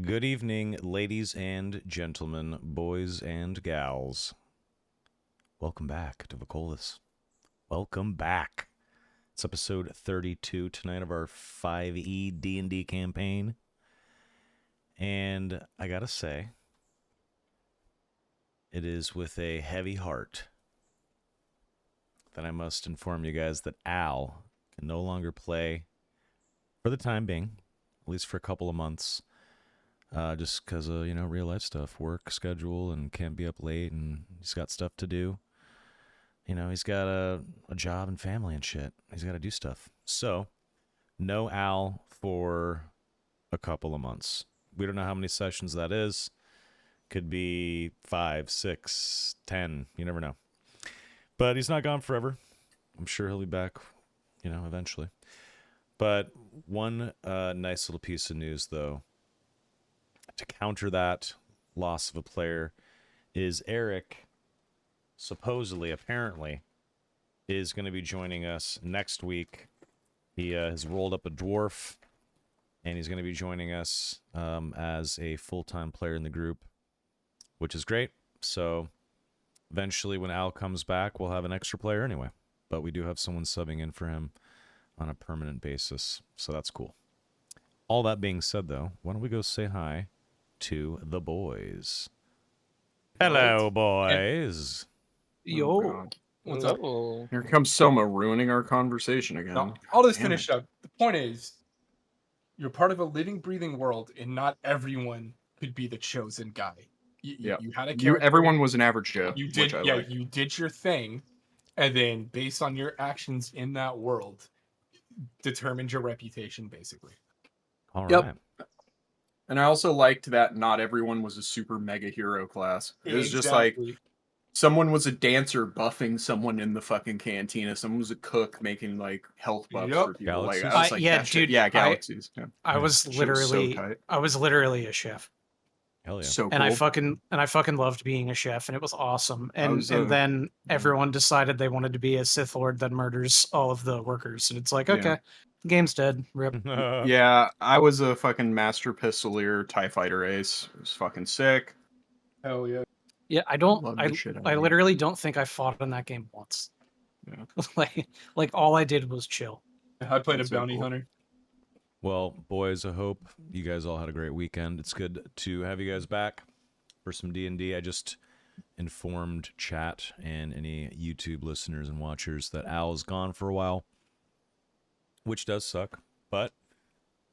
Good evening, ladies and gentlemen, boys and gals. Welcome back to Vokolvis. Welcome back. It's episode 32 tonight of our 5e D&D campaign. And I gotta say, it is with a heavy heart that I must inform you guys that Al can no longer play for the time being, at least for a couple of months. Just because of, real life stuff, work schedule, and can't be up late, and he's got stuff to do. He's got a job and family and shit. He's got to do stuff. So, no Al for a couple of months. We don't know how many sessions that is. Could be 5, 6, 10. You never know. But he's not gone forever. I'm sure he'll be back, eventually. But one nice little piece of news, though, to counter that loss of a player is Eric apparently is going to be joining us next week. He has rolled up a dwarf, and he's going to be joining us as a full-time player in the group, which is great. So eventually when Al comes back, we'll have an extra player anyway, but we do have someone subbing in for him on a permanent basis, so that's cool. All that being said, though, why don't we go say hi to the boys? Hello, boys. Yo, God. what's up? Here comes Soma ruining our conversation again. No, I'll just Damn finish it. up. The point is, you're part of a living, breathing world, and not everyone could be the chosen guy. Yeah. You had a character. Everyone was an average Joe, You did, which I yeah. like. You did your thing, and then based on your actions in that world, determined your reputation, basically. All Yep. right. And I also liked that not everyone was a super mega hero class. It was just like someone was a dancer buffing someone in the fucking cantina. Someone was a cook making like health buffs Yep. for people. Galaxies? Like I was like, Yeah, that shit. dude, Yeah, galaxies. Yeah. I was Shit was so literally, tight. I was literally a chef, Hell yeah. So cool. and I fucking loved being a chef, and it was awesome. And was, and then everyone decided they wanted to be a Sith Lord that murders all of the workers, and it's like, Yeah. okay, the game's dead. Rip. Yeah, I was a fucking master pistolier TIE fighter ace. It was fucking sick. Hell yeah. Yeah, Love the shit out I of it. literally don't think I fought in that game once. Yeah. like all I did was chill. I played That's a so bounty cool. hunter. Well, boys, I hope you guys all had a great weekend. It's good to have you guys back for some D&D. I just informed chat and any YouTube listeners and watchers that Al's gone for a while, which does suck, but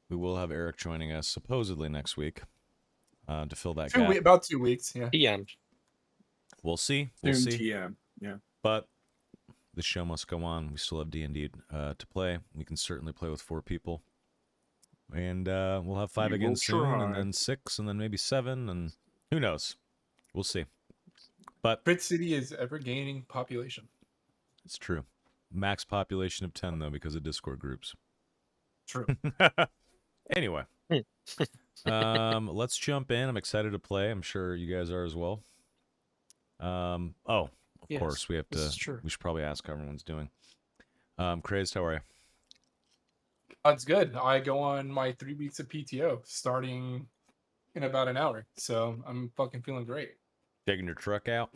we will have Eric joining us supposedly next week to fill that gap. About 2 weeks, yeah. PM. We'll see. We'll Soon see. TM. Yeah. But the show must go on. We still have D&D to play. We can certainly play with 4 people. And we'll have 5 We again will soon, and try. then 6, and then maybe 7, and who knows? We'll see. But Crit City is ever gaining population. it's true. Max population of 10, though, because of Discord groups. True. Anyway, let's jump in. I'm excited to play. I'm sure you guys are as well. Of Yes, course, we have this is to. true. We should probably ask how everyone's doing. Crazed, how are you? That's good. I go on my 3 weeks of PTO starting in about an hour, so I'm fucking feeling great. Taking your truck out?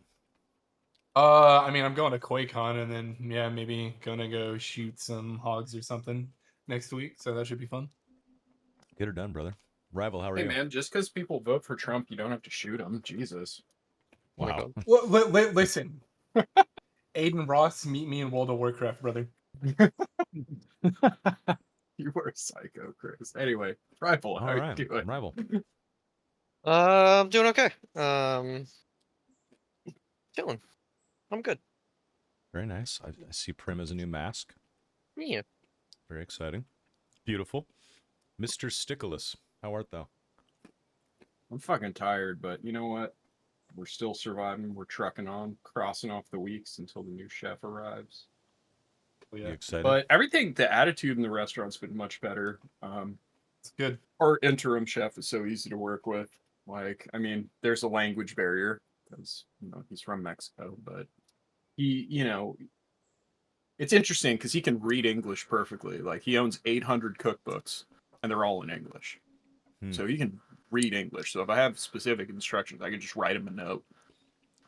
I mean, I'm going to KoiCon and then maybe gonna go shoot some hogs or something next week, so that should be fun. Get her done, brother. Rival, how are Hey you? man, just because people vote for Trump, you don't have to shoot them. Jesus. Oh my Wow. God. Well, listen, Aiden Ross, meet me in World of Warcraft, brother. You were a psycho, Chris. Anyway, Rival, how All you right, doing? Rival. I'm doing okay. Chilling. I'm good. Very nice. I see Prim as a new mask. Yeah. Very exciting. Beautiful. Mr. Stickless, how art thou? I'm fucking tired, but you know what? We're still surviving. We're trucking on, crossing off the weeks until the new chef arrives. Oh, You yeah, excited? But everything, the attitude in the restaurant's been much better. it's good. Our interim chef is so easy to work with. Like, I mean, there's a language barrier because he's from Mexico, but he, it's interesting because he can read English perfectly. Like, he owns 800 cookbooks, and they're all in English, so he can read English. So if I have specific instructions, I can just write him a note,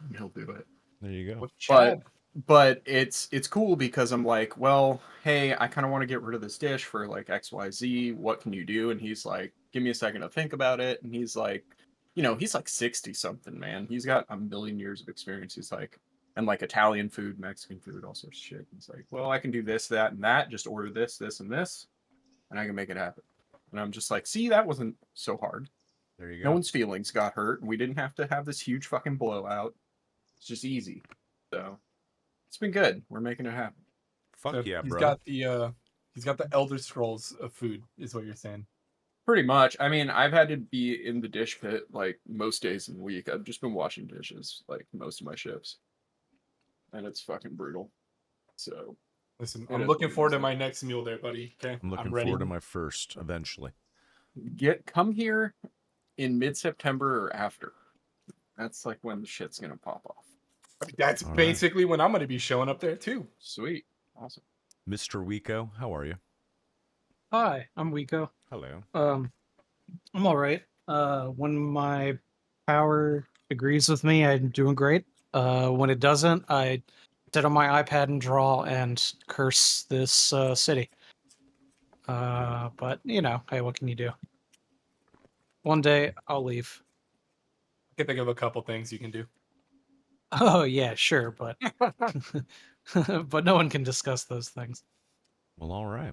and he'll do it. There you go. With But Chad. but it's cool because I'm like, well, hey, I kind of want to get rid of this dish for like XYZ. What can you do? And he's like, give me a second to think about it. And he's like, he's like 60 something, man. He's got a million years of experience. He's like, and like Italian food, Mexican food, all sorts of shit. He's like, well, I can do this, that, and that. Just order this, this, and this, and I can make it happen. And I'm just like, see, that wasn't so hard. There you No go. one's feelings got hurt. And we didn't have to have this huge fucking blowout. It's just easy. So it's been good. We're making it happen. Fuck So yeah, he's bro. got the Elder Scrolls of food, is what you're saying. Pretty much. I mean, I've had to be in the dish pit like most days in the week. I've just been washing dishes like most of my shifts. And it's fucking brutal. So Listen, It I'm is looking what it forward is. to my next meal there, buddy. Okay, I'm looking ready. forward to my first eventually. come here in mid-September or after. That's like when the shit's gonna pop off. That's All right. basically when I'm going to be showing up there too. Sweet. Awesome. Mr. Wico, how are you? Hi, I'm Wiko. Hello. I'm all right. When my power agrees with me, I'm doing great. When it doesn't, I sit on my iPad and draw and curse this city. But hey, what can you do? One day I'll leave. I can think of a couple things you can do. Oh yeah, sure, but but no one can discuss those things. Well, all right.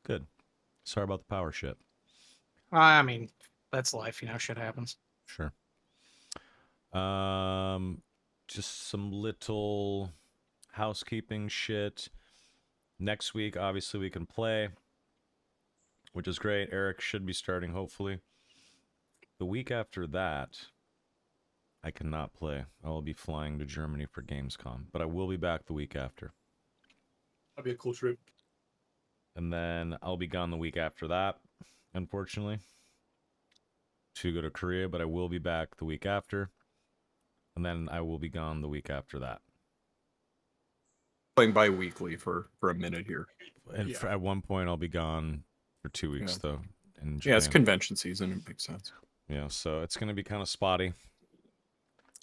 Good. Sorry about the power shit. I mean, that's life, shit happens. Sure. Just some little housekeeping shit. Next week, obviously, we can play, which is great. Eric should be starting, hopefully. The week after that, I cannot play. I will be flying to Germany for Gamescom, but I will be back the week after. That'd be a cool trip. And then I'll be gone the week after that, unfortunately, to go to Korea, but I will be back the week after. And then I will be gone the week after that. Playing bi-weekly for a minute here. And Yeah. at one point, I'll be gone for 2 weeks, Yeah. though, in Japan. Yeah, it's convention season. It makes sense. Yeah, so it's going to be kind of spotty,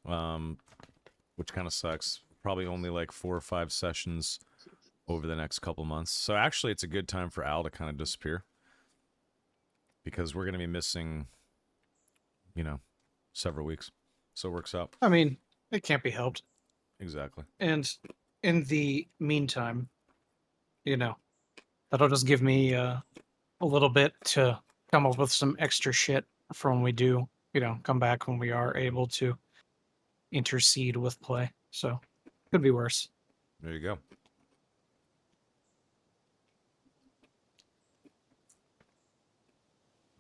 which kind of sucks. Probably only like 4 or 5 sessions over the next couple months. So actually, it's a good time for Al to kind of disappear because we're going to be missing, several weeks. So it works out. I mean, it can't be helped. Exactly. And in the meantime, that'll just give me a little bit to come up with some extra shit for when we do, come back when we are able to intercede with play. So, could be worse. There you go.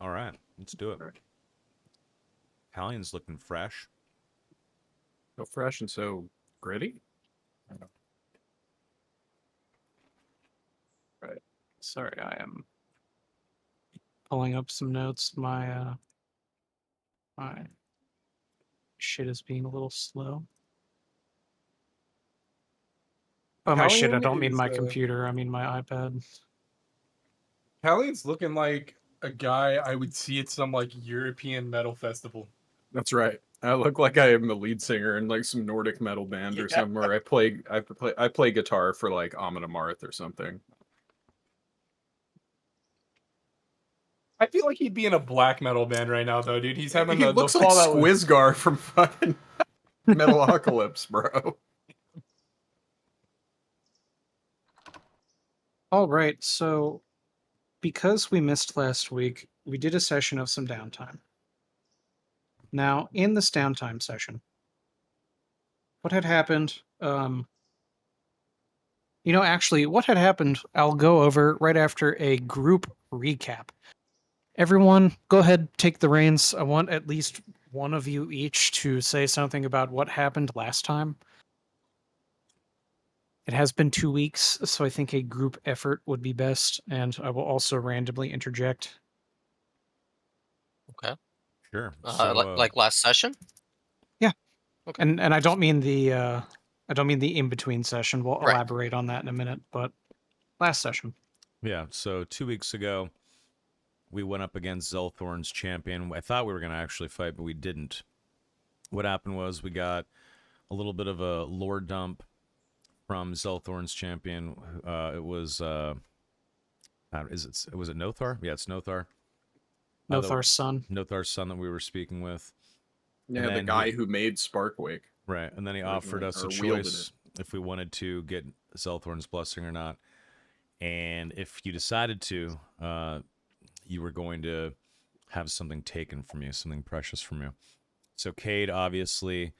All right, let's do it. Hallian's looking fresh. So fresh and so gritty. Sorry, I am pulling up some notes. My shit is being a little slow. Oh, my shit, I Hallian don't mean is, my computer, I mean my iPad. Hallian's looking like a guy I would see at some like European metal festival. That's right. I look like I am the lead singer in like some Nordic metal band or Yeah. something, or I play guitar for like Amon Amarth or something. I feel like he'd be in a black metal band right now, though, dude. He's having He the looks like Fallout. Squizgar from fucking Metalocalypse, bro. All right, so because we missed last week, we did a session of some downtime. Now, in this downtime session, what had happened, actually, what had happened, I'll go over right after a group recap. Everyone, go ahead, take the reins. I want at least one of you each to say something about what happened last time. It has been 2 weeks, so I think a group effort would be best, and I will also randomly interject. Okay. Sure. Like last session. Okay. And I don't mean the in between session. We'll Right. elaborate on that in a minute, but last session. Yeah, so 2 weeks ago, we went up against Zelthorn's champion. I thought we were going to actually fight, but we didn't. What happened was we got a little bit of a lore dump from Zelthorn's champion. It was was it Nothar? Yeah, it's Nothar. Nothar's son. Nothar's son that we were speaking with. Yeah, the guy who made Sparkwake. Right, and then he offered us a choice if we wanted to get Zelthorn's blessing or not. And if you decided to, you were going to have something taken from you, something precious from you. So Cade obviously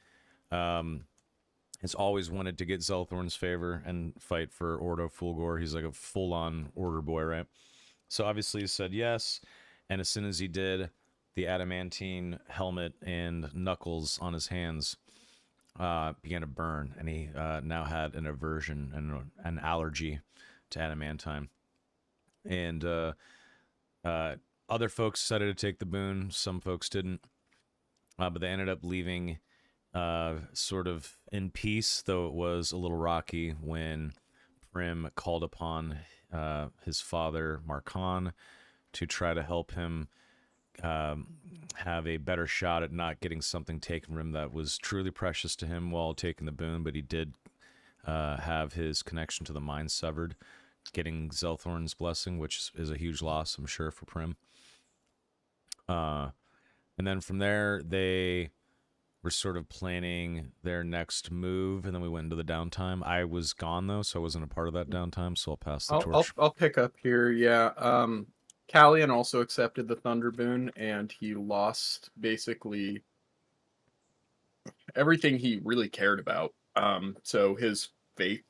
has always wanted to get Zelthorn's favor and fight for Ordo Fulgor. He's like a full-on Order boy, right? So obviously he said yes, and as soon as he did, the adamantine helmet and knuckles on his hands began to burn, and he now had an aversion and an allergy to adamantine. And other folks decided to take the boon. Some folks didn't, but they ended up leaving sort of in peace, though it was a little rocky when Prim called upon his father, Marcon, to try to help him have a better shot at not getting something taken from him that was truly precious to him while taking the boon, but he did have his connection to the mind severed, getting Zelthorn's blessing, which is a huge loss, I'm sure, for Prim. And then from there, they were sort of planning their next move, and then we went into the downtime. I was gone, though, so I wasn't a part of that downtime, so I'll pass the torch. I'll pick up here, yeah. Callian also accepted the Thunder Boon, and he lost basically everything he really cared about. So his faith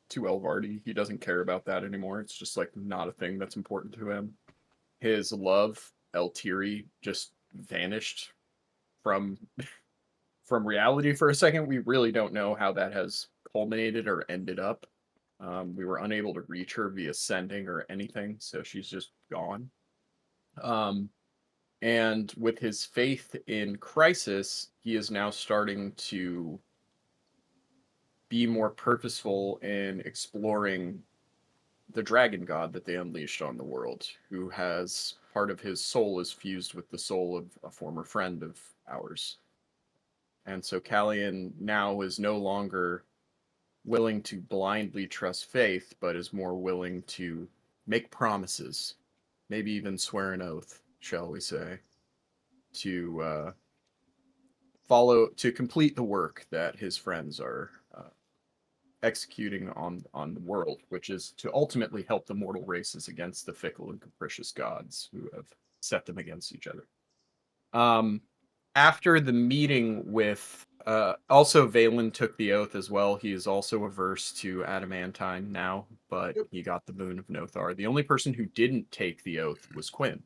to Elvardi, he doesn't care about that anymore. It's just like not a thing that's important to him. His love, Eltiri, just vanished from reality for a second. We really don't know how that has culminated or ended up. We were unable to reach her via sending or anything, so she's just gone. And with his faith in Crisis, he is now starting to be more purposeful in exploring the dragon god that they unleashed on the world, who has part of his soul is fused with the soul of a former friend of ours. And so Callian now is no longer willing to blindly trust faith, but is more willing to make promises, maybe even swear an oath, shall we say, to complete the work that his friends are executing on the world, which is to ultimately help the mortal races against the fickle and capricious gods who have set them against each other. After the meeting with also Valen took the oath as well. He is also averse to adamantine now, but he got the boon of Nothar. The only person who didn't take the oath was Quinn.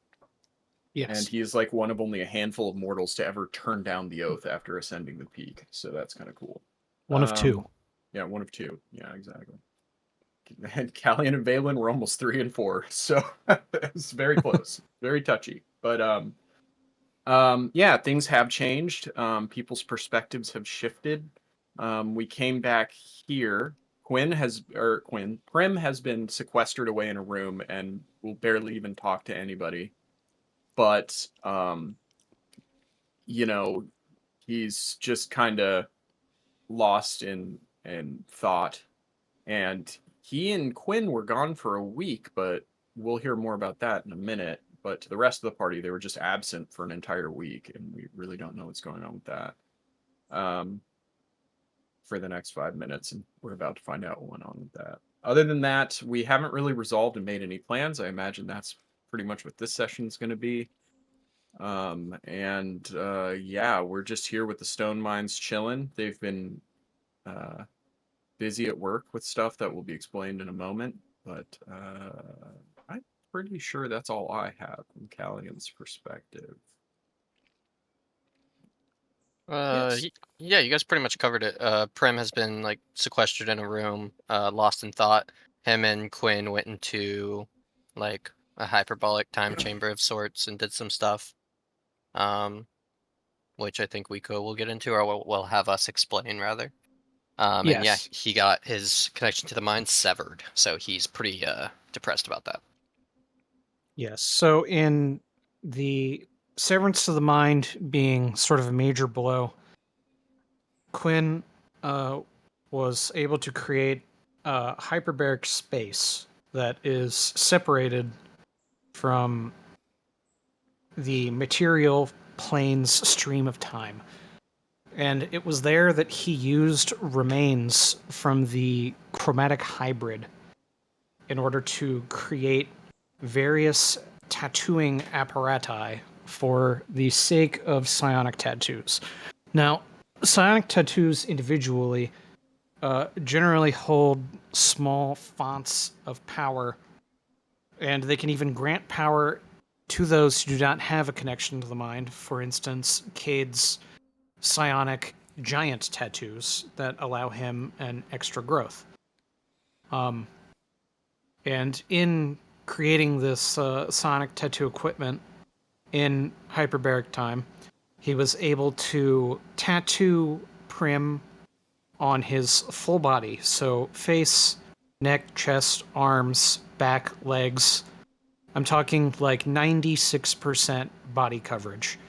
Yes. And he is like one of only a handful of mortals to ever turn down the oath after ascending the peak. So that's kind of cool. One of two. Yeah, one of two. Yeah, exactly. And Callian and Valen were almost 3 and 4, so it's very close, very touchy. But yeah, things have changed. People's perspectives have shifted. We came back here. Prim has been sequestered away in a room and will barely even talk to anybody. But you know, he's just kind of lost in thought. And he and Quinn were gone for a week, but we'll hear more about that in a minute. But to the rest of the party, they were just absent for an entire week, and we really don't know what's going on with that. For the next 5 minutes, and we're about to find out what went on with that. Other than that, we haven't really resolved and made any plans. I imagine that's pretty much what this session is going to be. Yeah, we're just here with the Stone Mines chilling. They've been busy at work with stuff that will be explained in a moment, but I'm pretty sure that's all I have from Callian's perspective. Yes. Yeah, you guys pretty much covered it. Prim has been like sequestered in a room, lost in thought. Him and Quinn went into like a hyperbolic time chamber of sorts and did some stuff, which I think Wiko will get into, or will have us explain rather. And yeah, Yes. he got his connection to the mind severed, so he's pretty depressed about that. Yes. So in the severance to the mind being sort of a major blow, Quinn was able to create a hyperbaric space that is separated from the material plane's stream of time. And it was there that he used remains from the chromatic hybrid in order to create various tattooing apparati for the sake of psionic tattoos. Now, psionic tattoos individually generally hold small fonts of power, and they can even grant power to those who do not have a connection to the mind. For instance, Cade's psionic giant tattoos that allow him an extra growth. And in creating this sonic tattoo equipment in hyperbaric time, he was able to tattoo Prim on his full body. So face, neck, chest, arms, back, legs. I'm talking like 96% body coverage.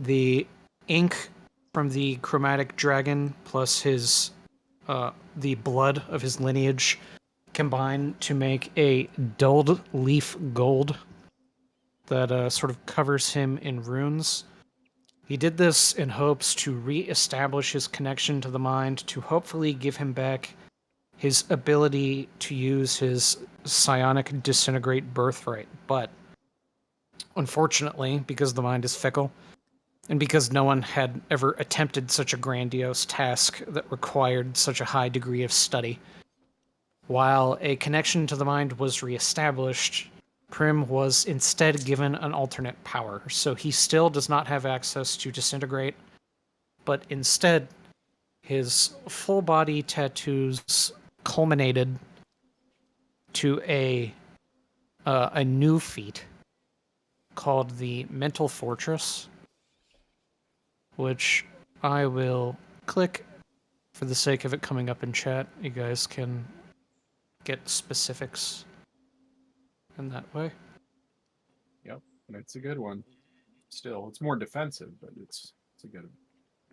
The ink from the chromatic dragon plus his the blood of his lineage combine to make a dulled leaf gold that sort of covers him in runes. He did this in hopes to re-establish his connection to the mind, to hopefully give him back his ability to use his psionic disintegrate birthright. But unfortunately, because the mind is fickle, and because no one had ever attempted such a grandiose task that required such a high degree of study, while a connection to the mind was reestablished, Prim was instead given an alternate power. So he still does not have access to disintegrate, but instead, his full body tattoos culminated to a new feat called the Mental Fortress, which I will click for the sake of it coming up in chat. You guys can get specifics in that way. Yep, it's a good one. Still, it's more defensive, but it's a good one.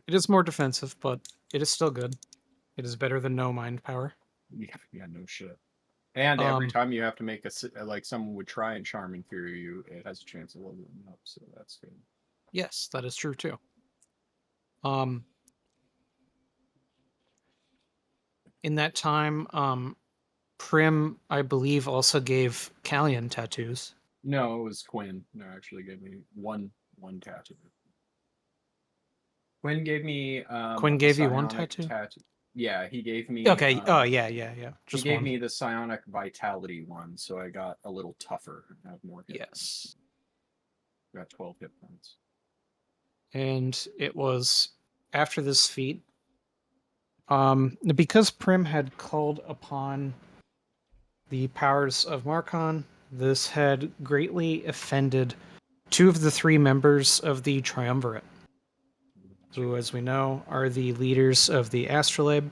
It is more defensive, but it is still good. It is better than no mind power. Yeah, no shit. And every Um, time you have to make like someone would try and charm inferior you, it has a chance of leveling up, so that's good. Yes, that is true too. Um, in that time, Prim, I believe, also gave Callion tattoos. No, it was Quinn. No, actually gave me one tattoo. Quinn gave me Quinn a gave you one psionic tattoo? tattoo. Yeah, he gave me Okay. Oh, yeah. he Just gave one. me the psionic vitality one, so I got a little tougher and have more hit Yes. points. Got 12 hit points. And it was after this feat, because Prim had called upon the powers of Markon, this had greatly offended two of the three members of the Triumvirate, who, as we know, are the leaders of the Astrolabe.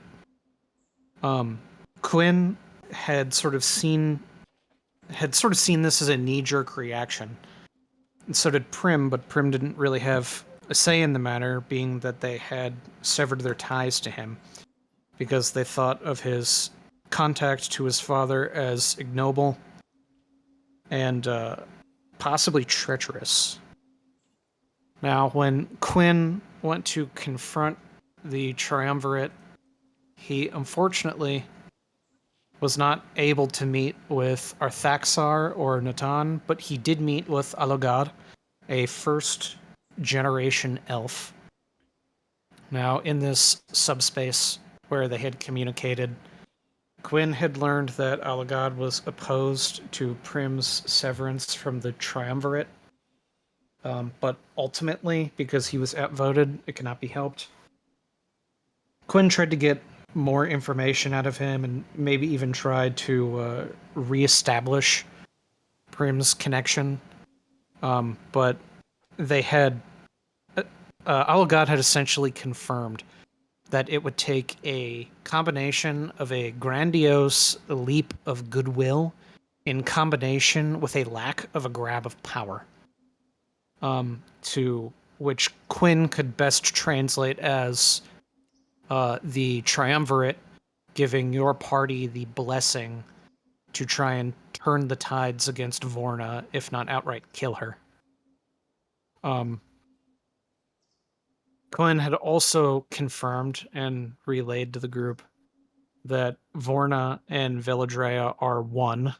Quinn had sort of seen this as a knee-jerk reaction, and so did Prim, but Prim didn't really have a say in the matter, being that they had severed their ties to him because they thought of his contact to his father as ignoble and possibly treacherous. Now, when Quinn went to confront the Triumvirate, he unfortunately was not able to meet with Arthaxar or Natan, but he did meet with Alogad, a first generation elf. Now, in this subspace where they had communicated, Quinn had learned that Alogad was opposed to Prim's severance from the Triumvirate, but ultimately, because he was outvoted, it cannot be helped. Quinn tried to get more information out of him and maybe even tried to reestablish Prim's connection, but they had Alogad had essentially confirmed that it would take a combination of a grandiose leap of goodwill in combination with a lack of a grab of power. To which Quinn could best translate as the triumvirate giving your party the blessing to try and turn the tides against Vorna, if not outright kill her. Quinn had also confirmed and relayed to the group that Vorna and Villadrea are one.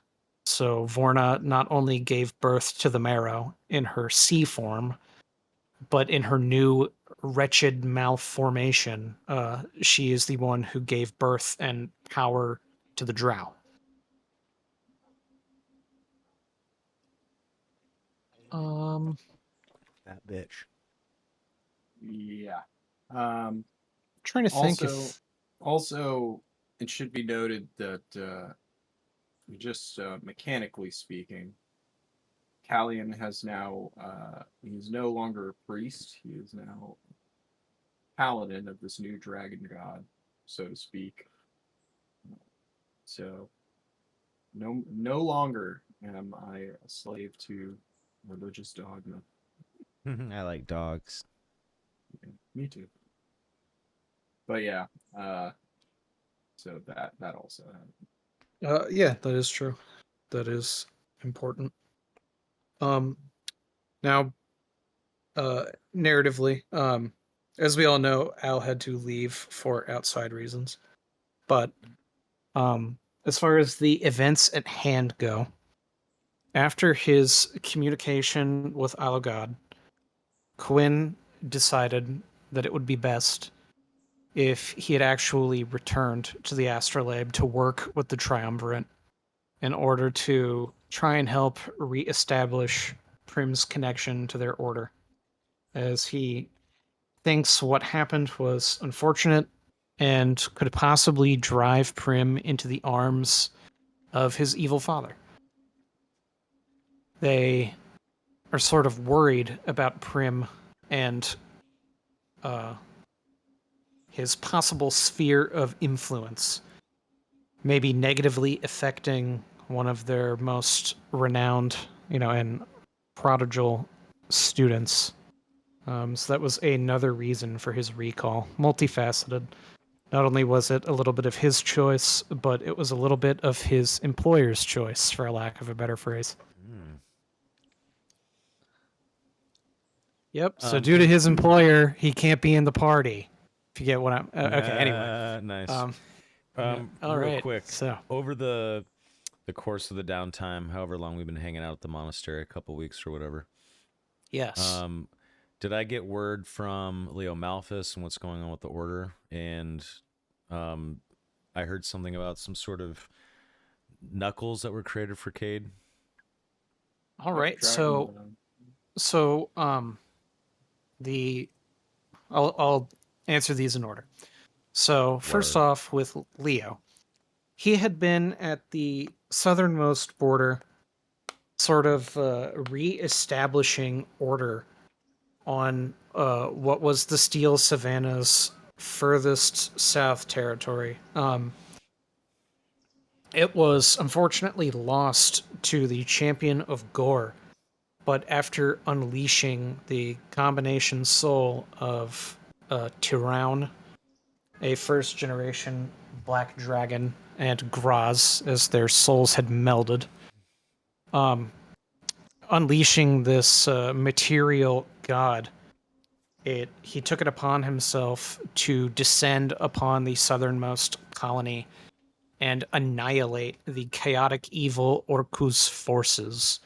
So Vorna not only gave birth to the Marrow in her sea form, but in her new wretched malformation, she is the one who gave birth and power to the Drow. That bitch. Yeah. Trying to think Also, if also, it should be noted that just mechanically speaking, Callian has now he's no longer a priest. He is now paladin of this new dragon god, so to speak. So no longer am I a slave to religious dogma. I like dogs. Yeah, me too. But yeah, so that also happened. yeah, that is true. That is important. Now, narratively, as we all know, Al had to leave for outside reasons. But as far as the events at hand go, after his communication with Alagad, Quinn decided that it would be best if he had actually returned to the astrolabe to work with the Triumvirate in order to try and help re-establish Prim's connection to their order, as he thinks what happened was unfortunate and could possibly drive Prim into the arms of his evil father. They are sort of worried about Prim and his possible sphere of influence, maybe negatively affecting one of their most renowned, and prodigal students. So that was another reason for his recall, multifaceted. Not only was it a little bit of his choice, but it was a little bit of his employer's choice, for a lack of a better phrase. Yep. So due to his employer, he can't be in the party. If you get what I'm. Okay. Anyway. Nice. All real right. quick. So Over the course of the downtime, however long we've been hanging out at the monastery, a couple weeks or whatever. yes. Did I get word from Leo Malphus and what's going on with the order? And I heard something about some sort of knuckles that were created for Cade. All right. So the I'll answer these in order. So first Word. off, with Leo, he had been at the southernmost border, sort of re-establishing order on what was the Steel Savannah's furthest south territory. It was unfortunately lost to the champion of Gore, but after unleashing the combination soul of Tiraun, a first generation black dragon, and Graz, as their souls had melded, unleashing this material god, he took it upon himself to descend upon the southernmost colony and annihilate the chaotic evil Orcus forces.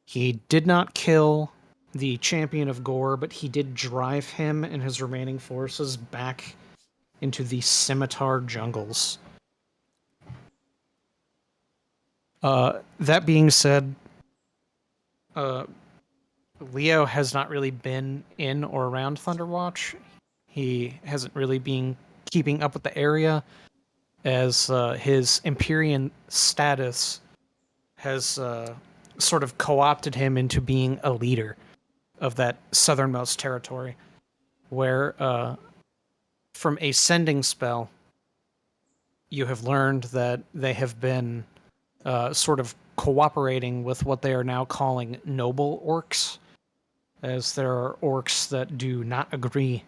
He did not kill the champion of Gore, but he did drive him and his remaining forces back into the scimitar jungles. That being said, Leo has not really been in or around Thunderwatch. He hasn't really been keeping up with the area, as his Empyrean status has sort of co-opted him into being a leader of that southernmost territory, where from a sending spell, you have learned that they have been sort of cooperating with what they are now calling noble orcs, as there are orcs that do not agree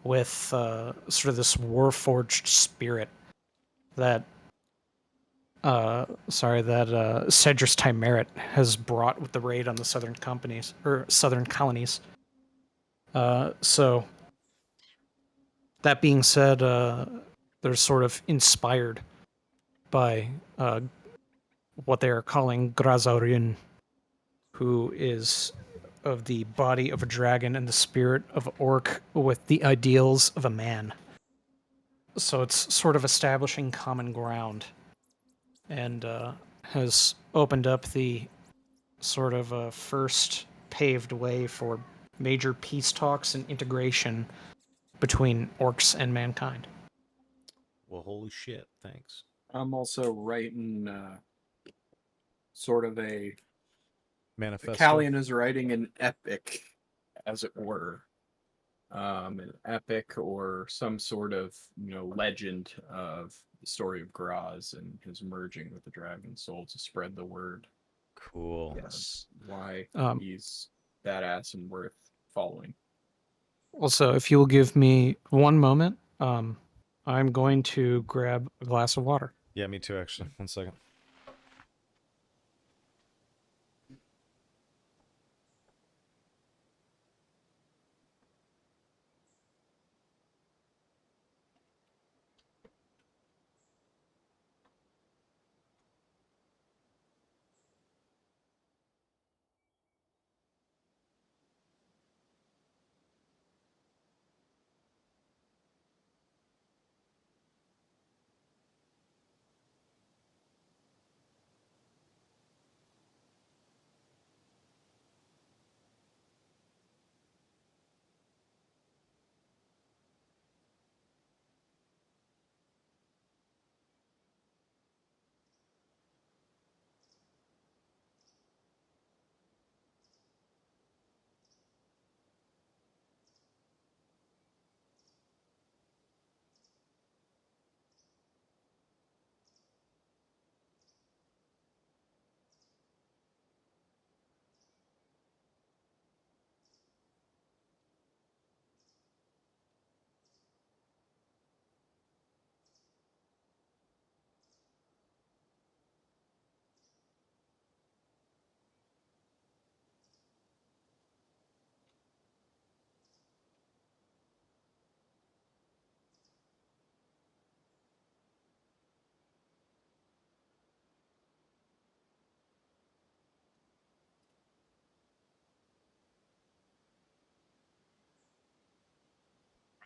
with sort of this warforged spirit that Cedrus Timerit has brought with the raid on the southern colonies. So that being said, they're sort of inspired by what they are calling Grazarin, who is of the body of a dragon and the spirit of an orc with the ideals of a man. So it's sort of establishing common ground and has opened up the sort of first paved way for major peace talks and integration between orcs and mankind. Well, holy shit! Thanks. I'm also writing sort of a Manifesto. Callian is writing an epic, as it were. An epic or some sort of, legend of the story of Graz and his merging with the dragon soul to spread the word. Cool. Yes. Why Um, he's badass and worth following. Also, if you will give me one moment, I'm going to grab a glass of water. Yeah, me too. Actually, 1 second.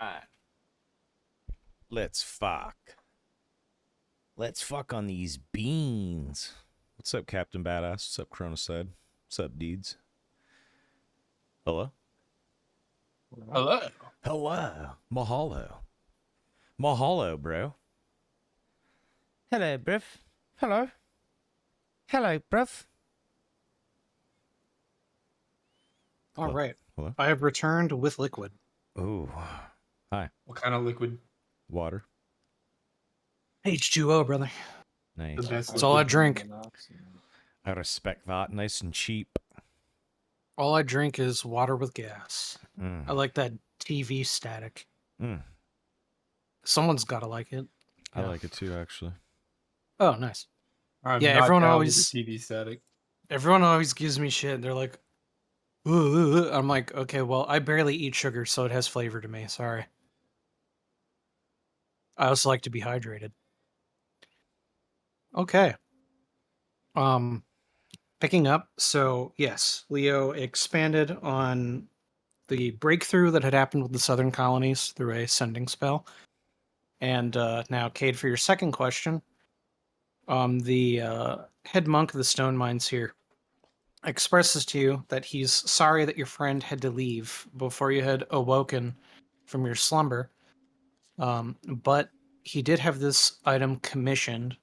Right. Let's fuck. Let's fuck on these beans. What's up, Captain Badass? What's up, Chronoside? What's up, Deeds? Hello? Hello. Hello. Mahalo. Mahalo, bro. Hello, bruv. Hello. Hello, bruv. All Hello. right. Hello. I have returned with liquid. Ooh. Hi. What kind of liquid? Water. H2O, brother. Nice. The best That's all I liquid. drink. I respect that. Nice and cheap. All I drink is water with gas. Mm. I like that TV static. Mm. Someone's got to like it. I Yeah. like it too, actually. Oh, nice. I'm Yeah, not everyone down always- with the TV static. Everyone always gives me shit. They're like, "Ooh." I'm like, okay, well, I barely eat sugar, so it has flavor to me. Sorry. I also like to be hydrated. Okay. Picking up. So yes, Leo expanded on the breakthrough that had happened with the southern colonies through a sending spell. And now, Cade, for your second question, the head monk of the stone mines here expresses to you that he's sorry that your friend had to leave before you had awoken from your slumber. But he did have this item commissioned,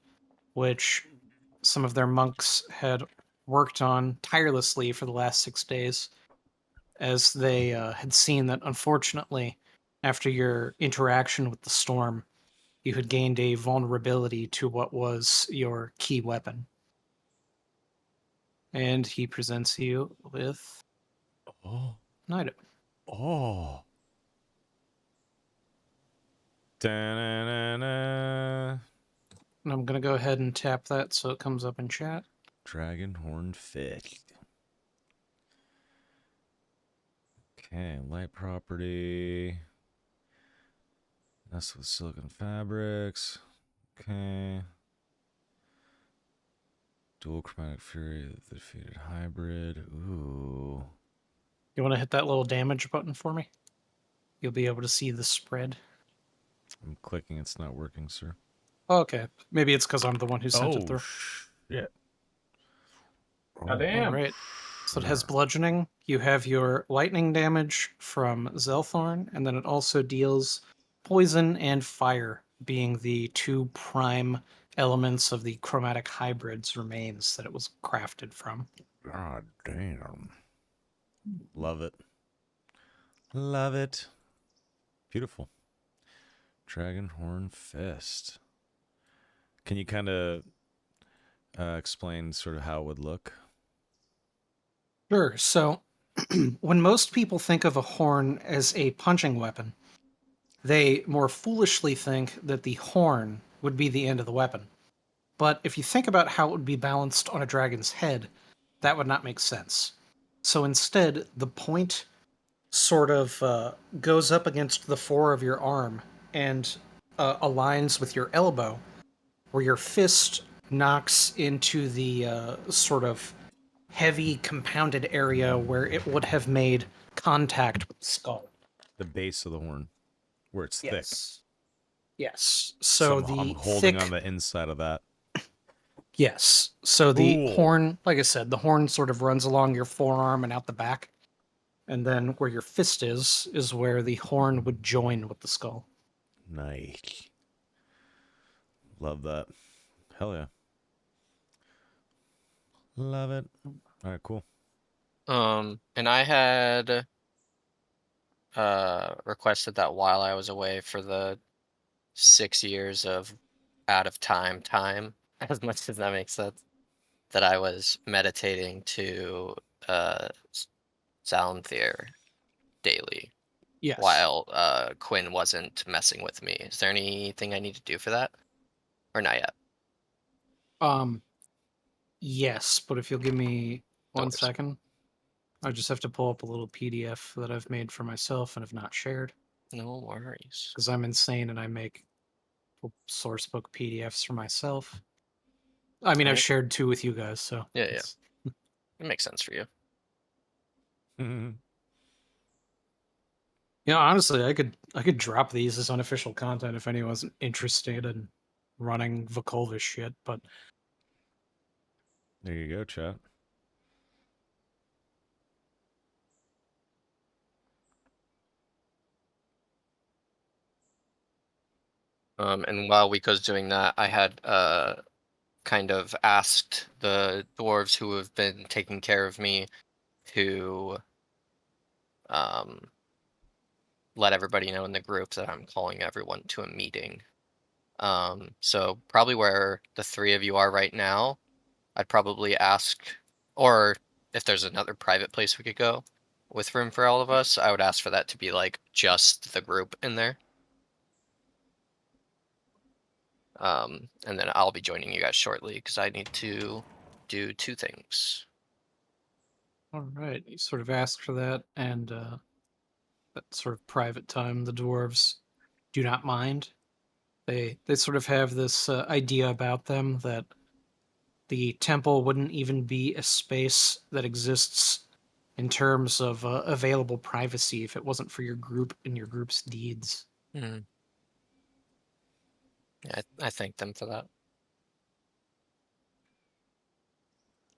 which some of their monks had worked on tirelessly for the last 6 days, as they had seen that, unfortunately, after your interaction with the storm, you had gained a vulnerability to what was your key weapon. And he presents you with Oh. an item. Oh. Da-na-na-na. And I'm going to go ahead and tap that so it comes up in chat. Dragon horn fish. Okay, light property. That's with silicon fabrics. Okay. Dual chromatic fury, the defeated hybrid. Ooh. You want to hit that little damage button for me? You'll be able to see the spread. I'm clicking, it's not working, sir. Okay. Maybe it's because I'm the one who sent it through. Shit. God damn. All right. So it has bludgeoning. You have your lightning damage from Zelthorn, and then it also deals poison and fire, being the two prime elements of the chromatic hybrid's remains that it was crafted from. God damn. Love it. Love it. Beautiful. Dragon horn fist. Can you kind of explain sort of how it would look? Sure. So when most people think of a horn as a punching weapon, they more foolishly think that the horn would be the end of the weapon. But if you think about how it would be balanced on a dragon's head, that would not make sense. So instead, the point sort of goes up against the fore of your arm and aligns with your elbow, where your fist knocks into the sort of heavy compounded area where it would have made contact with the skull. The base of the horn, where it's thick. Yes. So So I'm the holding thick, on the inside of that. yes. So the Cool. horn, like I said, the horn sort of runs along your forearm and out the back. And then where your fist is where the horn would join with the skull. Nice. Love that. Hell yeah. Love it. All right, cool. And I had requested that while I was away for the 6 years of out of time, as much as that makes sense, that I was meditating to sound theater daily Yes. while Quinn wasn't messing with me. Is there anything I need to do for that? Or not yet? Um, yes, but if you'll give me No one worries. second, I just have to pull up a little PDF that I've made for myself and have not shared No worries. because I'm insane and I make source book PDFs for myself. I mean, I've Alright. shared two with you guys, so Yeah. it's- It makes sense for you. You know, honestly, I could drop these as unofficial content if anyone's interested in running Vokolvis shit, but There you go, chat. And while Wiko's doing that, I had kind of asked the dwarves who have been taking care of me to um, let everybody know in the group that I'm calling everyone to a meeting. So probably where the three of you are right now, I'd probably ask, or if there's another private place we could go with room for all of us, I would ask for that to be like just the group in there. And then I'll be joining you guys shortly because I need to do two things. all right, you sort of asked for that, and that sort of private time the dwarves do not mind. They sort of have this idea about them that the temple wouldn't even be a space that exists in terms of available privacy if it wasn't for your group and your group's deeds. Yeah, I thank them for that.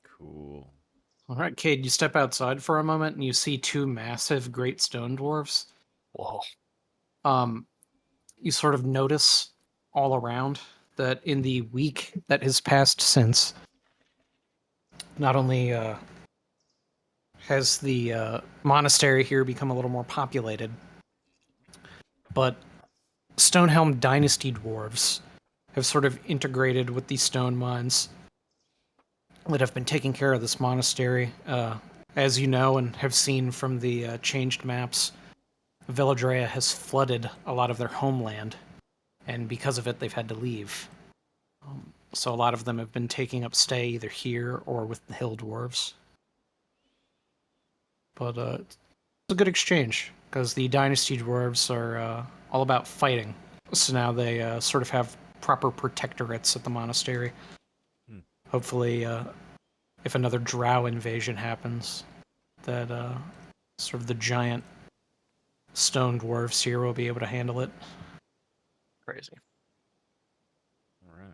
Cool. All right, Cade, you step outside for a moment and you see two massive great stone dwarves. Whoa. You sort of notice all around that in the week that has passed since, not only has the monastery here become a little more populated, but Stonehelm Dynasty dwarves have sort of integrated with the stone mines that have been taking care of this monastery. As you know and have seen from the changed maps, Villadrea has flooded a lot of their homeland, and because of it, they've had to leave. So a lot of them have been taking up stay either here or with the hill dwarves. But it's a good exchange because the dynasty dwarves are all about fighting. So now they sort of have proper protectorates at the monastery. Hmm. Hopefully, if another drow invasion happens, that sort of the giant stone dwarves here will be able to handle it. Crazy. All right.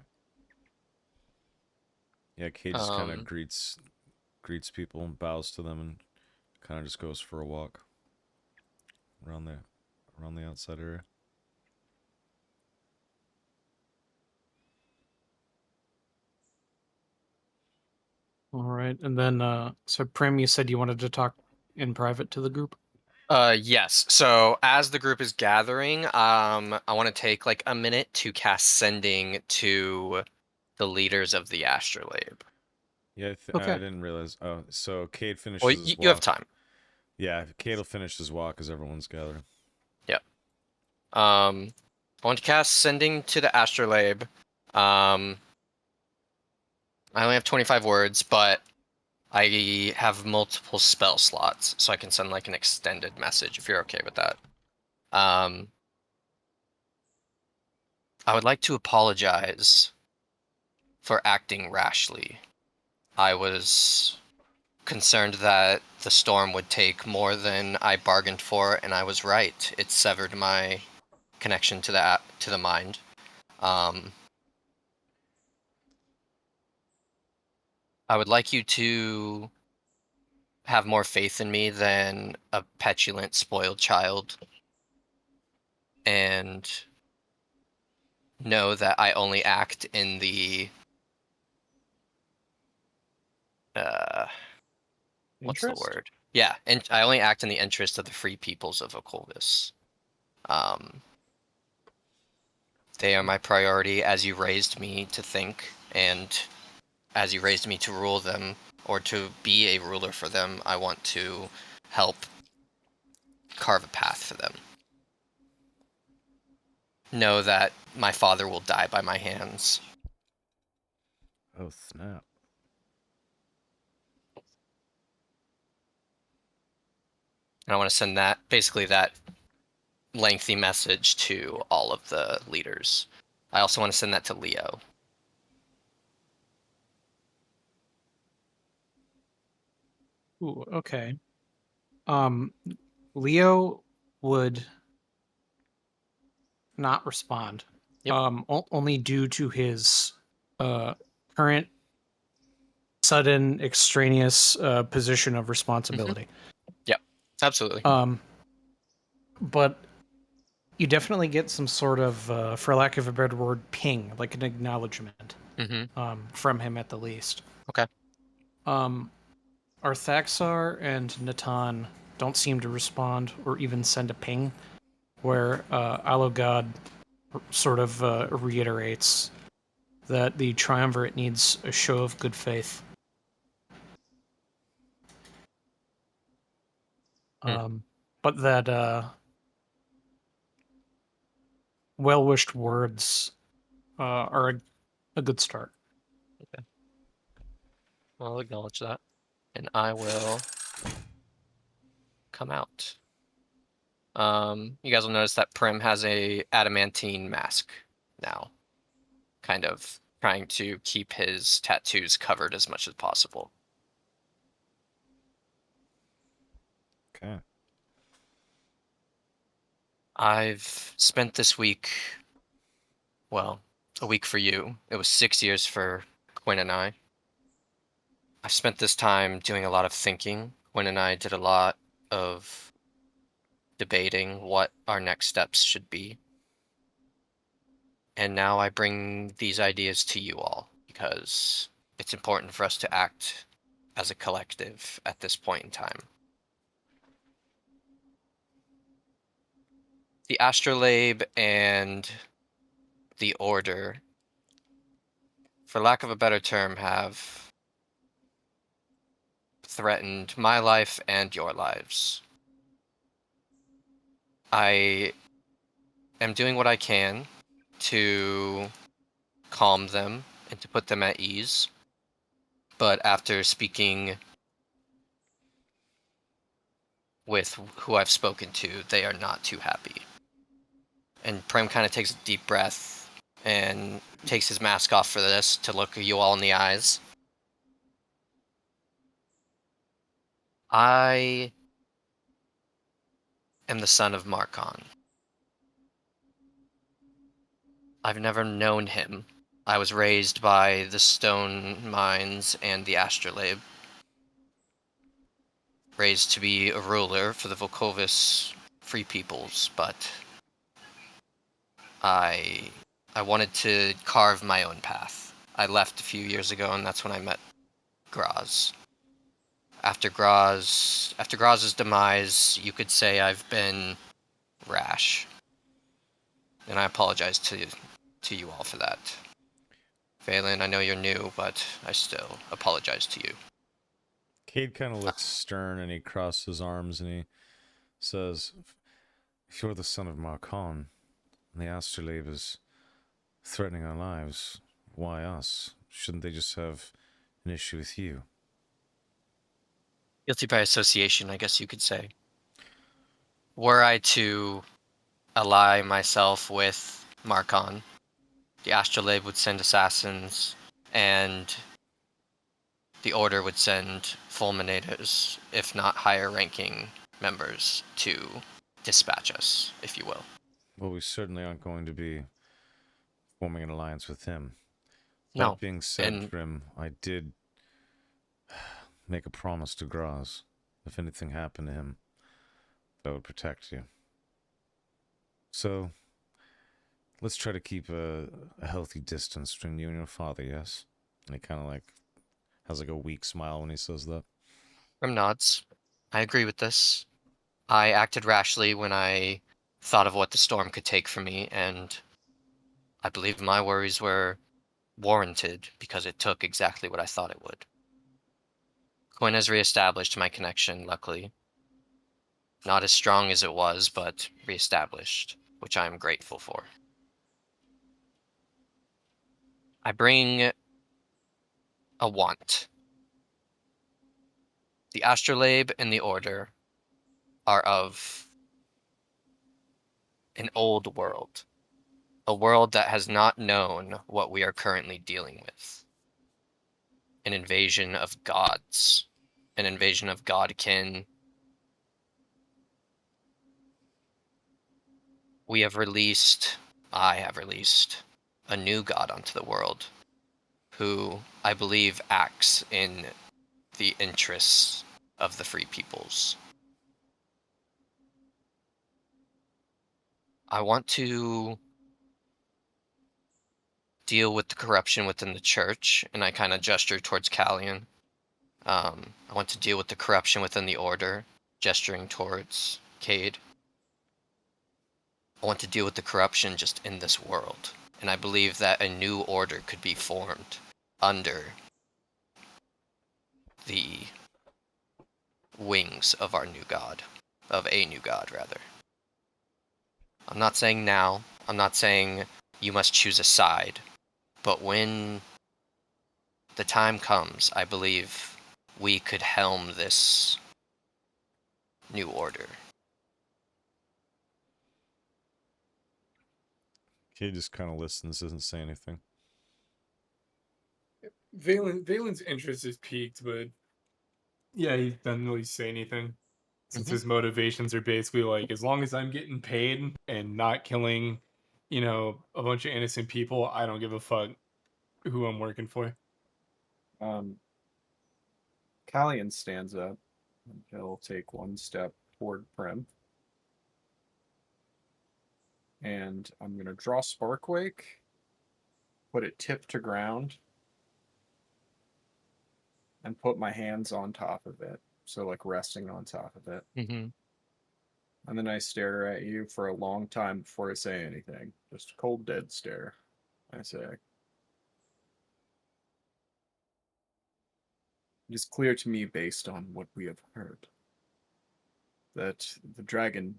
Yeah, Cade just kind of Um, greets people and bows to them and kind of just goes for a walk around the outside area. All right, and then so Prim, you said you wanted to talk in private to the group. Yes. So as the group is gathering, I want to take like a minute to cast sending to the leaders of the astrolabe. Yeah, I Okay. didn't realize. Oh, so Cade Well, finishes his you have walk. time. Yeah, Cade will finish his walk as everyone's gathering. Yep. I want to cast sending to the astrolabe. I only have 25 words, but I have multiple spell slots, so I can send like an extended message if you're okay with that. I would like to apologize for acting rashly. I was concerned that the storm would take more than I bargained for, and I was right. It severed my connection to the mind. Um, I would like you to have more faith in me than a petulant, spoiled child, and know that I only act in the what's the Interest? word? Yeah, and I only act in the interest of the free peoples of Vokolvis. Um, they are my priority as you raised me to think, and as you raised me to rule them or to be a ruler for them. I want to help carve a path for them. Know that my father will die by my hands. Oh snap! And I want to send that lengthy message to all of the leaders. I also want to send that to Leo. Ooh, okay. Um, Leo would not respond. Yep. Only due to his current sudden extraneous position of responsibility. Yep. Absolutely. But you definitely get some sort of, for lack of a better word, ping, like an acknowledgement from him at the least. Okay. Arthaxar and Natan don't seem to respond or even send a ping, where Alogad sort of reiterates that the triumvirate needs a show of good faith. But that well-wished words are a good start. Okay. I'll acknowledge that. And I will come out. You guys will notice that Prim has a adamantine mask now. Kind of trying to keep his tattoos covered as much as possible. Okay. I've spent this week, well, a week for you. It was 6 years for Quinn and I. I've spent this time doing a lot of thinking. Quinn and I did a lot of debating what our next steps should be. And now I bring these ideas to you all because it's important for us to act as a collective at this point in time. The astrolabe and the order, for lack of a better term, have threatened my life and your lives. I am doing what I can to calm them and to put them at ease. But after speaking with who I've spoken to, they are not too happy. And Prem kind of takes a deep breath and takes his mask off for this to look you all in the eyes. I am the son of Markon. I've never known him. I was raised by the stone mines and the astrolabe. Raised to be a ruler for the Vokolvis free peoples, but I wanted to carve my own path. I left a few years ago, and that's when I met Graz. After Graz's demise, you could say I've been rash, and I apologize to you all for that. Valen, I know you're new, but I still apologize to you. Cade kind of looks stern and he crosses his arms and he says, "If you're the son of Marcon, and the astrolabe is threatening our lives, why us? Shouldn't they just have an issue with you?" Guilty by association, I guess you could say. Were I to ally myself with Marcon, the astrolabe would send assassins, and the Order would send fulminators, if not higher-ranking members, to dispatch us, if you will. Well, we certainly aren't going to be forming an alliance with him. No, That being said, and Prim, I did make a promise to Graz. If anything happened to him, that I would protect you. So, let's try to keep a healthy distance between you and your father, yes? And he kind of like has like a weak smile when he says that. Grim nods. I agree with this. I acted rashly when I thought of what the storm could take from me, and I believe my worries were warranted because it took exactly what I thought it would. Quinn has reestablished my connection, luckily. Not as strong as it was, but reestablished, which I am grateful for. I bring a want. The astrolabe and the Order are of an old world, a world that has not known what we are currently dealing with. An invasion of gods, an invasion of godkin. I have released a new god onto the world who I believe acts in the interests of the free peoples. I want to deal with the corruption within the church, and I kind of gesture towards Callian. I want to deal with the corruption within the Order, gesturing towards Cade. I want to deal with the corruption just in this world, and I believe that a new order could be formed under the wings of our new god, of a new god, rather. I'm not saying now, I'm not saying you must choose a side, but when the time comes, I believe we could helm this new order. He just kind of listens, doesn't say anything. Valen's interest is peaked, but yeah, he doesn't really say anything. Since Mhm. his motivations are basically like, as long as I'm getting paid and not killing, a bunch of innocent people, I don't give a fuck who I'm working for. Callian stands up and he'll take one step toward Prim. And I'm going to draw Sparkwake, put it tip to ground, and put my hands on top of it. So, like, resting on top of it. Mm-hmm. And then I stare at you for a long time before I say anything. Just a cold, dead stare. I say, It is clear to me, based on what we have heard, that the dragon,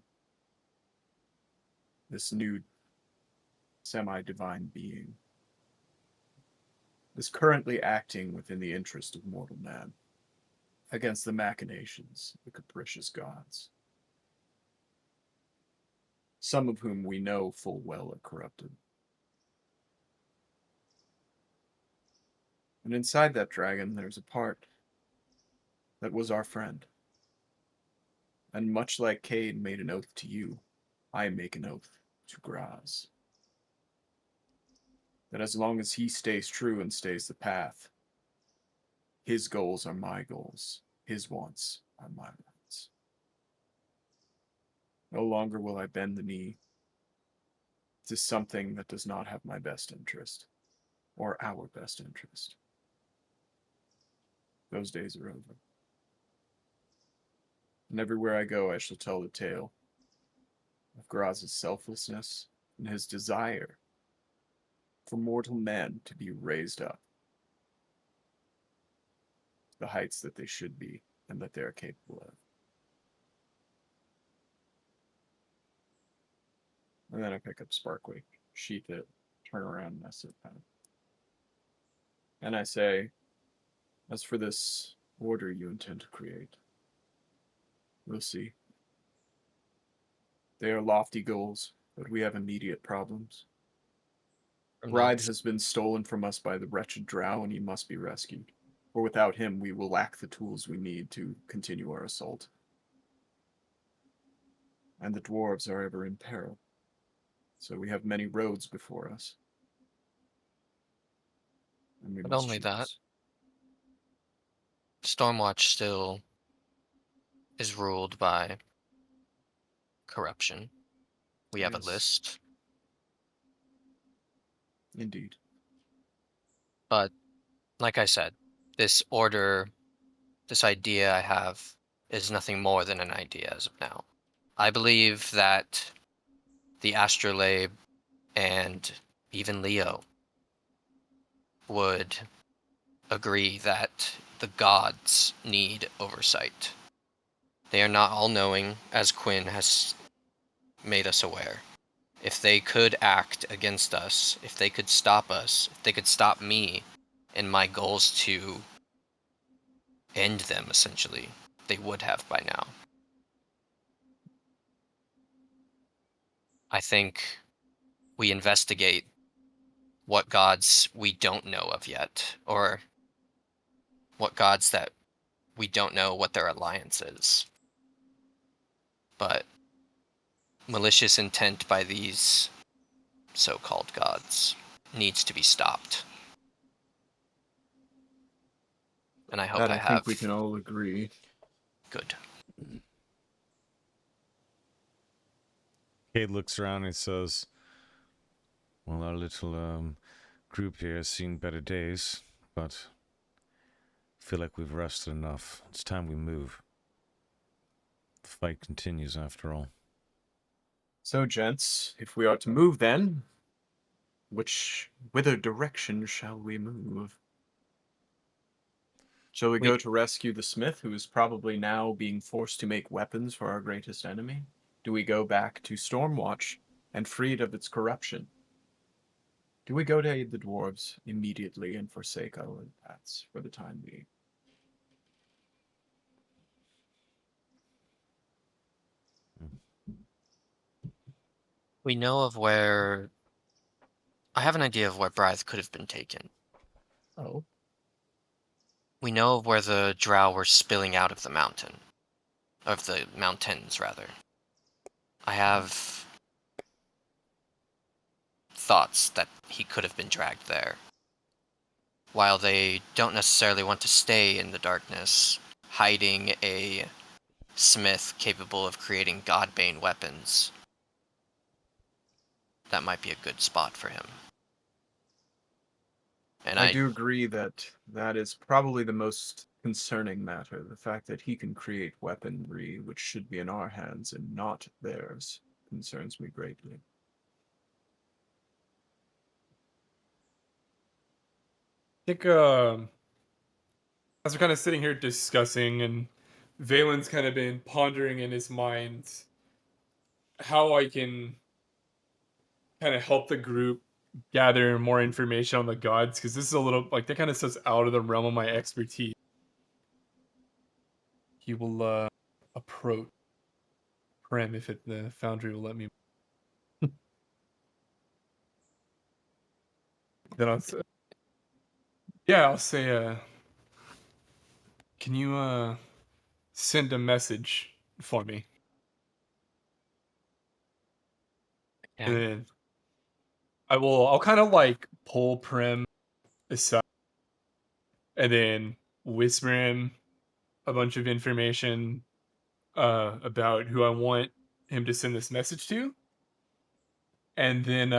this new semi-divine being, is currently acting within the interest of mortal man against the machinations of the capricious gods, some of whom we know full well are corrupted. And inside that dragon, there's a part that was our friend. And much like Cade made an oath to you, I make an oath to Graz. That as long as he stays true and stays the path, his goals are my goals, his wants are my wants. No longer will I bend the knee to something that does not have my best interest, or our best interest. Those days are over. And everywhere I go, I shall tell the tale of Graz's selflessness and his desire for mortal men to be raised up to the heights that they should be and that they are capable of. And then I pick up Sparkly, sheath it, turn around, and I sit down. And I say, as for this order you intend to create, we'll see. They are lofty goals, but we have immediate problems. Bride has been stolen from us by the wretched drow, and he must be rescued. For without him, we will lack the tools we need to continue our assault. And the dwarves are ever in peril. So we have many roads before us. And we But must only that. choose. Stormwatch still is ruled by corruption. We have a Yes. list, Indeed. but like I said, this order, this idea I have, is nothing more than an idea as of now. I believe that the astrolabe and even Leo would agree that the gods need oversight. They are not all knowing, as Quinn has made us aware. If they could act against us, if they could stop us, if they could stop me in my goals to end them, essentially, they would have by now. I think we investigate what gods we don't know of yet, or what gods that we don't know what their alliance is. But malicious intent by these so-called gods needs to be stopped. And I hope That I I think we have can all agree. good. Cade looks around and says, well, our little group here has seen better days, but I feel like we've rested enough. It's time we move. The fight continues after all. So, gents, if we are to move then, whither direction shall we move? Shall we go to rescue the smith, who is probably now being forced to make weapons for our greatest enemy? Do we go back to Stormwatch and free it of its corruption? Do we go to aid the dwarves immediately and forsake our own paths for the time being? We know of where. I have an idea of where Brythe could have been taken. Oh. We know of where the drow were spilling out of the mountain. Of the mountains, rather. I have thoughts that he could have been dragged there. While they don't necessarily want to stay in the darkness, hiding a smith capable of creating godbane weapons, that might be a good spot for him. And I do agree that that is probably the most concerning matter. The fact that he can create weaponry which should be in our hands and not theirs concerns me greatly. I think as we're kind of sitting here discussing, and Valen's kind of been pondering in his mind how I can kind of help the group gather more information on the gods, because this is a little like that kind of stuff's out of the realm of my expertise. He will approach Prem if the foundry will let me. Then I'll say, yeah, I'll say, can you send a message for me? And Yeah. then I'll kind of like pull Prem aside and then whisper him a bunch of information about who I want him to send this message to. And then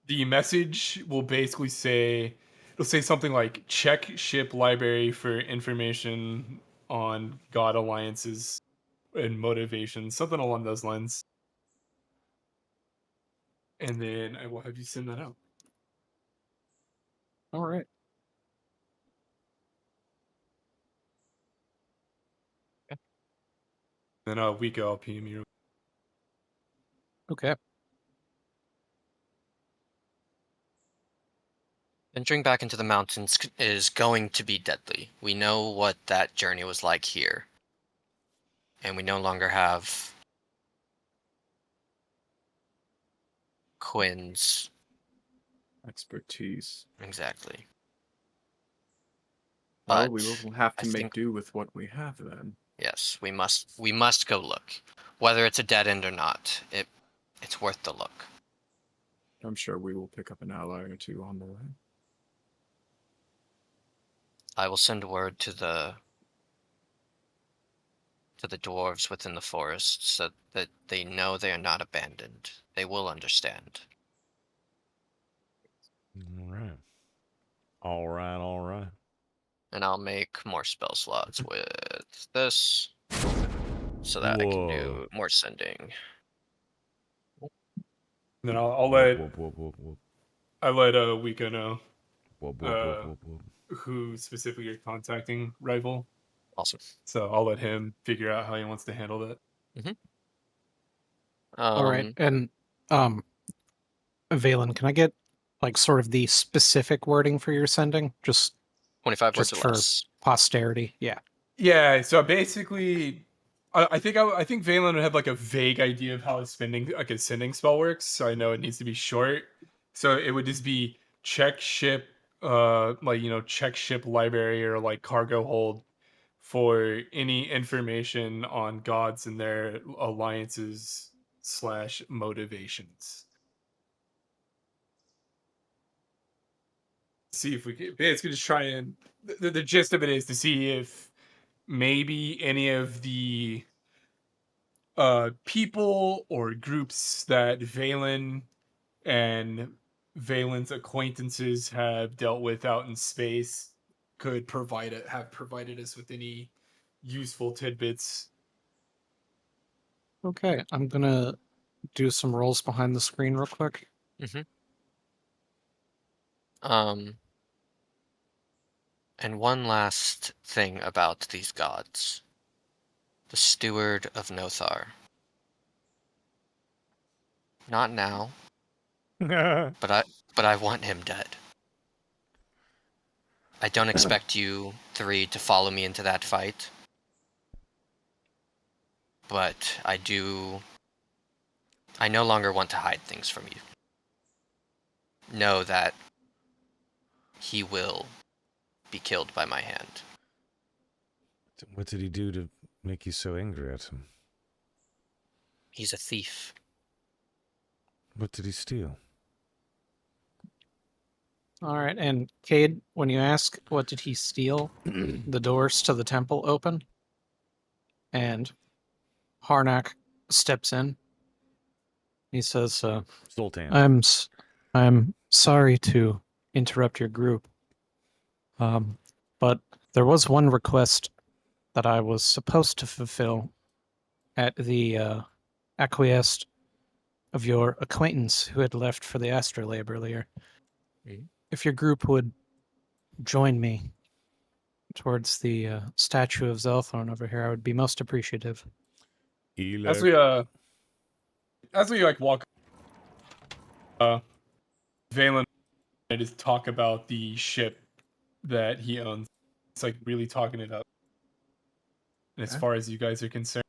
the message will basically say, it'll say something like, check ship library for information on God alliances and motivations, something along those lines. And then I will have you send that out. All right. Then we go, I'll PM you. Okay. Venturing back into the mountains is going to be deadly. We know what that journey was like here. And we no longer have Quinn's. Expertise. Exactly. Well, But we will have I to make think, do with what we have then. yes, we must go look. Whether it's a dead end or not, it's worth the look. I'm sure we will pick up an ally or two on the way. I will send word to the dwarves within the forest so that they know they are not abandoned. They will understand. All right. All right. All right. And I'll make more spell slots with this so that I can Whoa. do more sending. Then I'll Whoop, let whoop, whoop, whoop, whoop. Wika know Whoop, whoop, whoop, whoop, whoop. who specifically you're contacting, Rival. Awesome. So I'll let him figure out how he wants to handle that. All right. Um, And Valen, can I get like sort of the specific wording for your sending? Just 25 words or for less. posterity. Yeah. Yeah. So basically, I think Valen would have like a vague idea of how his sending spell works. So I know it needs to be short. So it would just be check ship, check ship library or like cargo hold for any information on gods and their alliances / motivations. See if we can basically just try and the gist of it is to see if maybe any of the people or groups that Valen and Valen's acquaintances have dealt with out in space could have provided us with any useful tidbits. Okay. I'm gonna do some rolls behind the screen real quick. Um, and one last thing about these gods. The steward of Nothar. Not now, but I want him dead. I don't expect you three to follow me into that fight. But I no longer want to hide things from you. Know that he will be killed by my hand. What did he do to make you so angry at him? He's a thief. What did he steal? All right. And Cade, when you ask what did he steal, the doors to the temple open, and Harnack steps in. He says, Sultan. I'm sorry to interrupt your group, but there was one request that I was supposed to fulfill at the acquiesced of your acquaintance who had left for the astrolabe earlier. Mhm. If your group would join me towards the statue of Zelthorn over here, I would be most appreciative. As Elec. we like walk, Valen and just talk about the ship that he owns. It's like really talking it up. And as Okay. far as you guys are concerned,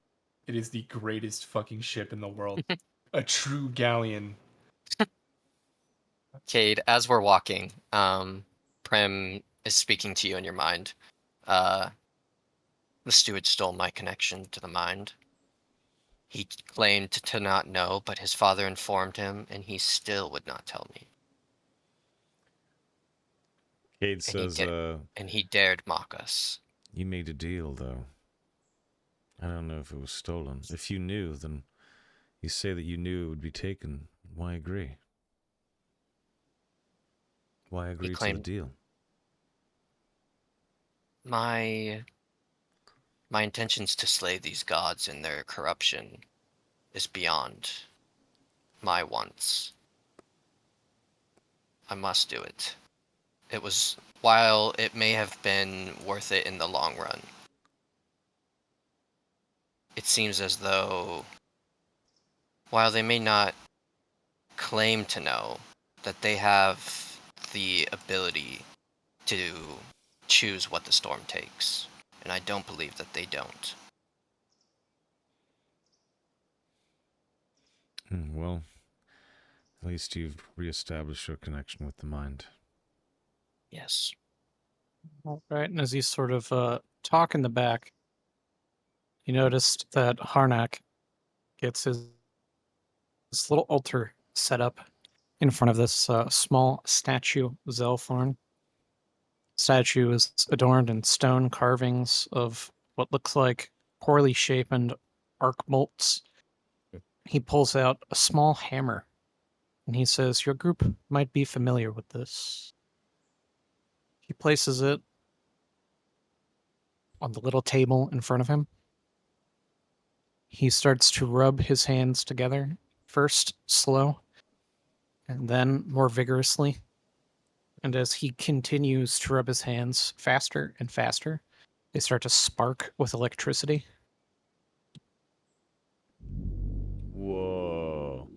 it is the greatest fucking ship in the world. A true galleon. Cade, as we're walking, Prem is speaking to you in your mind. The steward stole my connection to the mind. He claimed to not know, but his father informed him, and he still would not tell me. Cade says, And he dared mock us. you made a deal, though. I don't know if it was stolen. If you knew, then you say that you knew it would be taken. Why agree? Why agree to the claimed- deal? My intentions to slay these gods in their corruption is beyond my wants. I must do it. While it may have been worth it in the long run, it seems as though, while they may not claim to know, that they have the ability to choose what the storm takes. And I don't believe that they don't. Well, at least you've reestablished your connection with the mind. Yes. All right, and as you sort of talk in the back, you noticed that Harnack gets this little altar set up in front of this small statue, Zelthorn. Statue is adorned in stone carvings of what looks like poorly shapen arc bolts. He pulls out a small hammer and he says, "Your group might be familiar with this." He places it on the little table in front of him. He starts to rub his hands together, first slow, and then more vigorously. And as he continues to rub his hands faster and faster, they start to spark with electricity. Whoa.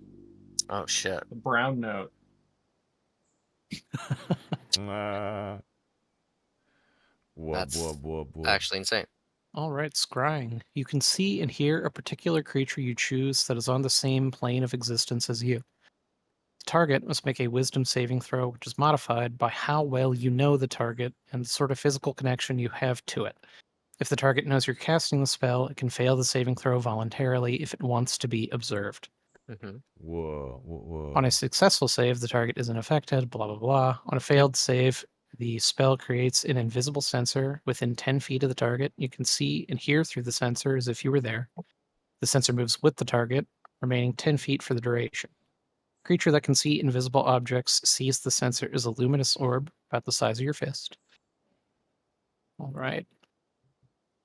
Oh shit. The brown note. Wub, That's wub, wub, wub. actually insane. All right, scrying. You can see and hear a particular creature you choose that is on the same plane of existence as you. The target must make a wisdom saving throw, which is modified by how well you know the target and the sort of physical connection you have to it. If the target knows you're casting the spell, it can fail the saving throw voluntarily if it wants to be observed. Mm-hmm. Whoa, whoa, whoa. On a successful save, the target isn't affected, blah, blah, blah. On a failed save, the spell creates an invisible sensor within 10 feet of the target. You can see and hear through the sensor as if you were there. The sensor moves with the target, remaining 10 feet for the duration. Creature that can see invisible objects sees the sensor as a luminous orb about the size of your fist. All right.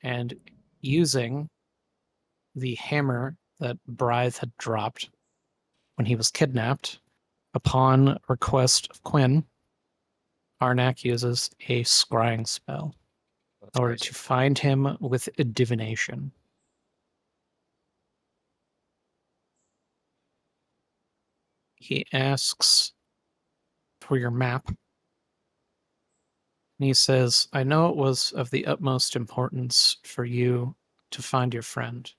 And using the hammer that Brythe had dropped when he was kidnapped, upon request of Quinn, Arnak uses a scrying spell in order to find him with a divination. He asks for your map. And he says, "I know it was of the utmost importance for you to find your friend,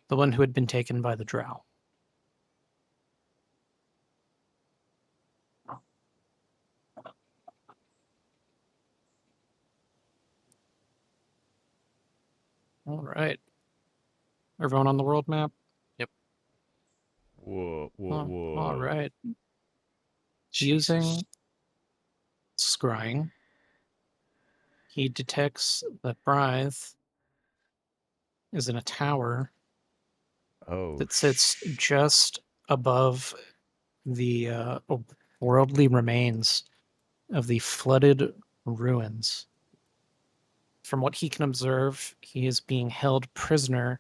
the one who had been taken by the drow. All right. Everyone on the world map? Whoa, whoa, Oh, whoa. all right. Jesus. Using scrying, he detects that Brythe is in a tower Oh, that sits just above the worldly remains of the flooded ruins. From what he can observe, he is being held prisoner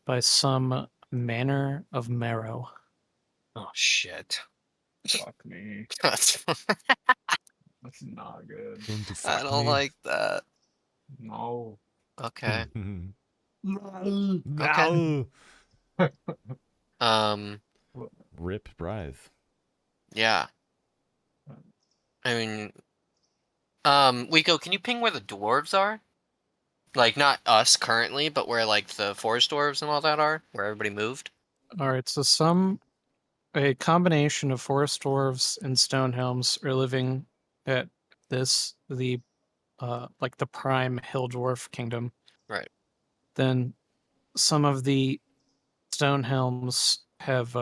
by some manor of marrow. Oh shit. Fuck me. That's That's not good. Going to I fuck don't me? like that. No. Okay. No. Okay. No. Um. Rip Brythe. Yeah. I mean, Wiko, can you ping where the dwarves are? Like, not us currently, but where, like, the forest dwarves and all that are? Where everybody moved? All right, so a combination of forest dwarves and stone helms are living at the like the prime hill dwarf kingdom. Right. Then some of the stone helms have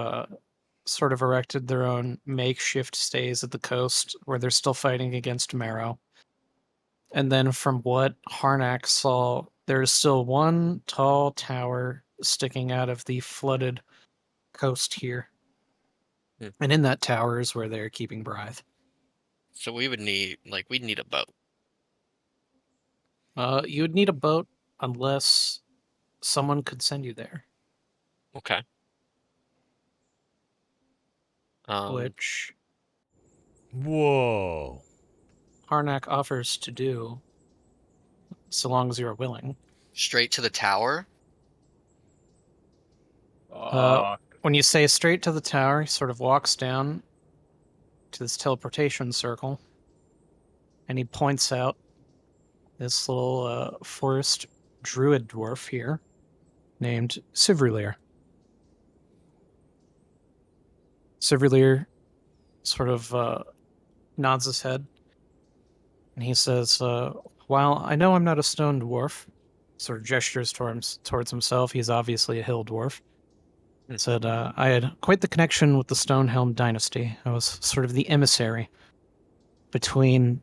sort of erected their own makeshift stays at the coast where they're still fighting against Marrow. And then from what Harnack saw, there's still one tall tower sticking out of the flooded coast here. Hmm. And in that tower is where they're keeping Brythe. So we would need, like, we'd need a boat. You would need a boat unless someone could send you there, Okay. which Whoa. Harnack offers to do, so long as you're willing. Straight to the tower? When you say straight to the tower, he sort of walks down to this teleportation circle, and he points out this little forest druid dwarf here named Sivrilir. Sivrilir sort of nods his head, and he says, while I know I'm not a stone dwarf, sort of gestures towards himself. He's obviously a hill dwarf. Said, I had quite the connection with the Stonehelm dynasty. I was sort of the emissary between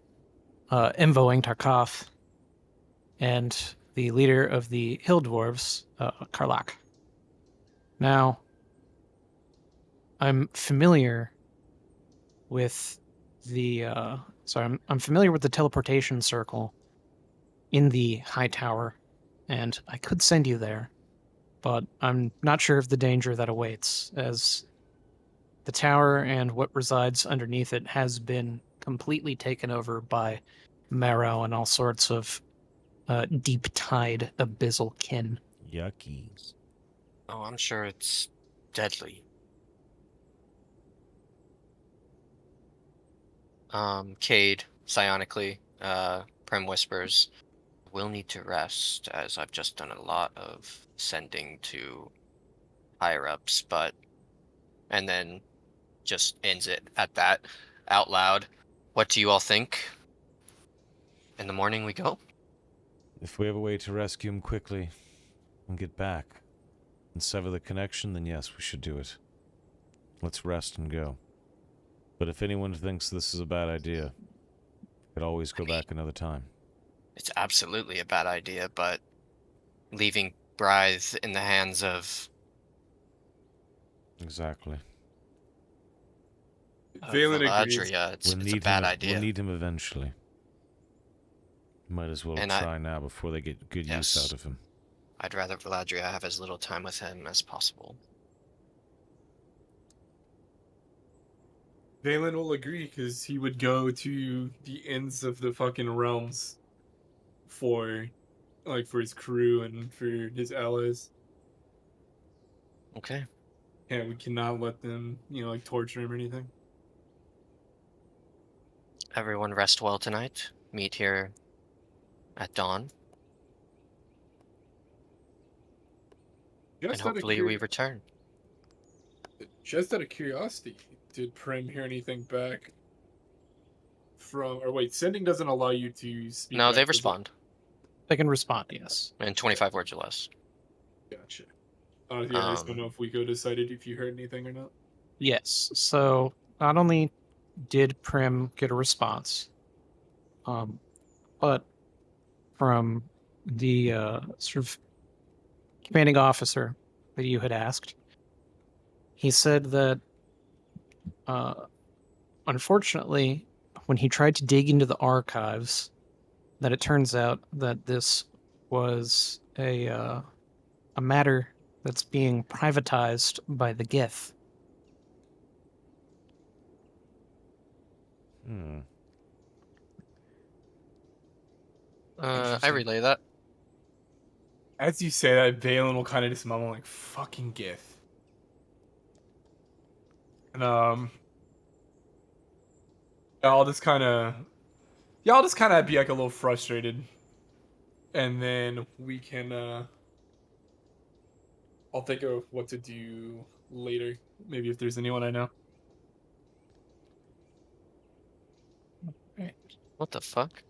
Imvoing Tarkoth and the leader of the hill dwarves, Karlak. Now, I'm familiar with the I'm familiar with the teleportation circle in the high tower, and I could send you there, but I'm not sure of the danger that awaits, as the tower and what resides underneath it has been completely taken over by Marrow and all sorts of deep tide abyssal kin. Yucky. Oh, I'm sure it's deadly. Cade, psionically, Prem whispers, we'll need to rest, as I've just done a lot of sending to higher ups, but and then just ends it at that out loud. What do you all think? In the morning we go? If we have a way to rescue him quickly and get back and sever the connection, then yes, we should do it. Let's rest and go. But if anyone thinks this is a bad idea, could always go back another time. It's absolutely a bad idea, but leaving Brythe in the hands of Exactly. Valen agrees. Valadria, it's a We'll bad idea. need him eventually. Might as well And try now before they get good use Yes. out of him. I'd rather Valadria have as little time with him as possible. Valen will agree because he would go to the ends of the fucking realms for, like, for his crew and for his allies. Okay. Yeah, we cannot let them, like, torture him or anything. Everyone rest well tonight. Meet here at dawn, and Just out of hopefully we return. curiosity, did Prim hear anything back from? Or wait, sending doesn't allow you to speak. No, back they to the- respond They can respond, yes. in 25 words or less. Gotcha. Yeah, I just don't know if Wiko decided if you heard anything or not. Yes. So not only did Prim get a response, but from the sort of commanding officer that you had asked, he said that unfortunately, when he tried to dig into the archives, that it turns out that this was a matter that's being privatized by the Gith. I Interesting. relay that. As you say that, Valen will kind of just mumble like "fucking Gith," and I'll just kind of be like a little frustrated, and then we can I'll think of what to do later. Maybe if there's anyone I know. What the fuck?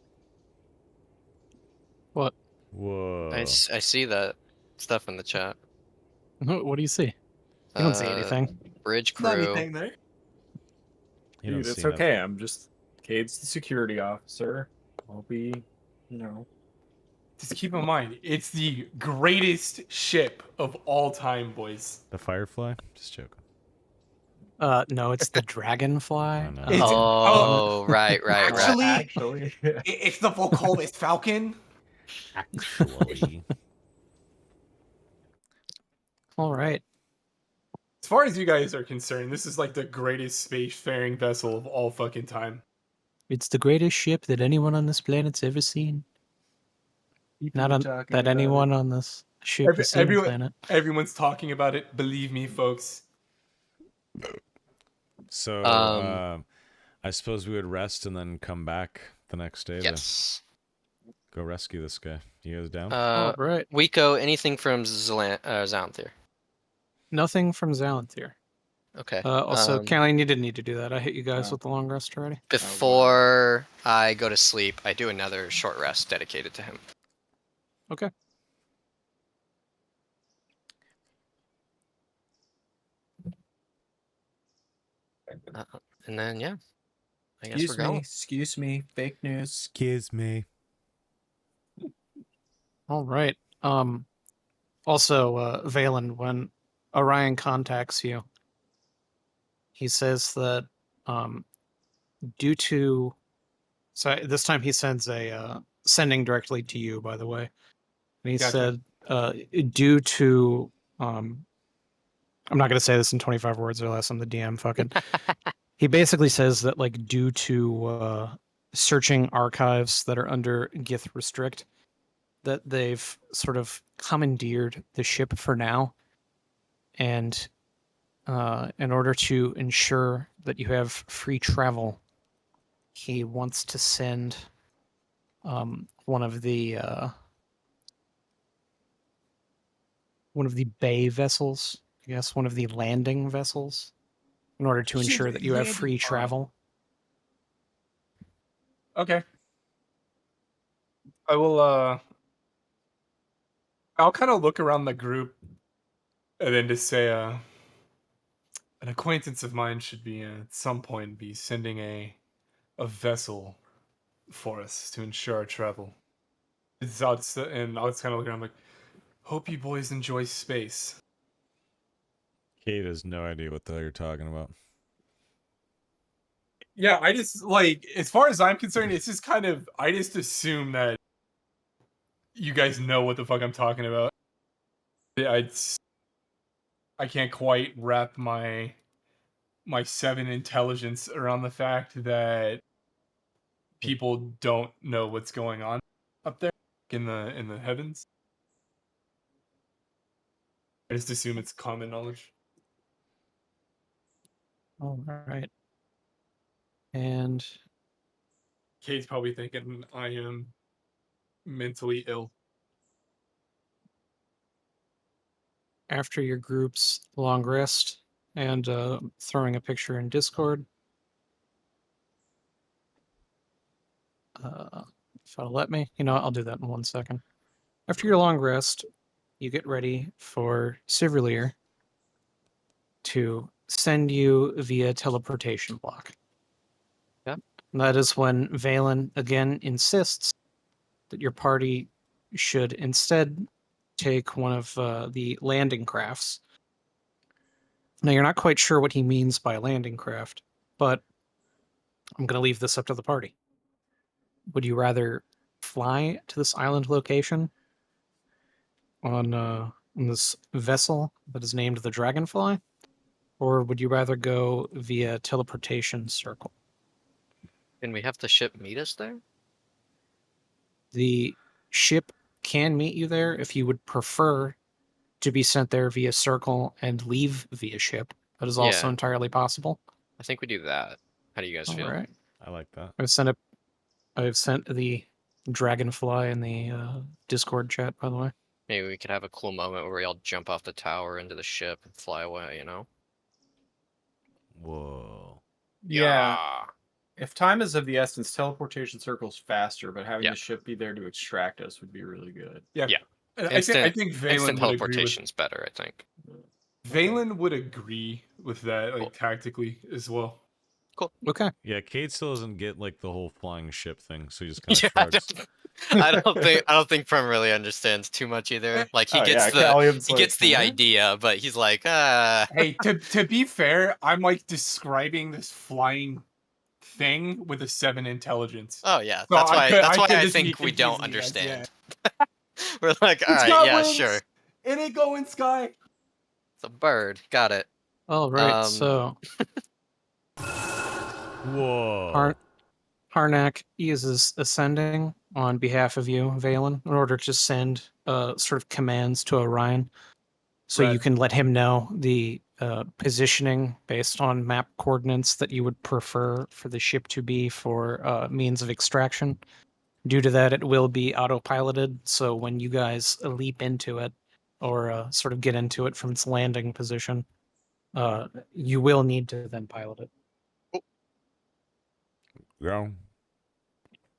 What? Whoa. I see that stuff in the chat. What do you see? You don't see anything. Bridge Not crew. anything there. You don't Dude, it's see nothing. okay. I'm just Cade's the security officer. I'll be, you know. Just keep in mind, it's the greatest ship of all time, boys. The Firefly? Just joking. No, it's the dragonfly. I know. It's- Oh, right. Actually, Actually, it's the Vokolvis Falcon. Actually. all right. As far as you guys are concerned, this is like the greatest spacefaring vessel of all fucking time. It's the greatest ship that anyone on this planet's ever seen. Not on, that anyone on this ship has seen the planet. Everyone's talking about it. Believe me, folks. So, I suppose we would rest and then come back the next day Yes. to go rescue this guy. You guys down? All right. Wiko, anything from Zounthir? Nothing from Zalanthir. Okay. Also, Caroline, you didn't need to do that. I hit you guys No. with the long rest already. Before I go to sleep, I do another short rest dedicated to him. Okay. And then, yeah. I guess we're going. Excuse me. Fake news. Excuse me. All right. Also, Valen, when Orion contacts you, he says that due to this time he sends a sending directly to you, by the way. And he Gotcha. said due to I'm not going to say this in 25 words or less. I'm the DM. Fucking. He basically says that like due to searching archives that are under Gith Restrict, that they've sort of commandeered the ship for now, and in order to ensure that you have free travel, he wants to send one of the bay vessels, I guess one of the landing vessels, in order to ensure that you have free travel. Okay. I will I'll kind of look around the group and then just say an acquaintance of mine should be at some point be sending a vessel for us to ensure our travel. I'll just kind of look around like, hope you boys enjoy space. Kate has no idea what the hell you're talking about. Yeah, I just like, as far as I'm concerned, it's just kind of, I just assume that you guys know what the fuck I'm talking about. I can't quite wrap my 7 intelligence around the fact that people don't know what's going on up there in the heavens. I just assume it's common knowledge. All right. And Kate's probably thinking I am mentally ill. after your group's long rest and throwing a picture in Discord, if it'll let me, I'll do that in 1 second. After your long rest, you get ready for Siverlier to send you via teleportation block. Yep. And that is when Valen again insists that your party should instead take one of the landing crafts. Now, you're not quite sure what he means by landing craft, but I'm going to leave this up to the party. Would you rather fly to this island location on this vessel that is named the Dragonfly, or would you rather go via teleportation circle? Can we have the ship meet us there? The ship can meet you there if you would prefer to be sent there via circle and leave via ship. That is also Yeah. entirely possible. I think we do that. How do you guys All feel? right. I like that. I've sent the dragonfly in the Discord chat, by the way. Maybe we could have a cool moment where we all jump off the tower into the ship and fly away, you know? Whoa. Yeah. If time is of the essence, teleportation circles faster, but having Yeah. the ship be there to extract us would be really good. Yeah. Yeah. And I Instant, think Valen instant would agree with teleportation's better, I think. Valen would agree with that, like Cool. tactically as well. Okay. Yeah, Cade still doesn't get like the whole flying ship thing, so he just kind of Yeah, shrugs. I don't think Prem really understands too much either. Like he Oh, gets yeah, Callium's he like, gets the "Huh?" idea, but he's like, Hey, to be fair, I'm like describing this flying thing with a 7 intelligence. oh yeah, So that's why I just be think we don't confusing you guys, understand. yeah. We're like, all It's right, got yeah, wings! sure. It ain't going sky. It's a bird. Got it. All right. Um, So Whoa. Harnack uses ascending on behalf of you, Valen, in order to send sort of commands to Orion, so you Right. can let him know the positioning based on map coordinates that you would prefer for the ship to be for means of extraction. Due to that, it will be autopiloted, so when you guys leap into it or sort of get into it from its landing position, you will need to then pilot it. Yeah.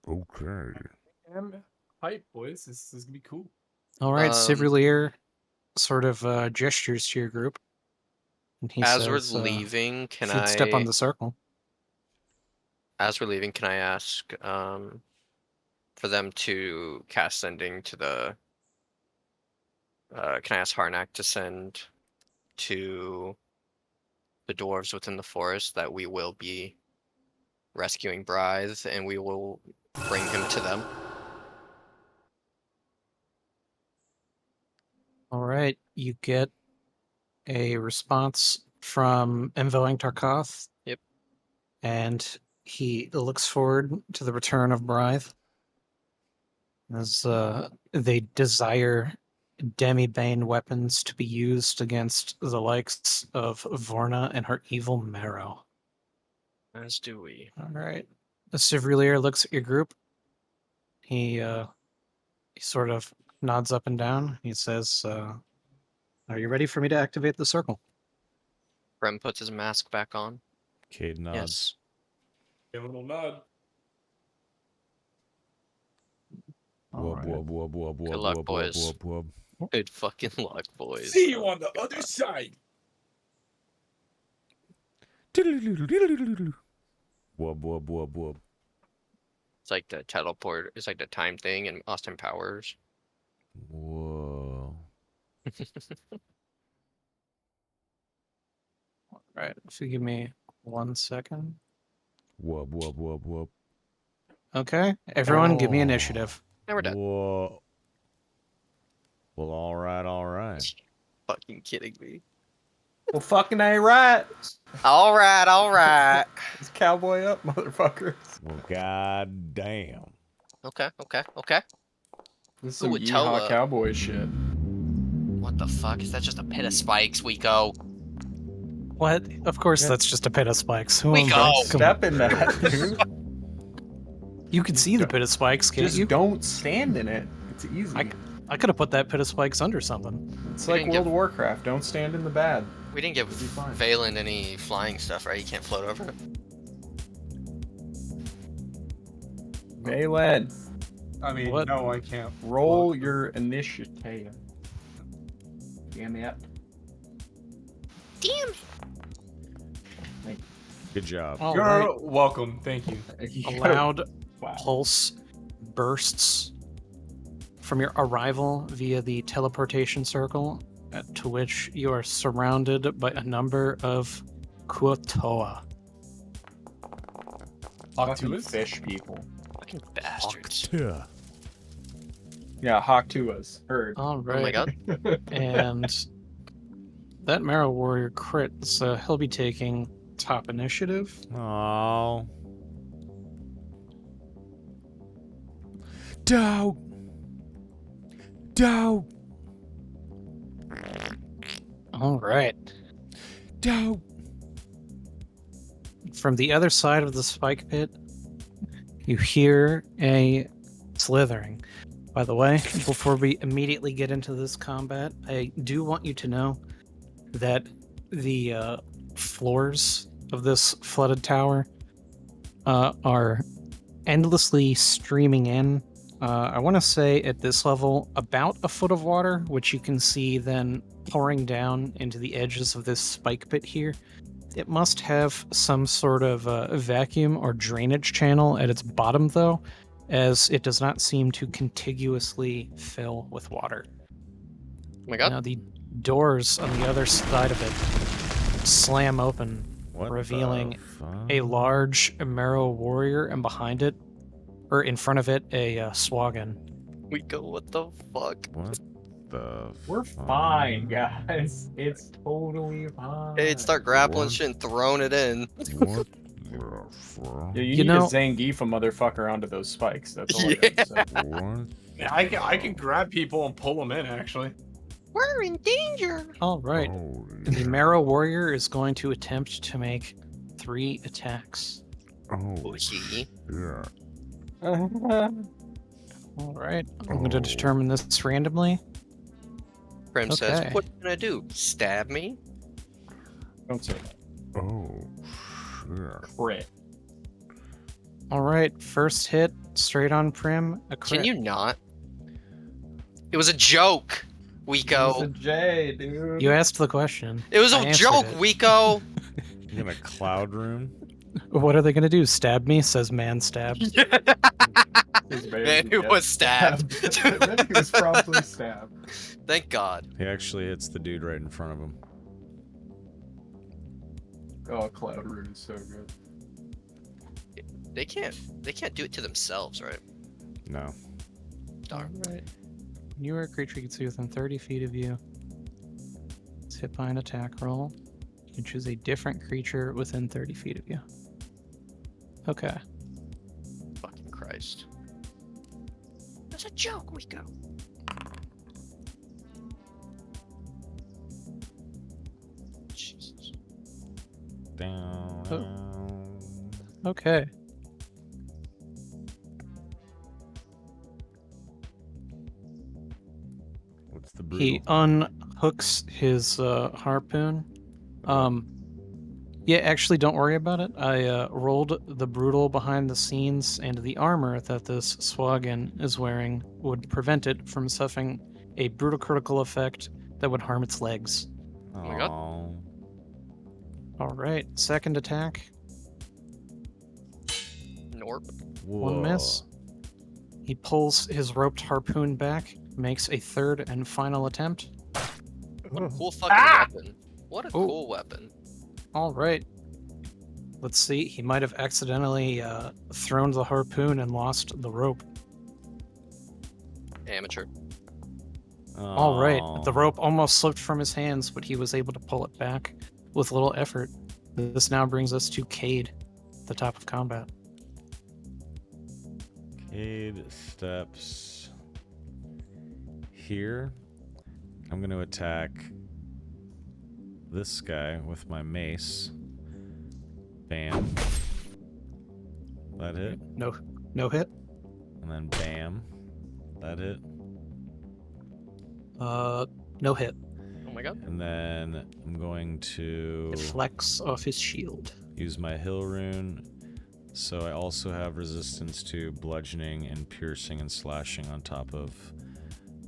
Okay. And hype, boys. This is gonna be cool. All right, Um, Sivrilir sort of gestures to your group, and he as we're says, leaving, if you'd step on the circle. as we're leaving, can I ask for them to cast sending to the can I ask Harnack to send to the dwarves within the forest that we will be rescuing Brythe and we will bring him to them? All right, you get a response from Envoing Tarkoth. Yep. And he looks forward to the return of Brythe, as they desire demi-bane weapons to be used against the likes of Vorna and her evil marrow. As do we. All right. Sivrilir looks at your group. He sort of nods up and down. He says, "Are you ready for me to activate the circle?" Brem puts his mask back on. Cade nods. Yes. Valen will nod. Wub, wub, wub, wub, wub, luck, wub, boys. wub, wub, wub. Good fucking luck, boys. See you Oh on the my other God. side. Wub, wub, wub, wub. It's like the teleport. It's like the time thing in Austin Powers. Whoa. All right. If you give me 1 second. Wub, wub, wub, wub. Okay. Everyone, give me Oh. initiative. Now we're done. Whoa. Well, all right, all right. Fucking kidding me. Well, fucking ain't right. All right, all right. It's cowboy up, motherfuckers. Well, god damn. Okay, okay, okay. This is Who some would tell, yeehaw cowboy shit. What the fuck? Is that just a pit of spikes, Weeko? What? Of course, Yeah. that's just a pit of spikes. Who We owns go. that? Come on. Step in that, dude. You can see the pit of spikes, can't Just you? don't stand in it. It's easy. I could have put that pit of spikes under something. It's We like didn't World give- of Warcraft. Don't stand in the bad. We didn't give It'll be fine. Valen any flying stuff, right? He can't float over it. Valen, I mean, What? no, I can't. roll your initiative. Damn it. Damn. Good job. All You're right. welcome. Thank you. A loud Wow. pulse bursts from your arrival via the teleportation circle, to which you are surrounded by a number of Kuotoa. Fucking Octuas? fish people. Fucking bastards. Yeah. Yeah, Hawktuas. Heard. All Oh right. my god. And that Marrow Warrior crit, so he'll be taking top initiative. Oh. Dope. Dope. All right. Dope. From the other side of the spike pit, you hear a slithering. By the way, before we immediately get into this combat, I do want you to know that the floors of this flooded tower are endlessly streaming in. I want to say at this level, about a foot of water, which you can see then pouring down into the edges of this spike pit here. It must have some sort of vacuum or drainage channel at its bottom, though, as it does not seem to contiguously fill with water. Oh my god. Now, the doors on the other side of it slam open, What revealing the fuck? a large Amero warrior, and behind it, or in front of it, a Swagan. We go, what the fuck? What the We're fuck? fine, guys. It's totally fine. Hey, start grappling What? shit and throwing it in. What the fuck? Yeah, you You need know- to Zangief a motherfucker onto those spikes. That's all I Yeah. gotta say. What? Yeah, I can grab people and pull them in. Actually, We're in danger. All right. Holy The Marrow Warrior is going to attempt to make 3 attacks. Oh, He. yeah. All right. I'm going to Oh. determine this randomly. Prim says, Okay. what can I do? Stab me? Don't say that. Oh, shit. Crit. All right. First hit, straight on Prim. A crit. Can you not? It was a joke, It's a Wico. J, dude. You asked the question. It was I a answered joke, it. Wico. You got a cloud rune? What are they going to do? Stab me? Says man stabbed. His man Man who gets was stabbed. Man who was promptly stabbed. Thank God. He actually hits the dude right in front of him. Oh, Cloud Rune is so good. They can't do it to themselves, right? No. Darn. All right. You are a creature you can see within 30 feet of you. It's hit by an attack roll. You can choose a different creature within 30 feet of you. Okay. Fucking Christ. That's a joke, Wico. Jesus. Down. Okay. What's the He brutal? unhooks his harpoon. Yeah, actually, don't worry about it. I rolled the brutal behind the scenes, and the armor that this Swagan is wearing would prevent it from suffering a brutal critical effect that would harm its legs. Oh my god. Aw. All right, second attack, Norp. one miss. He pulls his roped harpoon back, makes a third and final attempt. What a cool fucking weapon. What a Oh. cool weapon. All right. Let's see. He might have accidentally thrown the harpoon and lost the rope. Amateur. All right. The Aw. rope almost slipped from his hands, but he was able to pull it back with little effort. This now brings us to Cade, the top of combat. Cade steps here. I'm going to attack this guy with my mace. Bam. That hit. No hit. And then bam. That hit. No hit. Oh my god. And then I'm going to Deflects off his shield. use my hill rune. So I also have resistance to bludgeoning and piercing and slashing on top of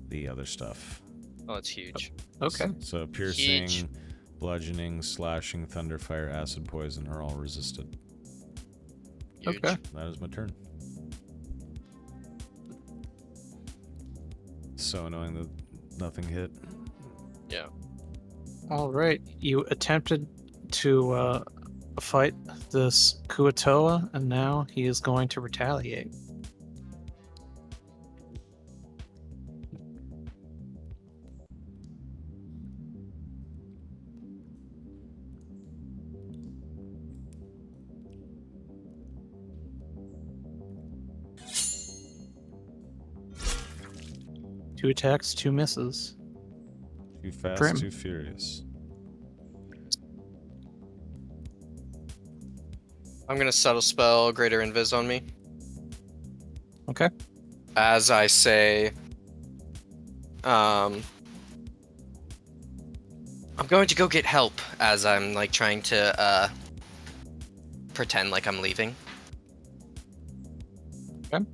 the other stuff. Oh, that's huge. Okay. So piercing, Huge. bludgeoning, slashing, thunderfire, acid poison are all resisted. Huge. Okay. That is my turn. So annoying that nothing hit. Yeah. All right. You attempted to fight this Kuatoa, and now he is going to retaliate. 2 attacks, 2 misses. Too fast, Prim. too furious. I'm gonna subtle spell Greater Invis on me. Okay. As I say, I'm going to go get help as I'm like trying to pretend like I'm leaving. Okay.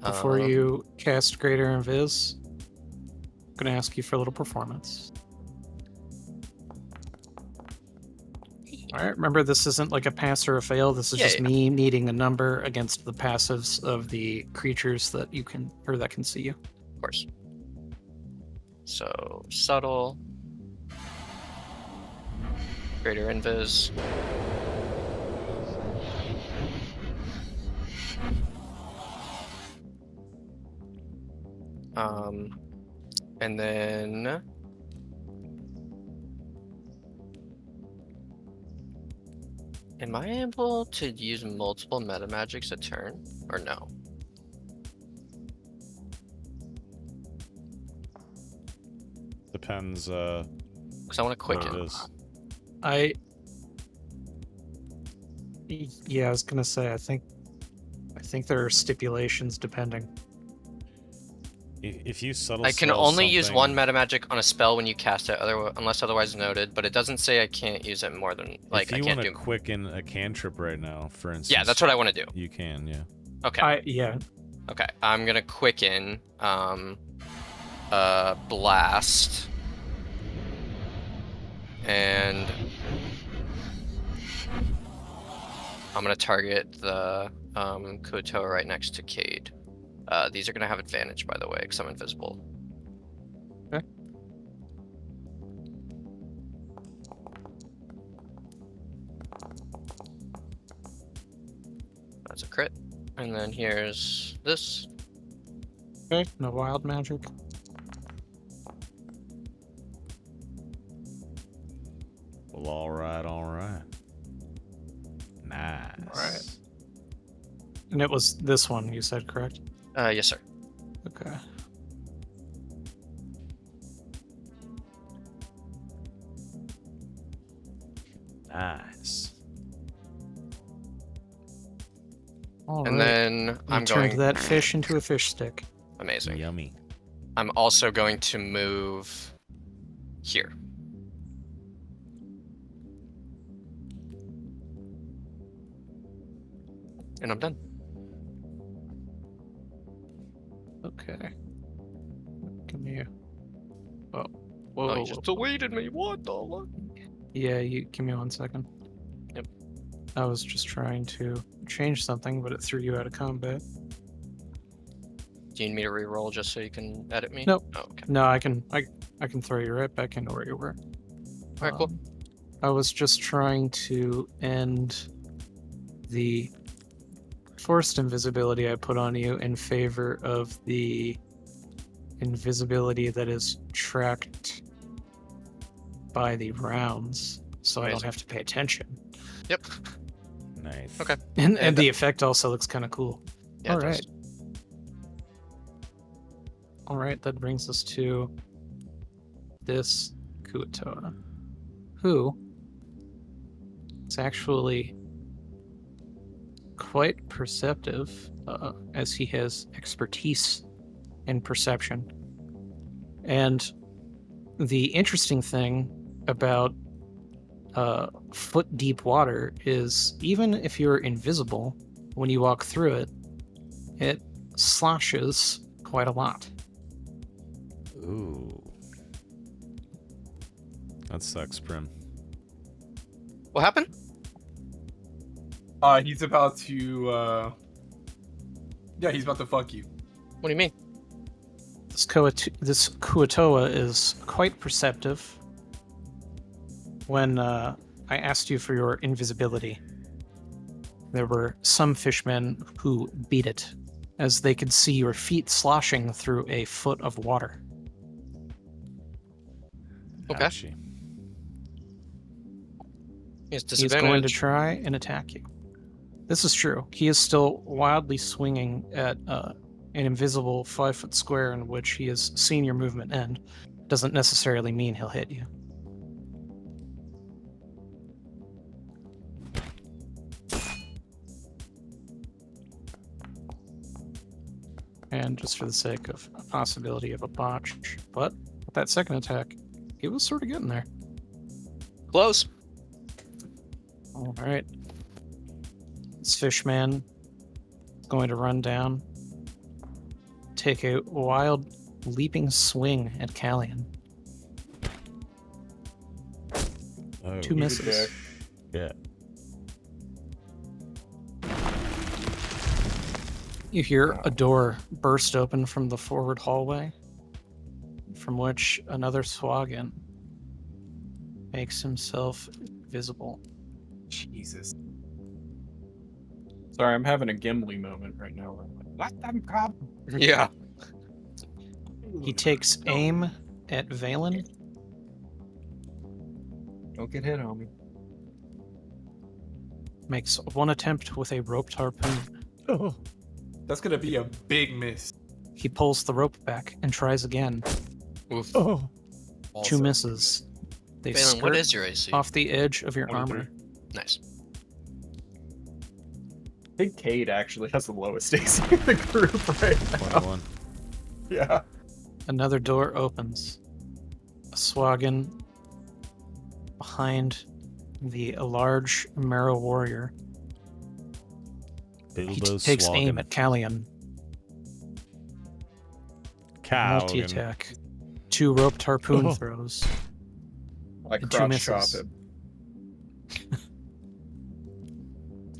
Before you cast Greater Invis, I'm going to ask you for a little performance. All right, remember this isn't like a pass or a fail. This is Yeah, just yeah. me needing a number against the passives of the creatures that you can or that can see you. Of course. So subtle, Greater Invis. And then am I able to use multiple meta magics a turn or no? Depends Because I want to what quicken. it is. Yeah, I was gonna say I think there are stipulations depending. If you subtle I can spell only use something- one meta magic on a spell when you cast it, unless otherwise noted. But it doesn't say I can't use it more than like if I you can't want to do. quicken a cantrip right now, for instance. Yeah, that's what I want to do. You can, yeah. Okay. Yeah. Okay. I'm gonna quicken. Blast. And I'm gonna target the Kuotoa right next to Cade. These are gonna have advantage, by the way, because I'm invisible. Okay. That's a crit. And then here's this. Okay, no wild magic. Well, all right, all right. Nice. Right. And it was this one you said, correct? Yes, sir. Okay. Nice. All And right. then You I'm turned going. that fish into a fish stick. Amazing. Yummy. I'm also going to move here. And I'm done. Okay. Give me a... Oh. Whoa, Oh, whoa, you whoa. just deleted me. What the fuck? Yeah, you give me 1 second. Yep. I was just trying to change something, but it threw you out of combat. Do you need me to re-roll just so you can edit me? Nope. Oh, okay. No, I can throw you right back into where you were. Alright, cool. I was just trying to end the forced invisibility I put on you in favor of the invisibility that is tracked by the rounds, so I don't Amazing. have to pay attention. Yep. Nice. Okay. And the effect also looks kind of cool. Yeah, All it does. right. All right, that brings us to this Kuotoa, who is actually quite perceptive, as he has expertise in perception. And the interesting thing about foot-deep water is even if you're invisible, when you walk through it, it sloshes quite a lot. Ooh. That sucks, Prim. What happened? He's about to. Yeah, he's about to fuck you. What do you mean? This Kuotoa is quite perceptive. When I asked you for your invisibility, there were some fishmen who beat it, as they could see your feet sloshing through a foot of water. Okay. Ouchie. He has He's going to disadvantage. try and attack you. This is true. He is still wildly swinging at an invisible 5-foot square in which he has seen your movement end doesn't necessarily mean he'll hit you. And just for the sake of a possibility of a botch, but with that second attack, he was sort of getting there. Close. All right. This fishman is going to run down, take a wild leaping swing at Callion. Oh, 2 misses. yeah. You hear a door burst open from the forward hallway, from which another Swagan makes himself visible. Jesus. Sorry, I'm having a Gimli moment right now. Where I'm like, let them come. Yeah. He takes aim at Valen. Don't get hit, homie. Makes one attempt with a roped harpoon. Oh. That's gonna be a big miss. He pulls the rope back and tries again. Oof. Oh. 2 misses. They Valen, what skirt is your AC? off the edge of your 23. armor. Nice. I think Cade actually has the lowest AC in the group right now. 21. Yeah. Another door opens. A Swagan behind the large Marrow warrior. He Bilbo takes aim Swaggin. at Callion. Multi Callion. attack. 2 roped harpoon Oh. throws. I And 2 crotch chop misses. him.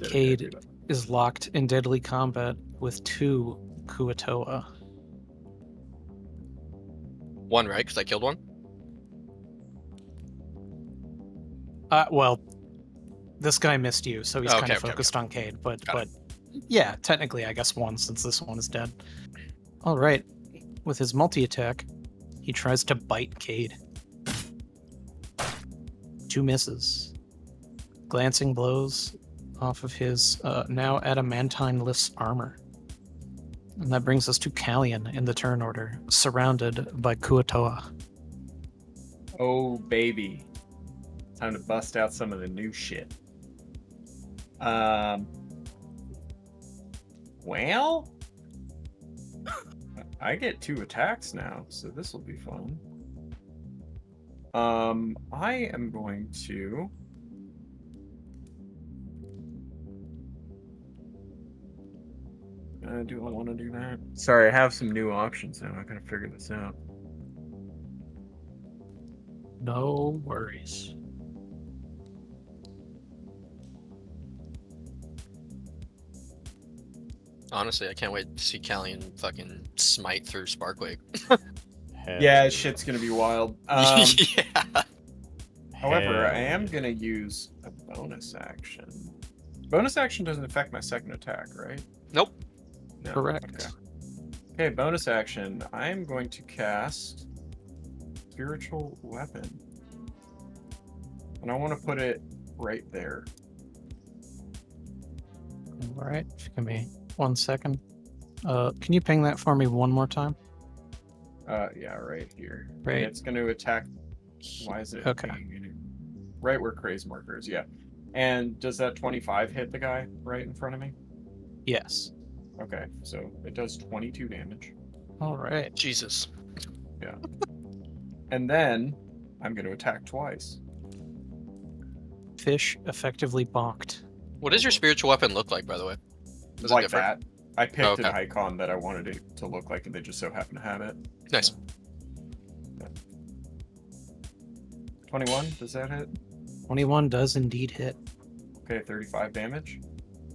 Cade is locked in deadly combat with 2 Kuatoa. 1, right? Because I killed one. Well, this guy missed you, so he's Okay, kind of okay, focused on Cade. Got But yeah, technically, I guess 1 since this one is dead. All right, with his multi attack, he tries to bite Cade. 2 misses. Glancing blows off of his now adamantine-less armor. And that brings us to Callion in the turn order, surrounded by Kuatoa. Oh, baby. Time to bust out some of the new shit. Well, I get 2 attacks now, so this will be fun. I am going to... do I want to do that? Sorry, I have some new options now. I gotta figure this out. No worries. Honestly, I can't wait to see Callion fucking smite through Sparkwake. Hell Yeah, shit's gonna be wild. Yeah. However, I hell am yeah. gonna use a bonus action. Bonus action doesn't affect my second attack, right? Nope. No. Correct. Okay, bonus action. I'm going to cast Spiritual Weapon. And I want to put it right there. All right, give me 1 second. Can you ping that for me one more time? Yeah, right here. And Right. it's going to attack. Why is it? Okay. Right where Craze marker is, yeah. And does that 25 hit the guy right in front of me? Yes. Okay, so it does 22 damage. All right. Jesus. And then I'm going to attack twice. Fish effectively balked. What does your spiritual weapon look like, by the way? Is it Like different? that. I picked an Okay. icon that I wanted it to look like, and they just so happen to have it. Nice. 21, does that hit? 21 does indeed hit. Okay, 35 damage.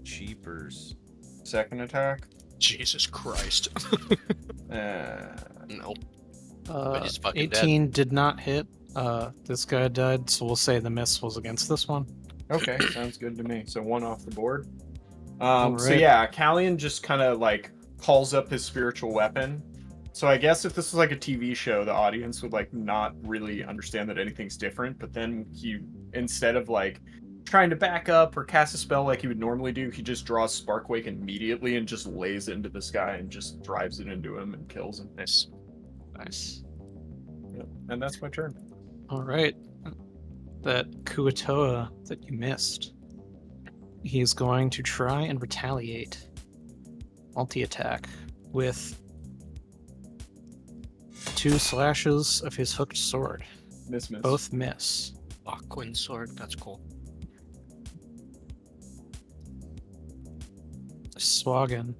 Cheapers. Second attack. Jesus Christ. No. But he's fucking dead. 18 did not hit. This guy died, so we'll say the miss was against this one. Okay, sounds good to me. So 1 off the board. So Alright. yeah, Callion just kind of like calls up his spiritual weapon. So I guess if this was like a TV show, the audience would like not really understand that anything's different. But then he, instead of like trying to back up or cast a spell like he would normally do, he just draws Sparkwake immediately and just lays it into the sky and just drives it into him and kills him. Nice. Nice. Yep. And that's my turn. All right. That Kuatoa that you missed. He's going to try and retaliate. Multi-attack with 2 slashes of his hooked sword. Miss. Both miss. Quinn sword. That's cool. Swagan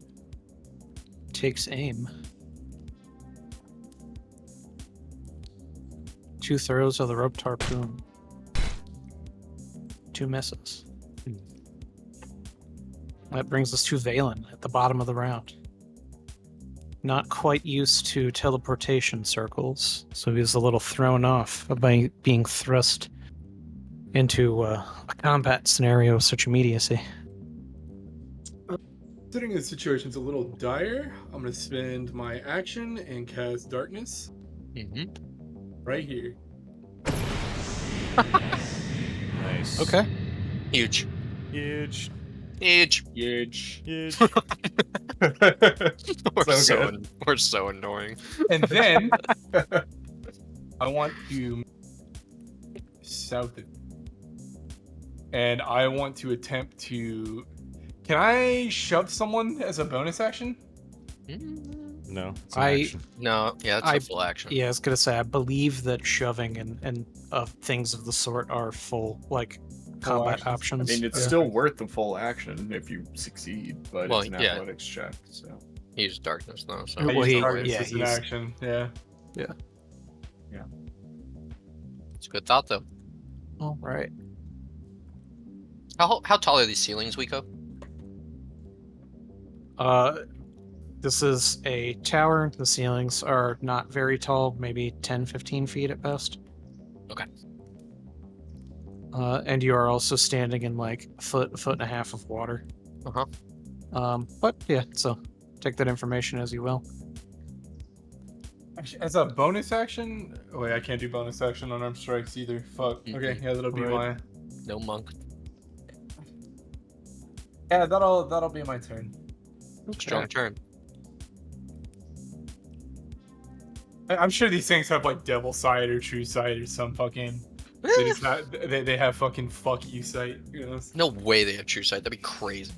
takes aim. 2 throws of the rope harpoon. 2 misses. That brings us to Valen at the bottom of the round. Not quite used to teleportation circles, so he's a little thrown off by being thrust into a combat scenario of such immediacy. Considering the situation's a little dire, I'm gonna spend my action and cast darkness Mm-hmm. right here. Nice. Okay. Huge. Huge. Huge. Huge. Huge. We're so annoying. And then I want to south of, and I want to attempt to. Can I shove someone as a bonus action? No. It's an I- action. No, yeah, it's I- a full action. Yeah, I was gonna say I believe that shoving and things of the sort are full combat actions. I options. mean, it's Yeah. still worth the full action if you succeed, but Well, it's an yeah. athletics check. So Use darkness though. So Well, I use he- darkness yeah, as an he's- action. Yeah. it's a good thought though. All right. How tall are these ceilings, Wiko? This is a tower. The ceilings are not very tall, maybe 10, 15 feet at best. Okay. And you are also standing in like a foot and a half of water. Uh-huh. But yeah, so take that information as you will. Actually, as a bonus action. Oh, wait, I can't do bonus action on arm strikes either. Fuck. Okay, Mhm. yeah, that'll be Right. my. No monk. Yeah, that'll be my turn. Strong turn. I'm sure these things have like devil sight or true sight or some fucking. They just have, they have fucking fuck you sight. You know? No way they have true sight. That'd be crazy.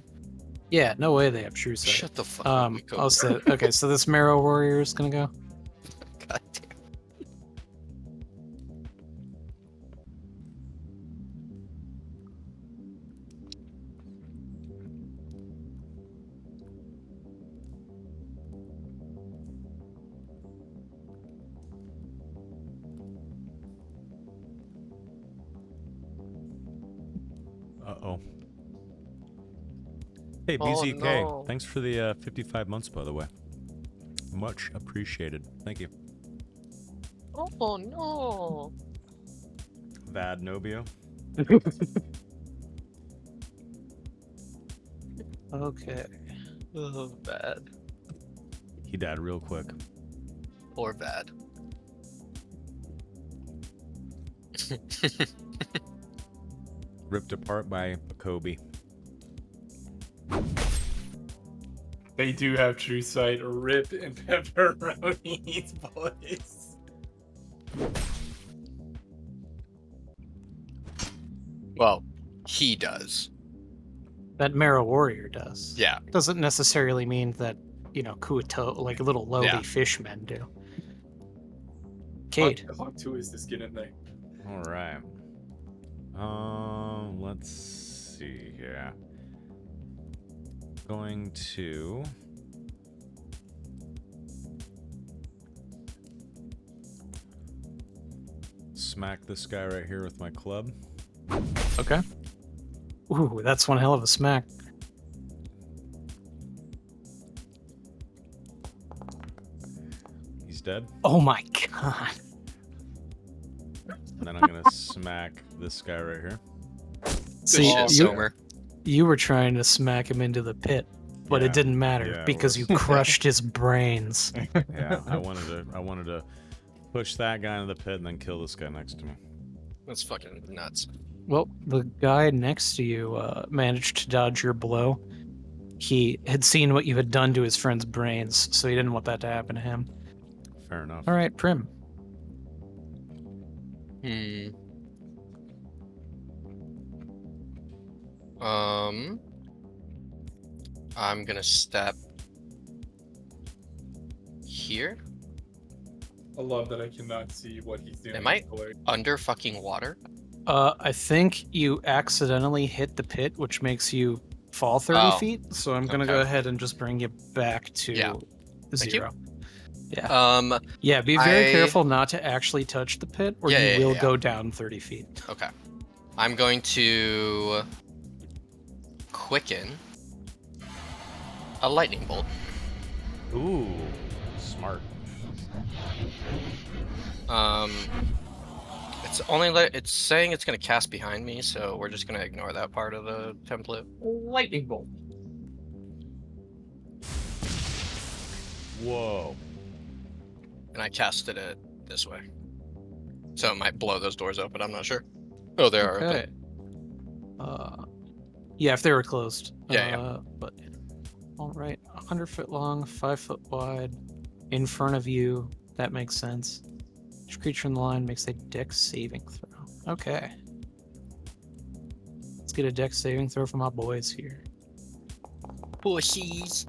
Yeah, no way they have true sight. Shut the fuck up, Wiko. Also, okay, so this Marrow Warrior is gonna go. God damn. Uh-oh. Hey, Oh, BZK. no. Thanks for the 55 months, by the way. Much appreciated. Thank you. Oh no. Vad Nobio. Okay. Oh, bad. He died real quick. Or bad. Ripped apart by a Kobe. They do have true sight. Rip and pepperonis, boys. Well, he does. That Marrow Warrior does. Yeah. Doesn't necessarily mean that, Kuato, like little lowly Yeah. fishmen do. Cade. How too is this getting there? All right. Let's see here. Going to smack this guy right here with my club. Okay. Ooh, that's one hell of a smack. He's dead. Oh my god. And then I'm gonna smack this guy right here. See, shit, Somer. you were trying to smack him into the pit, but Yeah. it didn't matter Yeah, it because you was. crushed his brains. Yeah, I wanted to push that guy into the pit and then kill this guy next to me. That's fucking nuts. Well, the guy next to you managed to dodge your blow. He had seen what you had done to his friend's brains, so he didn't want that to happen to him. Fair enough. All right, Prim. I'm gonna step here. I love that I cannot see what he's doing. Am I Like, under fucking water? I think you accidentally hit the pit, which makes you fall 30 Oh, feet. So I'm gonna okay. go ahead and just bring you back to Yeah. Thank you. 0. Yeah. Yeah. Be very careful not to actually touch the pit, or Yeah, you yeah, will yeah. go down 30 feet. Okay. I'm going to quicken a lightning bolt. Ooh, smart. It's only it's saying it's gonna cast behind me, so we're just gonna ignore that part of the template. Lightning bolt. Whoa. And I casted it this way, so it might blow those doors open. I'm not sure. Oh, they are Okay. open. Yeah, if they were closed. Yeah. But all right, 100 foot long, 5 foot wide, in front of you. That makes sense. Each creature in the line makes a Dex saving throw. Okay. Let's get a Dex saving throw from my boys here. Pushies.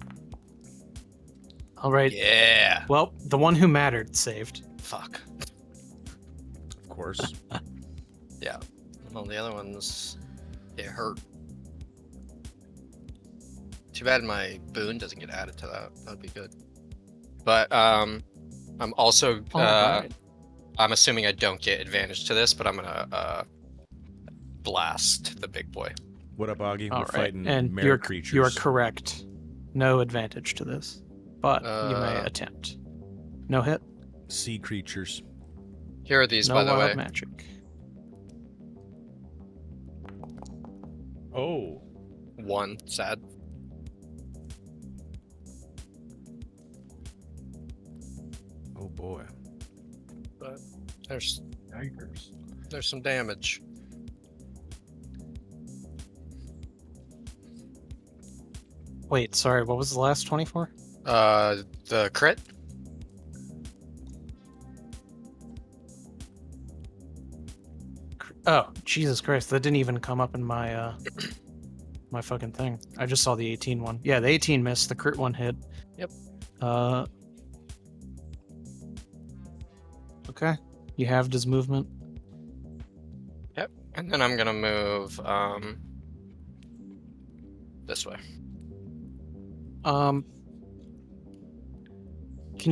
All right. Yeah. Well, the one who mattered saved. Fuck. Of course. Yeah. Well, the other ones, it hurt. Too bad my boon doesn't get added to that. That'd be good. But I'm also All right. I'm assuming I don't get advantage to this, but I'm gonna blast the big boy. What up, Augie? All We're right. fighting And mare creatures. you are correct. No advantage to this, but you may attempt. No hit. Sea creatures. Here are these, No by the wild way. magic. Oh. 1 sad. Oh boy. But there's Tigers. some damage. Wait, sorry. What was the last 24? The crit. Oh, Jesus Christ! That didn't even come up in my my fucking thing. I just saw the 18 one. Yeah, the 18 missed. The crit one hit. Yep. Okay. You halved his movement. Yep. And then I'm gonna move this way. Can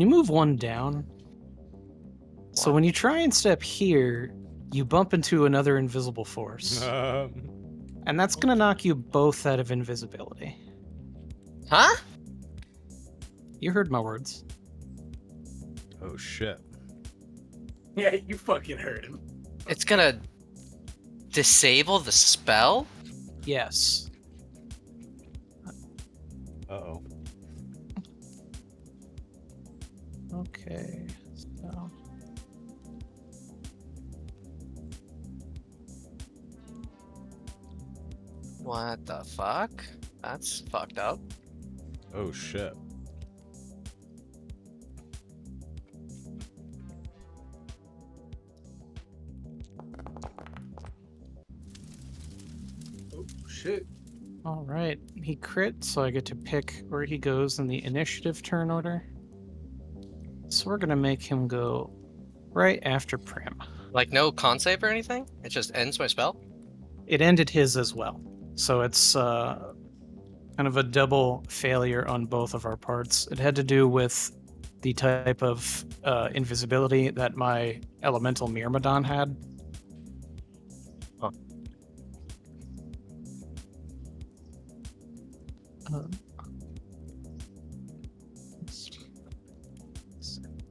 you move one down? So when you try and step here, you bump into another invisible force. And that's gonna knock you both out of invisibility. Huh? You heard my words. Oh shit. Yeah, you fucking heard him. It's gonna disable the spell? Yes. Uh-oh. Okay. So What the fuck? That's fucked up. Oh shit. Oh shit. all right. He crit, so I get to pick where he goes in the initiative turn order. So we're gonna make him go right after Prim. Like no con save or anything? It just ends my spell? It ended his as well. So it's kind of a double failure on both of our parts. It had to do with the type of invisibility that my elemental Myrmidon had. Huh.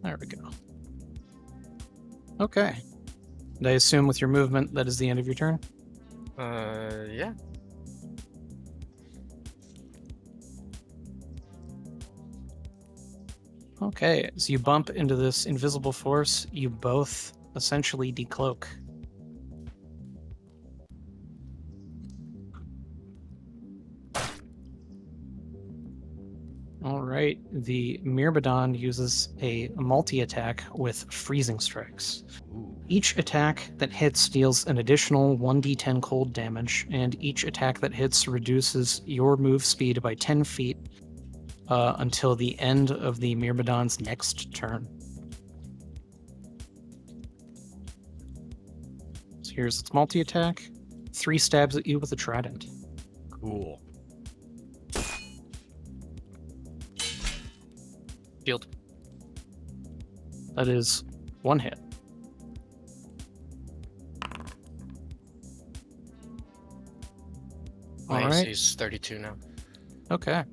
There we go. Okay. And I assume with your movement that is the end of your turn? Yeah. Okay, as you bump into this invisible force, you both essentially decloak. right. The Myrmidon uses a multi-attack with freezing strikes. Ooh. Each attack that hits deals an additional 1d10 cold damage, and each attack that hits reduces your move speed by 10 feet until the end of the Myrmidon's next turn. So here's its multi-attack. 3 stabs at you with a trident. Cool. Shield. That is 1 hit. My All AC right. is 32 now. Okay.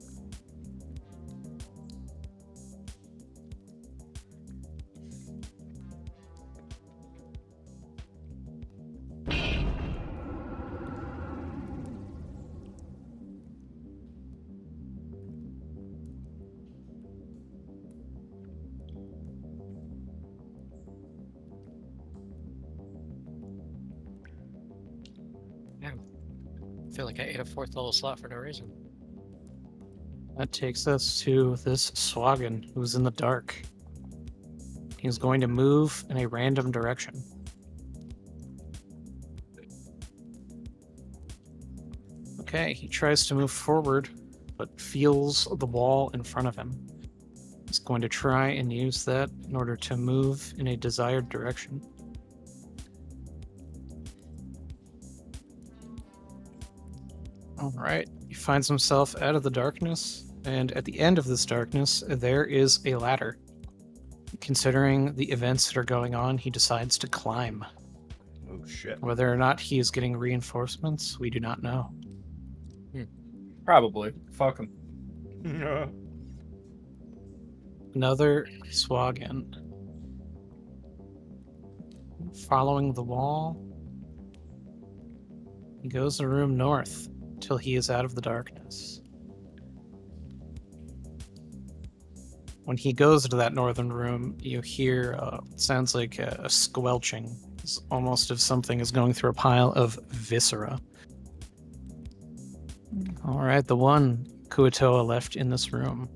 I feel like I ate a 4th level slot for no reason. That takes us to this Swagan, who's in the dark. He's going to move in a random direction. Okay, he tries to move forward, but feels the wall in front of him. He's going to try and use that in order to move in a desired direction. All right, he finds himself out of the darkness, and at the end of this darkness, there is a ladder. Considering the events that are going on, he decides to climb. Oh shit. Whether or not he is getting reinforcements, we do not know. Probably. Fuck him. Another Swagan. Following the wall, he goes a room north till he is out of the darkness. When he goes to that northern room, you hear sounds like a squelching. It's almost if something is going through a pile of viscera. All right, the one Kuatoa left in this room,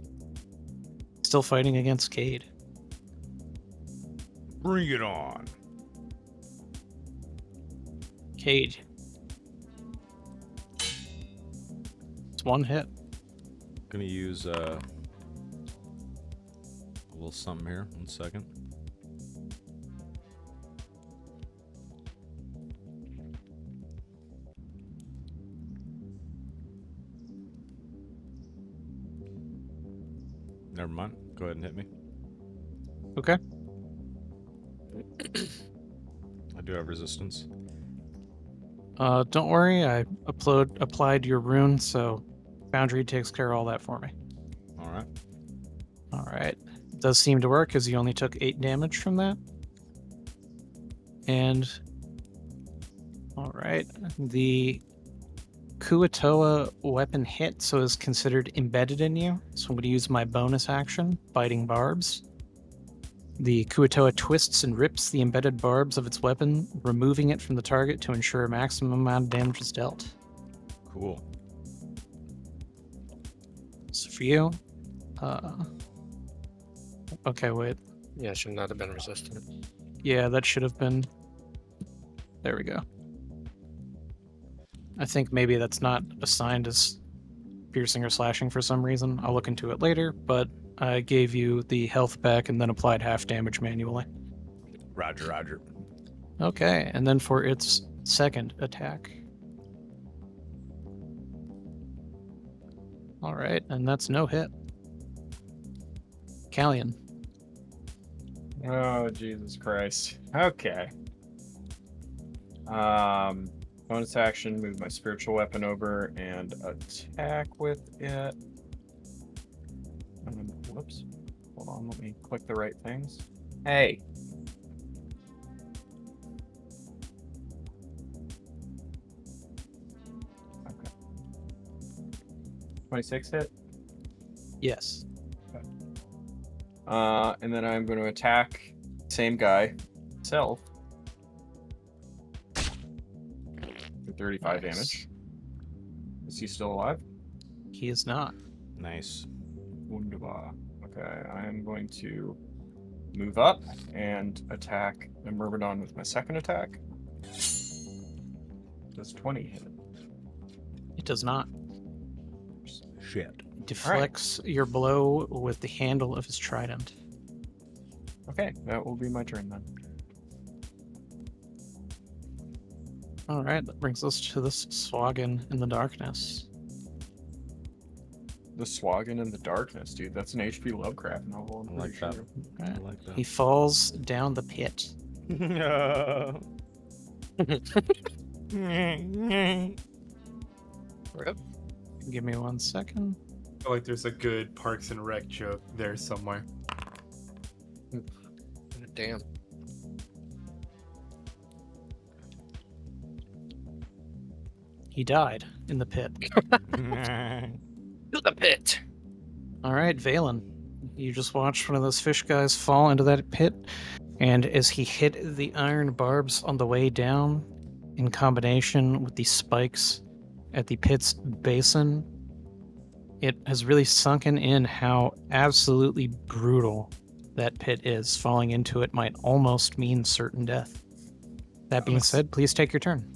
still fighting against Cade. Bring it on. Cade. It's 1 hit. Gonna use a little something here. 1 second. Never mind. Go ahead and hit me. Okay. I do have resistance. Don't worry, I applied your rune, so Foundry takes care of all that for me. All right. All right. It does seem to work, because you only took 8 damage from that. And all right, the Kuatoa weapon hit, so is considered embedded in you. So I'm going to use my bonus action, Biting Barbs. The Kuatoa twists and rips the embedded barbs of its weapon, removing it from the target to ensure a maximum amount of damage is dealt. Cool. So for you, okay, wait. Yeah, should not have been resistant. Yeah, that should have been. There we go. I think maybe that's not assigned as piercing or slashing for some reason. I'll look into it later, but I gave you the health back and then applied half damage manually. Roger, roger. Okay, and then for its second attack. All right, and that's no hit. Callion. Oh, Jesus Christ. Okay. Bonus action, move my spiritual weapon over and attack with it. Whoops. Hold on, let me click the right things. Hey. Okay. 26 hit. Yes. And then I'm going to attack same guy, self, for 35 Nice. damage. Is he still alive? He is not. Nice. Wunderbar. Okay, I am going to move up and attack the Myrmidon with my second attack. Does 20 hit? It does not. Shit. Deflects your blow with the handle of his trident. Okay, that will be my turn then. All right, that brings us to this Swaggin in the darkness. The Swaggin in the Darkness, dude. That's an H.P. Lovecraft novel. I'm I like pretty that. sure. I Alright. like that. He falls down the pit. Rip. Give me 1 second. I feel like there's a good Parks and Rec joke there somewhere. Damn. He died in the pit. To the pit. All right, Valen, you just watched one of those fish guys fall into that pit, and as he hit the iron barbs on the way down, in combination with the spikes at the pit's basin, it has really sunken in how absolutely brutal that pit is. Falling into it might almost mean certain death. That being said, please take your turn.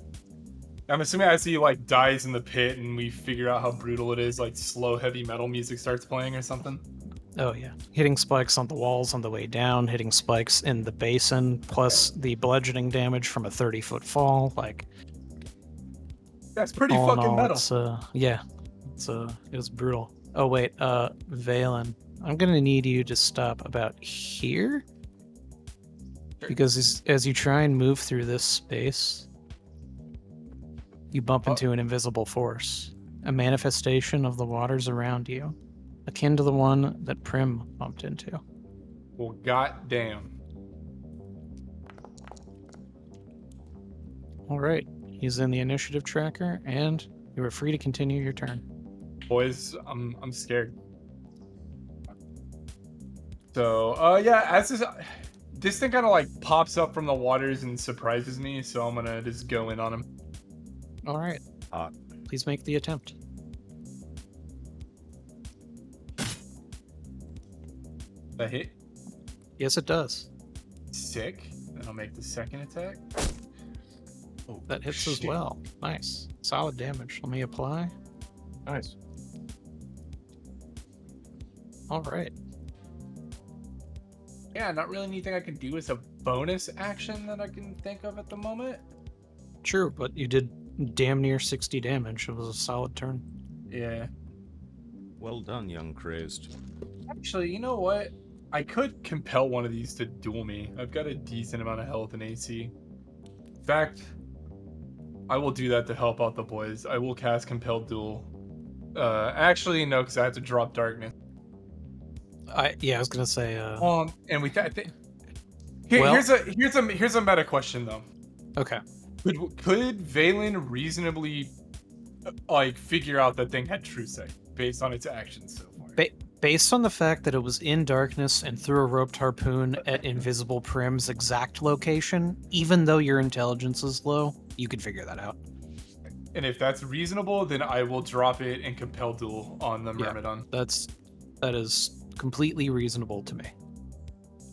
I'm assuming as he like dies in the pit and we figure out how brutal it is, like slow heavy metal music starts playing or something. Oh yeah, hitting spikes on the walls on the way down, hitting spikes in the basin, plus the bludgeoning damage from a 30-foot fall. Like That's pretty all in fucking all, metal. it was brutal. Oh wait, Valen, I'm gonna need you to stop about here, because as you try and move through this space, you bump into an invisible force, a manifestation of the waters around you, akin to the one that Prim bumped into. Well, goddamn. All right, he's in the initiative tracker, and you are free to continue your turn. Boys, I'm scared. So, yeah, as this thing kind of like pops up from the waters and surprises me, so I'm gonna just go in on him. All right, please make the attempt. That hit. Yes, it does. Sick. Then I'll make the second attack. Oh, That hits as shit. well. Nice, solid damage. Let me apply. Nice. All right. Yeah, not really anything I can do as a bonus action that I can think of at the moment. True, but you did damn near 60 damage. It was a solid turn. Yeah. Well done, young crazed. Actually, you know what? I could compel one of these to duel me. I've got a decent amount of health and AC. In fact, I will do that to help out the boys. I will cast Compel Duel. Actually, no, because I have to drop Darkness. I was gonna say. And we think. Well- Here's a meta question though. Okay. Could Valen reasonably like figure out that thing had true sight based on its actions so far? Based on the fact that it was in darkness and threw a roped harpoon at Invisible Prim's exact location, even though your intelligence is low, you could figure that out. And if that's reasonable, then I will drop it and Compel Duel on the Yeah. Myrmidon. That is completely reasonable to me.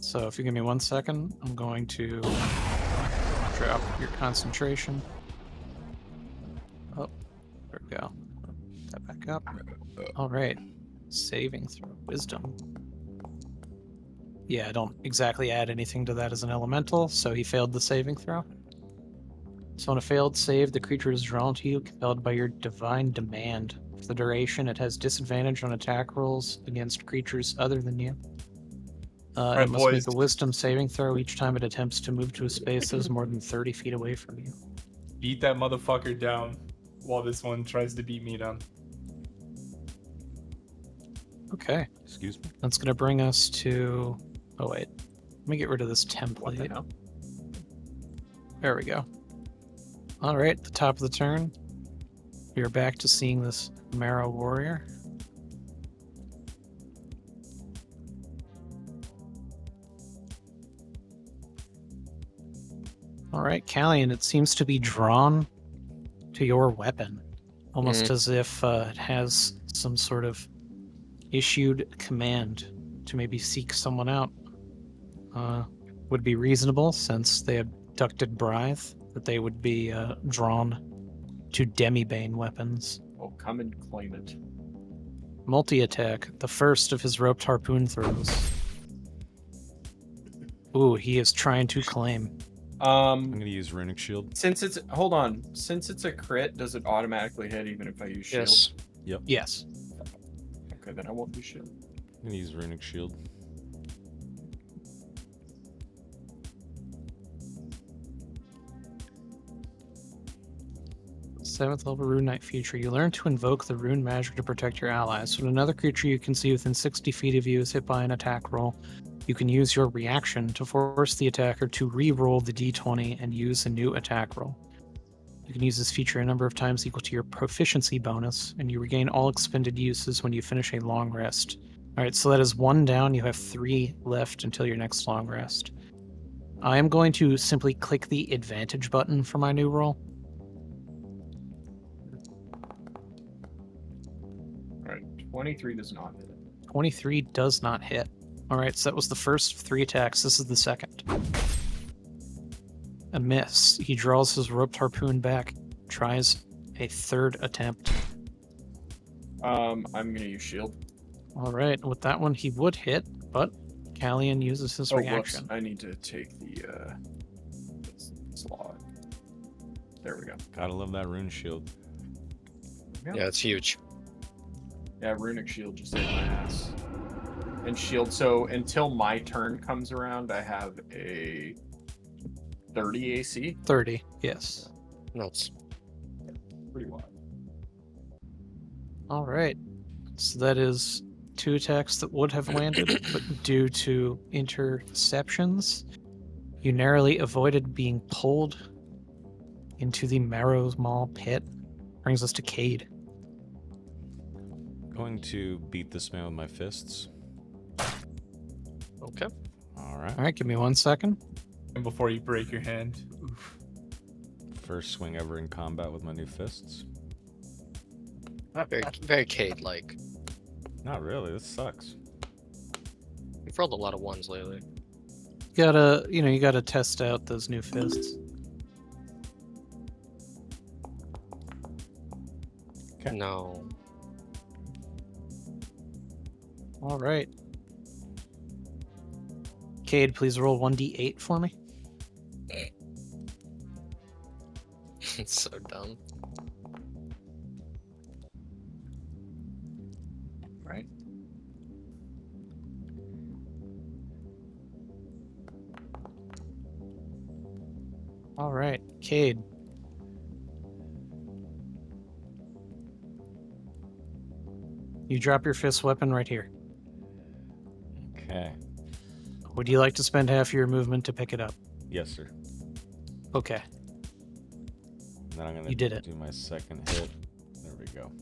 So if you give me 1 second, I'm going to drop your concentration. Oh, there we go. That back up. All right. Saving throw. Wisdom. Yeah, I don't exactly add anything to that as an elemental, so he failed the saving throw. So on a failed save, the creature is drawn to you, compelled by your divine demand. For the duration, it has disadvantage on attack rolls against creatures other than you. Alright, It must make boys. a wisdom saving throw each time it attempts to move to a space that is more than 30 feet away from you. Beat that motherfucker down while this one tries to beat me down. Okay, Excuse me? that's going to bring us to... Oh, wait. Let me get rid of this What the template. hell? There we go. All right, the top of the turn. We are back to seeing this Marrow Warrior. All right, Callian, it seems to be drawn to your weapon, almost as if it has some sort of issued command to maybe seek someone out. Would be reasonable since they abducted Brythe, that they would be drawn to Demibane weapons. Oh, come and claim it. Multi-attack, the first of his roped harpoon throws. Ooh, he is trying to claim. I'm gonna use Runic Shield. Since it's since it's a crit, does it automatically hit even if I use shield? Yes. Yes. Okay, then I won't use shield. I'm gonna use Runic Shield. Seventh level Rune Knight feature. You learn to invoke the rune magic to protect your allies. When another creature you can see within 60 feet of you is hit by an attack roll, you can use your reaction to force the attacker to re-roll the d20 and use a new attack roll. You can use this feature a number of times equal to your proficiency bonus, and you regain all expended uses when you finish a long rest. Alright, so that is 1 down. You have 3 left until your next long rest. I am going to simply click the advantage button for my new roll. Alright, 23 does not hit it. 23 does not hit. Alright, so that was the first of 3 attacks. This is the second. A miss. He draws his roped harpoon back, tries a third attempt. I'm gonna use shield. Alright, with that one he would hit, but Callian uses his reaction. Whoops. I need to take the slot. There we go. Gotta love that Rune Shield. Yeah, it's huge. Yeah, runic shield just ate my ass. And shield. So until my turn comes around, I have a 30 AC. 30, yes. Nuts. Pretty wild. Alright. So that is 2 attacks that would have landed, but due to interceptions, you narrowly avoided being pulled into the Marrow's Maw pit. Brings us to Cade. Going to beat this man with my fists. Okay. Alright. Alright, give me 1 second. And before you break your hand. Oof. First swing ever in combat with my new fists. Very, very Cade-like. Not really, this sucks. We've rolled a lot of 1s lately. You gotta test out those new fists. Okay. No. Alright. Cade, please roll 1d8 for me. It's so dumb. Right. Alright, Cade. You drop your fist weapon right here. Okay. Would you like to spend half your movement to pick it up? Yes, sir. Okay. Then I'm gonna You did it. do my second hit. There we go.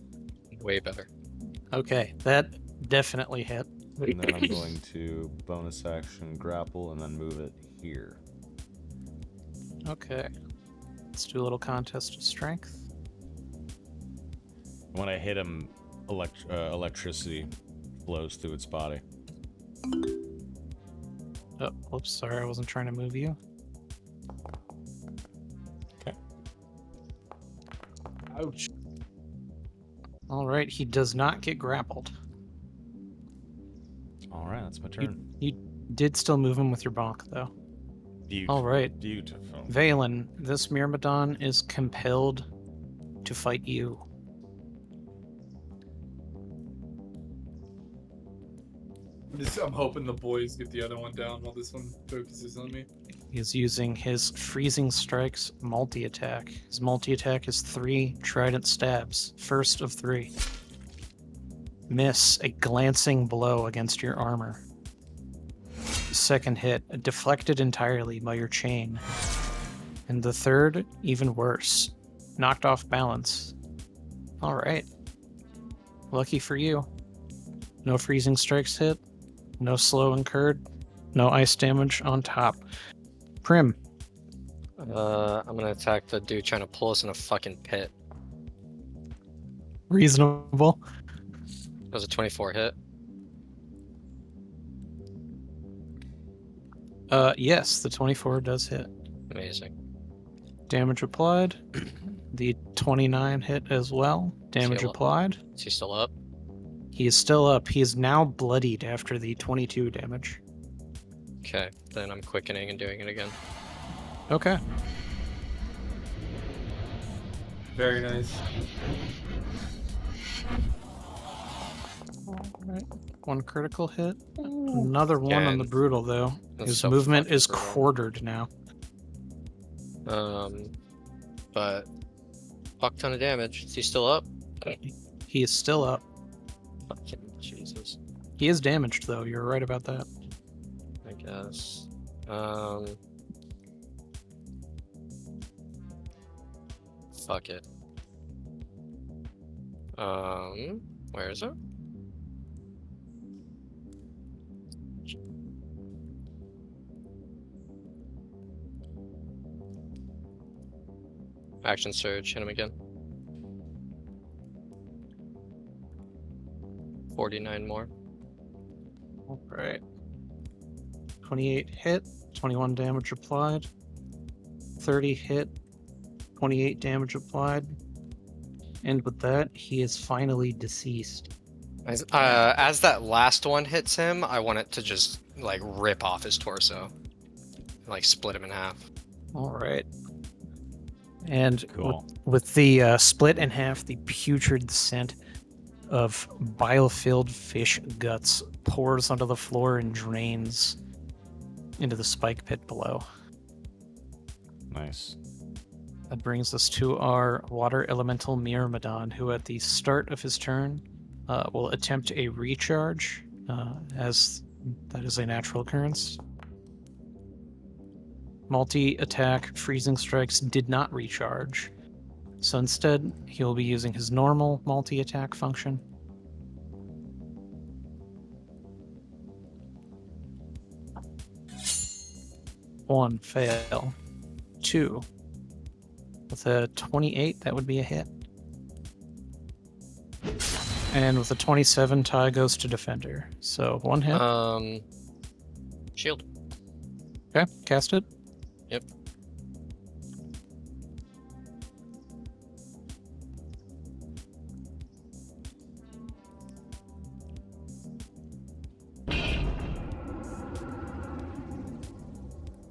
Way better. Okay, that definitely hit. And then I'm going to bonus action grapple and then move it here. Okay. Let's do a little contest of strength. When I hit him, electricity flows through its body. Oh, whoops, sorry, I wasn't trying to move you. Okay. Ouch. Alright, he does not get grappled. Alright, that's my turn. You did still move him with your bonk, though. Beautiful. Alright. Beautiful. Valen, this Myrmidon is compelled to fight you. I'm hoping the boys get the other one down while this one focuses on me. He's using his Freezing Strikes multi-attack. His multi-attack is 3 trident stabs. First of 3. Miss, a glancing blow against your armor. Second hit, deflected entirely by your chain. And the third, even worse, knocked off balance. Alright. Lucky for you. No Freezing Strikes hit. No slow incurred. No ice damage on top. Prim. I'm gonna attack the dude trying to pull us in a fucking pit. Reasonable. That was a 24 hit. Yes, the 24 does hit. Amazing. Damage applied. The 29 hit as well. Damage Seal up. applied. Is he still up? He is still up. He is now bloodied after the 22 damage. Okay, then I'm quickening and doing it again. Okay. Very nice. Alright. One critical hit. Another one on the Again. brutal, though. That's His so movement fucking is brutal. quartered now. But fuck ton of damage. Is he still up? He is still up. Fucking Jesus. He is damaged, though. You're right about that. I guess. Fuck it. Where is it? Action surge, hit him again. 49 more. Alright. 28 hit, 21 damage applied. 30 hit, 28 damage applied. And with that, he is finally deceased. As that last one hits him, I want it to just like rip off his torso, like split him in half. Alright. And Cool. with the split in half, the putrid scent of bile-filled fish guts pours onto the floor and drains into the spike pit below. Nice. That brings us to our water elemental Myrmidon, who at the start of his turn will attempt a recharge, as that is a natural occurrence. Multi-attack freezing strikes did not recharge, so instead he will be using his normal multi-attack function. One fail. 2. With a 28, that would be a hit. And with a 27, tie goes to defender. So 1 hit. Shield. Okay, cast it. Yep.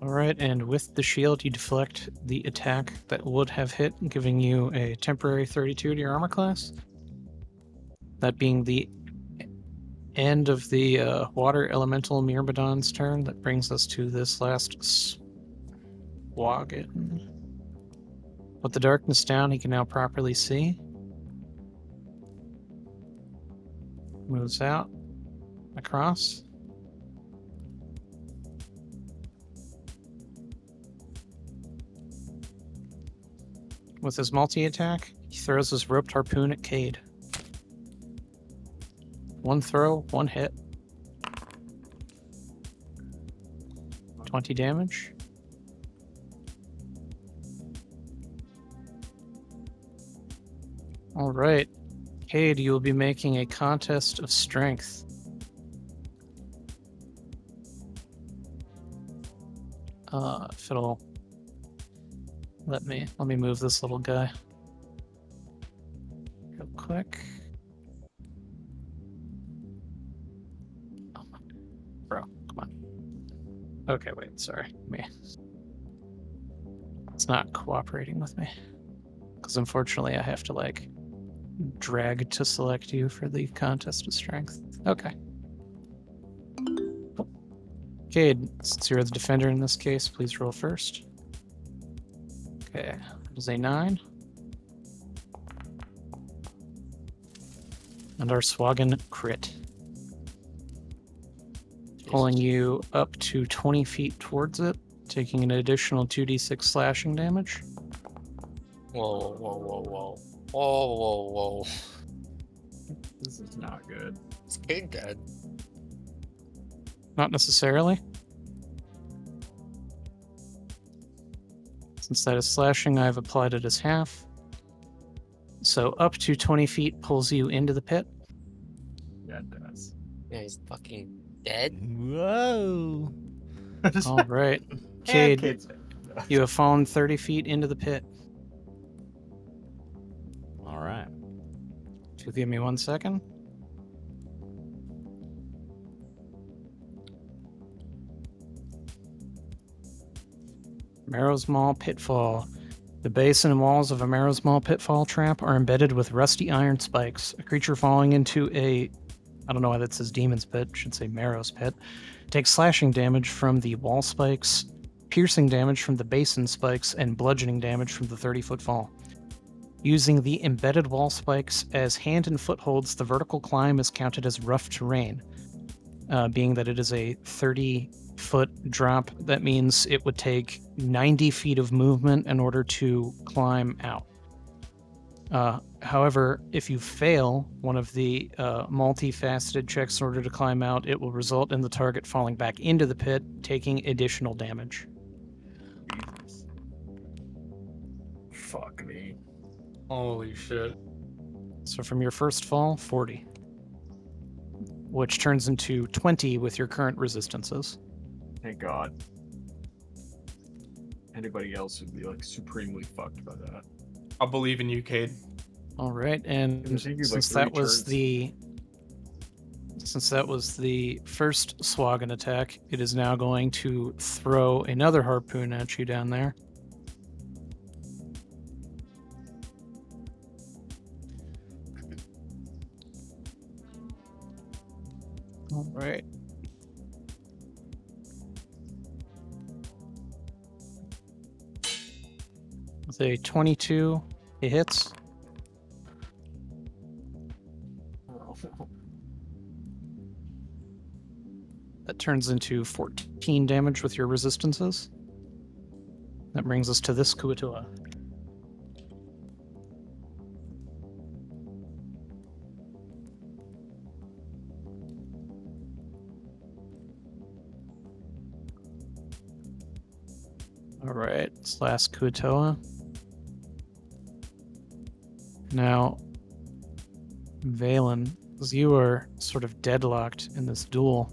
Alright, and with the shield, you deflect the attack that would have hit, giving you a temporary 32 to your armor class. That being the end of the water elemental Myrmidon's turn, that brings us to this last Swaggin. With the darkness down, he can now properly see. Moves out. Across. With his multi-attack, he throws his roped harpoon at Cade. 1 throw, 1 hit. 20 damage. Alright. Cade, you will be making a contest of strength. If it'll let me move this little guy real quick. Oh, bro, come on. Okay, wait, sorry. It's not cooperating with me. Because unfortunately I have to like drag to select you for the contest of strength. Okay. Cade, since you're the defender in this case, please roll first. Okay, that is a 9. And our Swaggin crit. Pulling you up to 20 feet towards it, taking an additional 2d6 slashing damage. Whoa, whoa, whoa, whoa. Whoa, whoa, whoa. This is not good. Is Cade dead? Not necessarily. Since that is slashing, I've applied it as half. So up to 20 feet pulls you into the pit. Yeah, it does. Yeah, he's fucking dead. Whoa. All right. And Cade, kids. you have fallen 30 feet into the pit. All right. If you give me 1 second. Marrow's Maw Pitfall. The base and walls of a Marrow's Maw Pitfall trap are embedded with rusty iron spikes. A creature falling into a, I don't know why that says Demon's Pit, should say Marrow's Pit, takes slashing damage from the wall spikes, piercing damage from the basin spikes, and bludgeoning damage from the 30-foot fall. Using the embedded wall spikes as hand and footholds, the vertical climb is counted as rough terrain. Being that it is a 30-foot drop, that means it would take 90 feet of movement in order to climb out. However, if you fail one of the multifaceted checks in order to climb out, it will result in the target falling back into the pit, taking additional damage. Fuck me. Holy shit. So from your first fall, 40. Which turns into 20 with your current resistances. Thank God. Anybody else would be like supremely fucked by that. I'll believe in you, Cade. All right, and It'll take you, like, since 3 that was turns. the first Swagan attack, it is now going to throw another harpoon at you down there. All right. With a 22, it hits. That turns into 14 damage with your resistances. That brings us to this Kuatua. Alright, it's last Kuatoa. Now, Valen, as you are sort of deadlocked in this duel,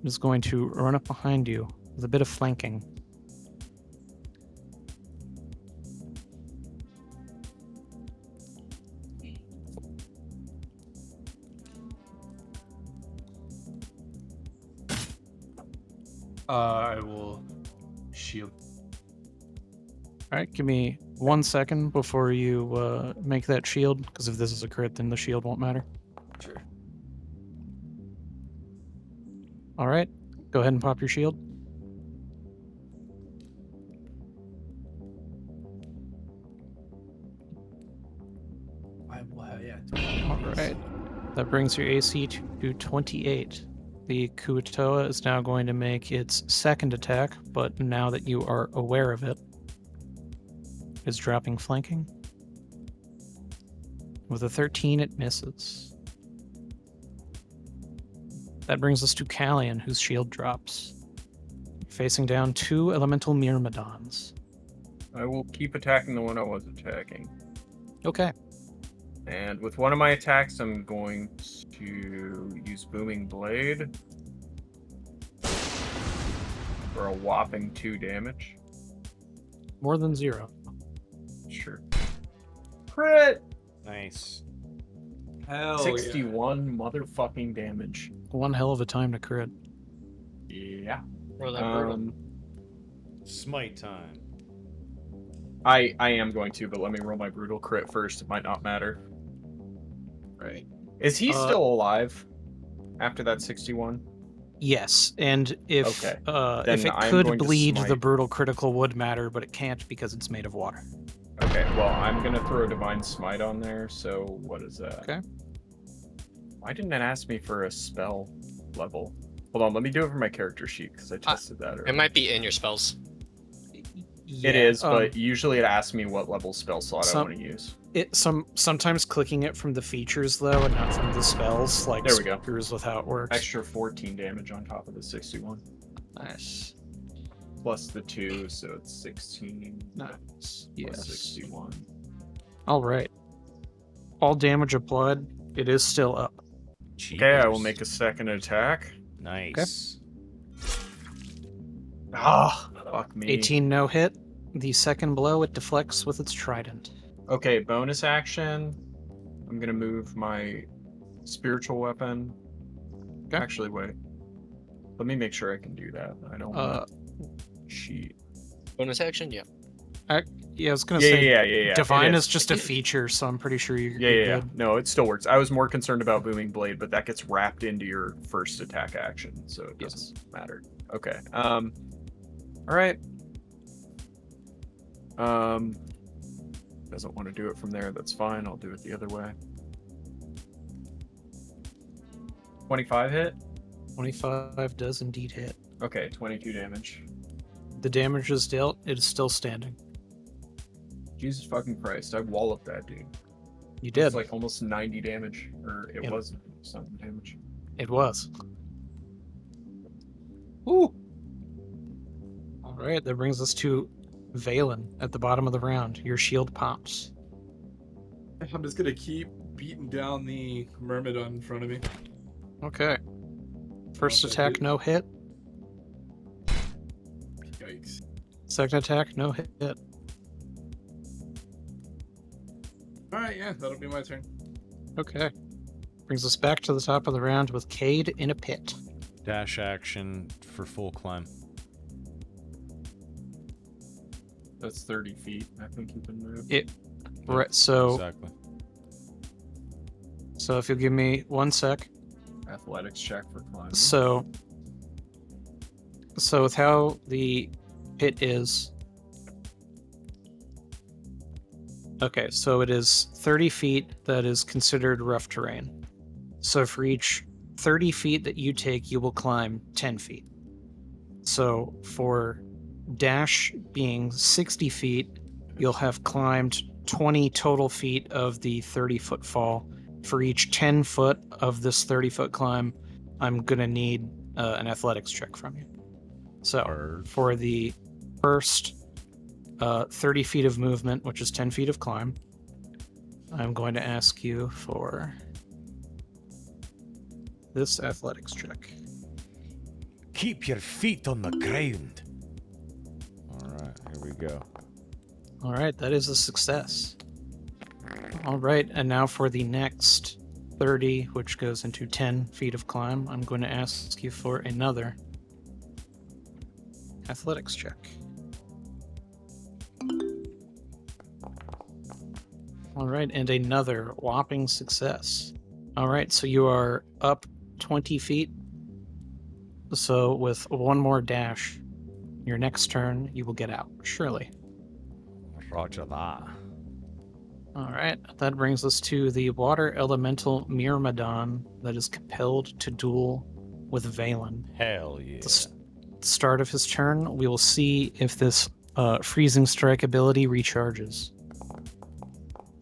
is going to run up behind you with a bit of flanking. I will shield. Alright, give me 1 second before you make that shield, because if this is a crit, then the shield won't matter. Sure. Alright, go ahead and pop your shield. Alright, that brings your AC to 28. The Kuatoa is now going to make its second attack, but now that you are aware of it, is dropping flanking. With a 13, it misses. That brings us to Callian, whose shield drops. Facing down 2 elemental Myrmidons. I will keep attacking the one I was attacking. Okay. And with one of my attacks, I'm going to use Booming Blade for a whopping 2 damage. More than 0. Sure. Crit! Nice. Hell 61 motherfucking damage. One hell of a time to crit. Yeah. Or that brutal. Smite time. I am going to, but let me roll my brutal crit first. It might not matter. Right. Is he still alive after that 61? Yes, and if Okay. if Then it I'm could going to bleed, the smite. brutal critical would matter, but it can't because it's made of water. Okay, well, I'm going to throw a Divine Smite on there, so what is that? Okay. Why didn't it ask me for a spell level? Hold on, let me do it for my character sheet, because I tested that earlier. It might be in your spells. It is, but usually it asks me what level spell slot I some- want to use. Sometimes clicking it from the features though, and not from the spells, like There we go. screws with how it works. Extra 14 damage on top of the 61. Nice. Plus the 2, so it's 16. Nice. Plus Yes. 61. All right. All damage applied. It is still up. Okay, I will Cheapers. make a second attack. Nice. Ah, Fuck me. 18 no hit. The second blow, it deflects with its trident. Okay, bonus action. I'm gonna move my spiritual weapon. Okay. Actually, wait. Let me make sure I can do that. I don't want to cheat. Bonus action, yeah. Yeah, I was gonna Yeah, say yeah, yeah, yeah. divine it is just a feature, so I'm pretty sure Yeah, you're yeah, yeah. good. No, it still works. I was more concerned about booming blade, but that gets wrapped into your first attack action, so it doesn't matter. Okay. All right. Doesn't want to do it from there. That's fine. I'll do it the other way. 25 hit. 25 does indeed hit. Okay, 22 damage. The damage is dealt. It is still standing. Jesus fucking Christ! I walloped that dude. You It's did. like almost 90 damage, or it Yep. was something damage. It was. Ooh. All right, that brings us to Valen at the bottom of the round. Your shield pops. I'm just gonna keep beating down the Myrmidon in front of me. Okay. First Okay, attack, good. no hit. Yikes. Second attack, no hit. Alright, yeah, that'll be my turn. Okay. Brings us back to the top of the round with Cade in a pit. Dash action for full climb. That's 30 feet. I think you can move. Right, so Exactly. if you'll give me 1 sec. Athletics check for climbing. So with how the pit is. Okay, so it is 30 feet that is considered rough terrain. So for each 30 feet that you take, you will climb 10 feet. So for dash being 60 feet, you'll have climbed 20 total feet of the 30-foot fall. For each 10 foot of this 30-foot climb, I'm going to need an athletics check from you. So for the first 30 feet of movement, which is 10 feet of climb, I'm going to ask you for this athletics check. Keep your feet on the ground. All right, here we go. All right, that is a success. All right, and now for the next 30, which goes into 10 feet of climb, I'm going to ask you for another athletics check. All right, and another whopping success. All right, so you are up 20 feet. So with one more dash, your next turn, you will get out. Surely. Roger that. All right, that brings us to the water elemental Myrmidon that is compelled to duel with Valen. Hell yeah. At the start of his turn, we will see if this freezing strike ability recharges.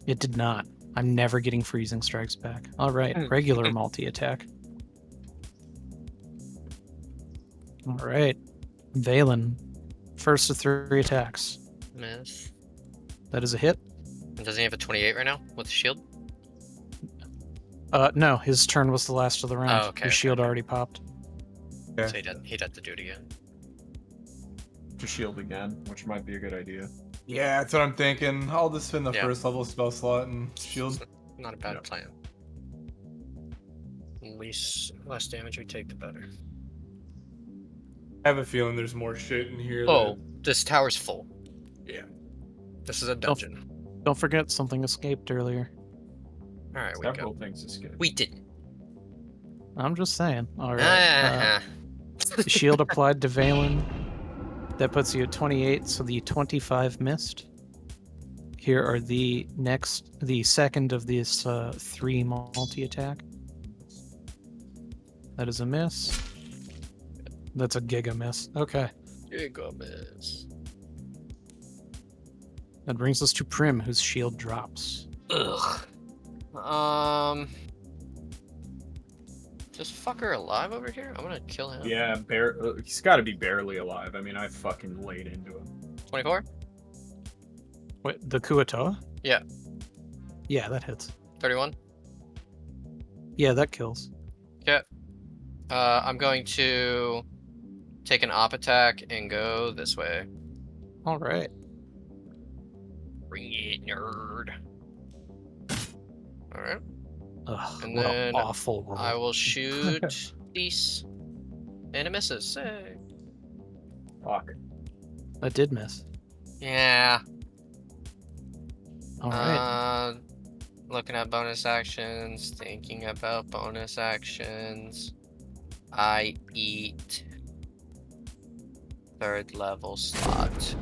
It did not. I'm never getting freezing strikes back. All right, regular multi-attack. All right, Valen, first of 3 attacks. Miss. That is a hit. And doesn't he have a 28 right now with the shield? No, his turn was the last of the round. Oh, okay, His okay, shield okay. already popped. Yeah. So he'd have to do it again. To shield again, which might be a good idea. Yeah, that's what I'm thinking. I'll just spend the Yeah. first level spell slot and shield. Not a bad Yep. plan. Less damage we take, the better. I have a feeling there's more shit in here. Oh, this tower's full. Yeah. This is a dungeon. Don't forget something escaped earlier. All right, we Several go. things escaped. We didn't. I'm just saying. All right. Ah, Shield applied to Valen. That puts you at 28, so the 25 missed. Here are the second of these 3 multi-attack. That is a miss. That's a giga miss. Okay. Giga miss. That brings us to Prim, whose shield drops. Ugh. Is this fucker alive over here? I'm gonna kill him. Yeah, he's got to be barely alive. I mean, I fucking laid into him. 24? Wait, the Kuatoa? Yeah. Yeah, that hits. 31? Yeah, that kills. I'm going to take an op attack and go this way. All right. Bring it, nerd. All right. Ugh, And what then an awful roll. I will shoot these, and it misses. Hey. Fuck. That did miss. Yeah. All right. Looking at bonus actions, thinking about bonus actions. I eat 3rd level slot.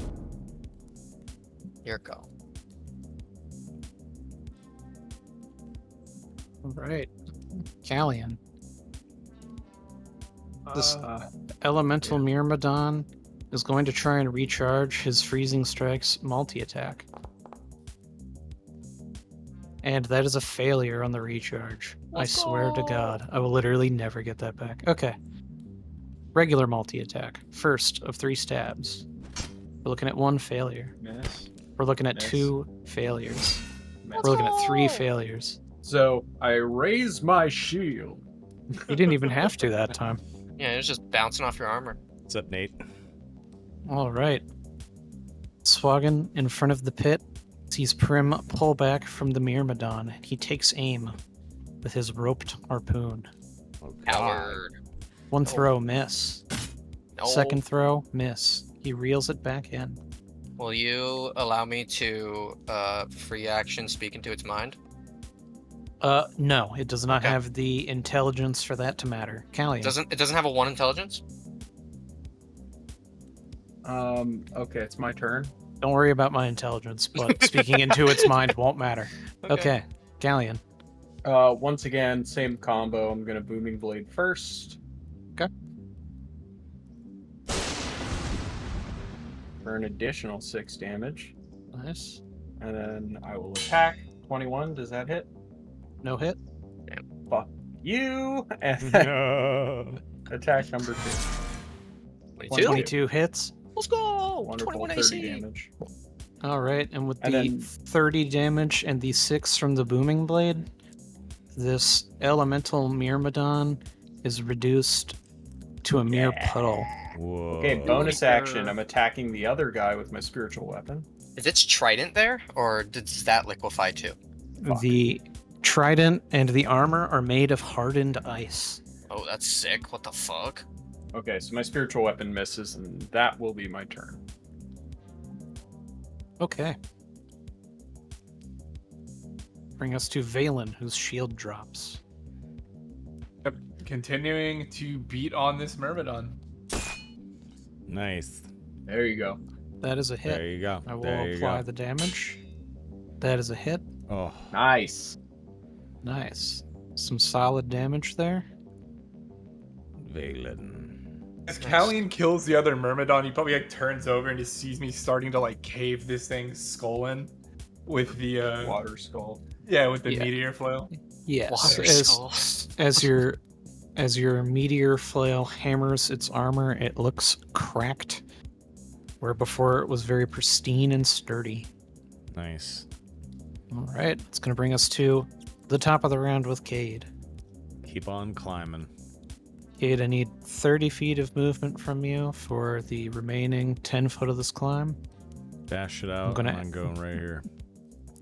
Your go. All right. Callian. This Uh, Elemental Myrmidon is going to try and recharge his Freezing Strikes multi-attack. And that is a failure on the recharge. I swear to God, I will literally never get that back. Okay. Regular multi-attack. First of 3 stabs. We're looking at 1 failure. miss. We're looking at Miss. 2 failures. Miss. We're looking at 3 go! failures. So I raise my shield. You didn't even have to that time. Yeah, it's just bouncing off your armor. What's up, Nate? All right. Swaggin in front of the pit sees Prim pull back from the Myrmidon. He takes aim with his roped harpoon. Oh, God. Coward. One throw, miss. No. Second throw, miss. He reels it back in. Will you allow me to free action speak into its mind? No, it does not Okay. have the intelligence for that to matter. Callian. It doesn't have a 1 intelligence? Okay, it's my turn. Don't worry about my intelligence, but speaking into its mind won't matter. Okay, Galleon. Once again, same combo. I'm gonna Booming Blade first. Okay. For an additional 6 damage. Nice. And then I will attack. 21, does that hit? No hit. Fuck you! And No. attack number 2. 22? 22 hits. Let's go! Wonderful, 21 30 AC. damage. All right, and with And the then- 30 damage and the 6 from the booming blade, this elemental myrmidon is reduced to a mere puddle. Whoa. Okay, bonus action. Creeper. I'm attacking the other guy with my spiritual weapon. Is its trident there, or does that liquefy too? Fuck. The trident and the armor are made of hardened ice. Oh, that's sick. What the fuck? Okay, so my spiritual weapon misses, and that will be my turn. Okay. Bring us to Valen, whose shield drops. Yep. Continuing to beat on this Myrmidon. Nice. There you go. That is a hit. There you go. I will There you apply go. the damage. That is a hit. Oh, Nice. Nice. Some solid damage there. Valen. As Nice. Callian kills the other Myrmidon, he probably like turns over and just sees me starting to like cave this thing's skull in with the Water skull. with the Yeah. meteor flail. Yes. Water As, skulls. as your meteor flail hammers its armor, it looks cracked, where before it was very pristine and sturdy. Nice. All right, it's going to bring us to the top of the round with Cade. Keep on climbing. Cade, I need 30 feet of movement from you for the remaining 10 foot of this climb. Dash it out. gonna- I'm going right here.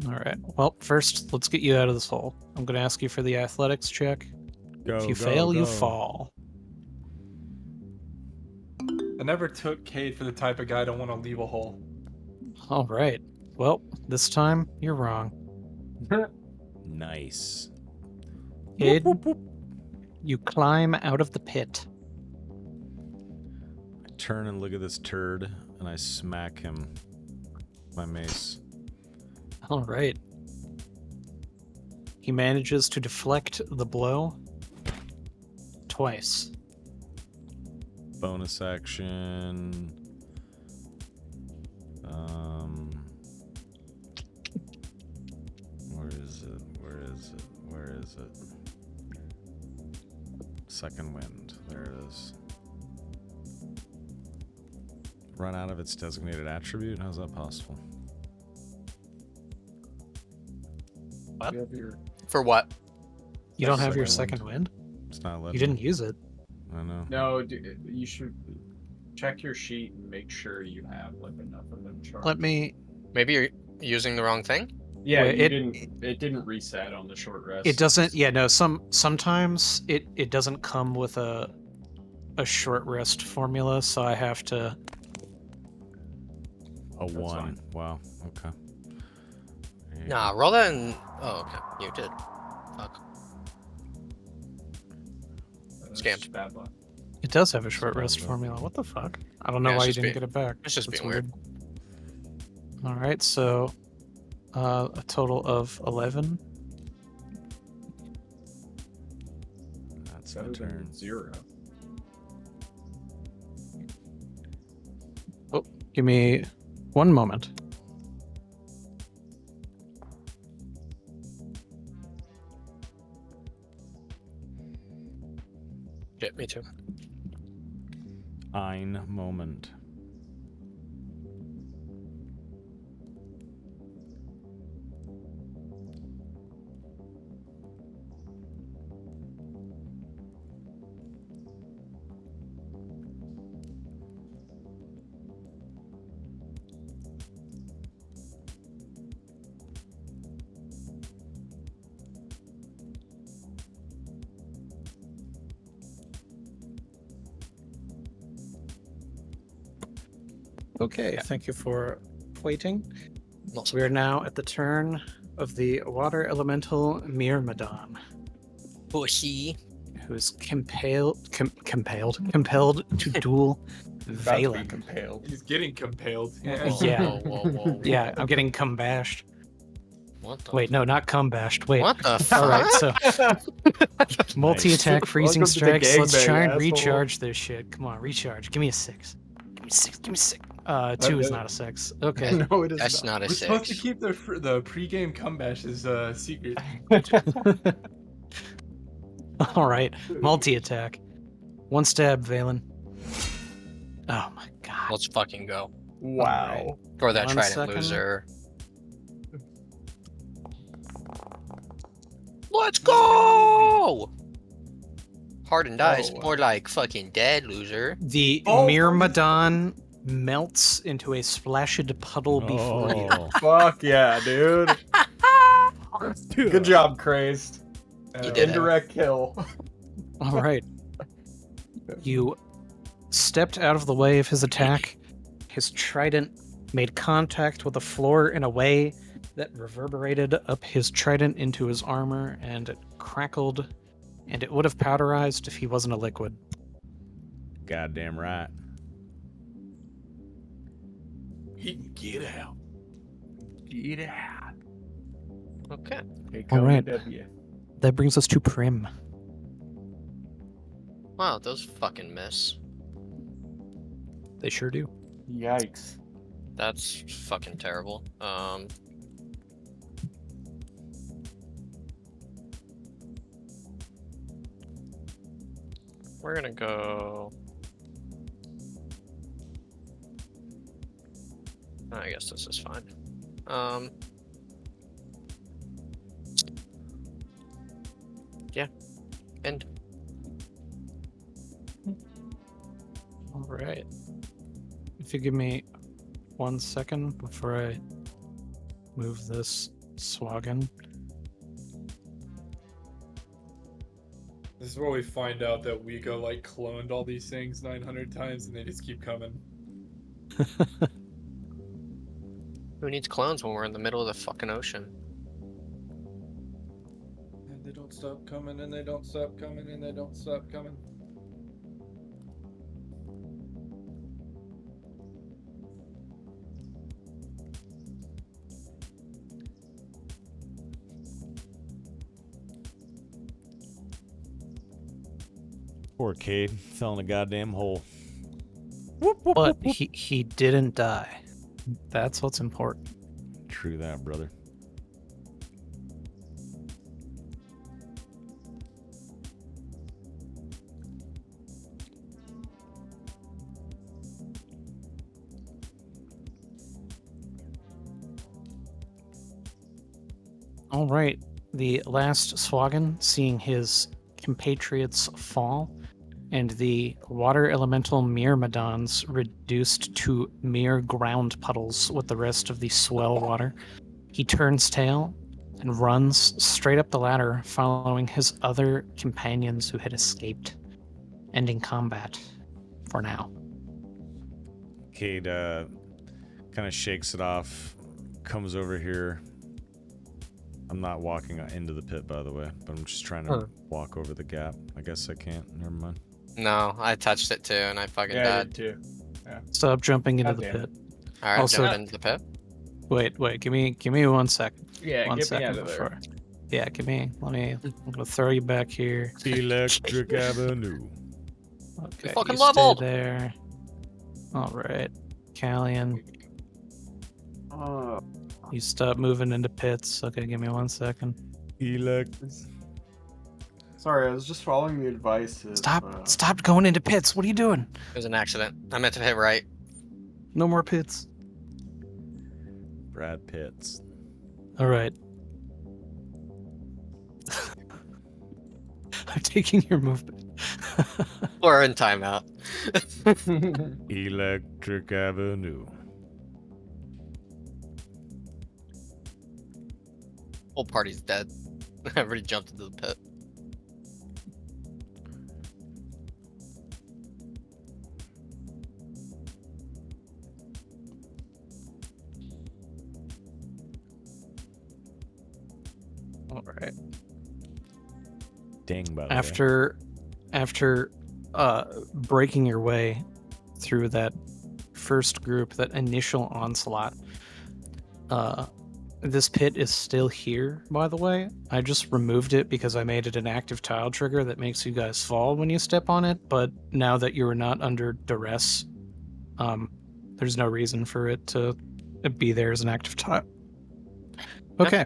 All right. Well, first, let's get you out of this hole. I'm going to ask you for the athletics check. Go, If you go, fail, you go. fall. I never took Cade for the type of guy to want to leave a hole. All right. Well, this time, you're wrong. Nice. Cade, you climb out of the pit. I turn and look at this turd, and I smack him with my mace. All right. He manages to deflect the blow twice. Bonus action. Where is it? Where is it? Where is it? Second wind. There it is. Run out of its designated attribute? How's that possible? What? You have your- For what? You don't That's have your second second wind? It's not letting You didn't use it. I know. No, you should. Check your sheet and make sure you have like enough of them charged. Let me. Maybe you're using the wrong thing. Yeah, Wait, it didn't reset on the short rest. It doesn't. Yeah, no. Sometimes it doesn't come with a short rest formula, so I have to. A That's 1. fine. Wow. Okay. There you Nah, go. roll that in. Oh, okay. You did. Fuck. That's Scammed. just bad luck. It does have a short bad rest luck. formula. What the fuck? I don't know Yeah, it's why you just didn't being- get it back. it's just That's being weird. All right, so a total of 11. That's Better my than turn. 0. Give me one moment. Yeah, me too. Ein Moment. Okay, thank you for waiting. Not We are now at the turn of the water elemental Myrmidon, pushy. who is compelled to duel About to be Valen. compelled. He's getting compelled. Yeah. Whoa, whoa, whoa, Yeah, whoa. I'm getting cumbashed. What the? Wait, no, not cumbashed. Wait. What the fuck? All right, so multi-attack freezing Welcome to the strikes. Let's gangbang, try and asshole. recharge this shit. Come on, recharge. Give me a 6. Give me 6. Give me 6. 2 is not a 6. Okay. No, it is That's not a We're supposed to 6. keep the pregame combashes secret. All right, multi-attack. One stab, Valen. Oh my god. Let's fucking go. Wow. Or that 1 trident second. loser. Let's go! Harden dies. Oh, More like fucking dead, loser. The Oh, Myrmidon melts into a splashed puddle before you. Oh. Fuck yeah, dude. Good job, Crazed. You did it. Indirect kill. All right. You stepped out of the way of his attack. His trident made contact with the floor in a way that reverberated up his trident into his armor, and it crackled, and it would have powderized if he wasn't a liquid. Goddamn right. He can get out. Get out. Okay. Hey, All right. W. That brings us to Prim. Wow, those fucking miss. They sure do. Yikes. That's fucking terrible. We're gonna go. I guess this is fine. Yeah. End. All right. If you give me 1 second before I move this swaggin. This is where we find out that Wiko like cloned all these things 900 times and they just keep coming. Who needs clones when we're in the middle of the fucking ocean? And they don't stop coming and they don't stop coming and they don't stop coming. Poor Cade fell in a goddamn hole. But he didn't die. That's what's important. True that, brother. All right. The last Swaggin, seeing his compatriots fall, and the water elemental myrmidons reduced to mere ground puddles with the rest of the swell water. He turns tail and runs straight up the ladder, following his other companions who had escaped, ending combat for now. Cade kind of shakes it off, comes over here. I'm not walking into the pit, by the way, but I'm just trying to walk over the gap. I guess I can't. Never mind. No, I touched it too, and I fucking Yeah, I died. did too. Stop jumping into God the damn pit. All right, Also- jumped into the pit. Wait, give me 1 second. Yeah, 1 get me second out of before. there. Yeah, I'm gonna throw you back here. Electric Avenue. Okay, fucking you stay leveled. there. All right, Callian, you stop moving into pits. Okay, give me 1 second. Sorry, I was just following the advice. Of, Stop going into pits. What are you doing? It was an accident. I meant to hit right. No more pits. Brad Pitts. All right. I'm taking your movement. We're in timeout. Electric Avenue. Whole party's dead. Everybody jumped into the pit. All right. Ding, by the way. After breaking your way through that first group, that initial onslaught, this pit is still here, by the way. I just removed it because I made it an active tile trigger that makes you guys fall when you step on it, but now that you are not under duress, there's no reason for it to be there as an active tile. Okay.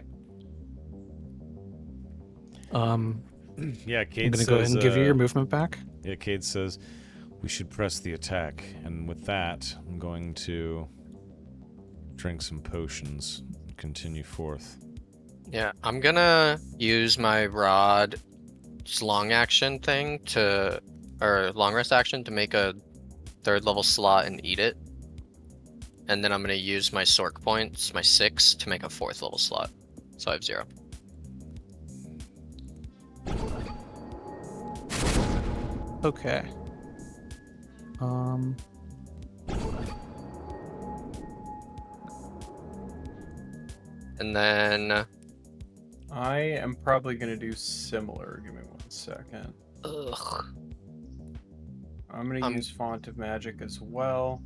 Yeah, I'm Cade gonna says, go ahead and give you your movement back. Yeah, Cade says we should press the attack, and with that, I'm going to drink some potions. Continue forth. Yeah, I'm gonna use my rod long action thing or long rest action to make a 3rd level slot and eat it. And then I'm gonna use my Sork points, my 6, to make a 4th level slot. So I have 0. Okay. And then I am probably gonna do similar. Give me 1 second. ugh. I'm gonna use Font of Magic as well.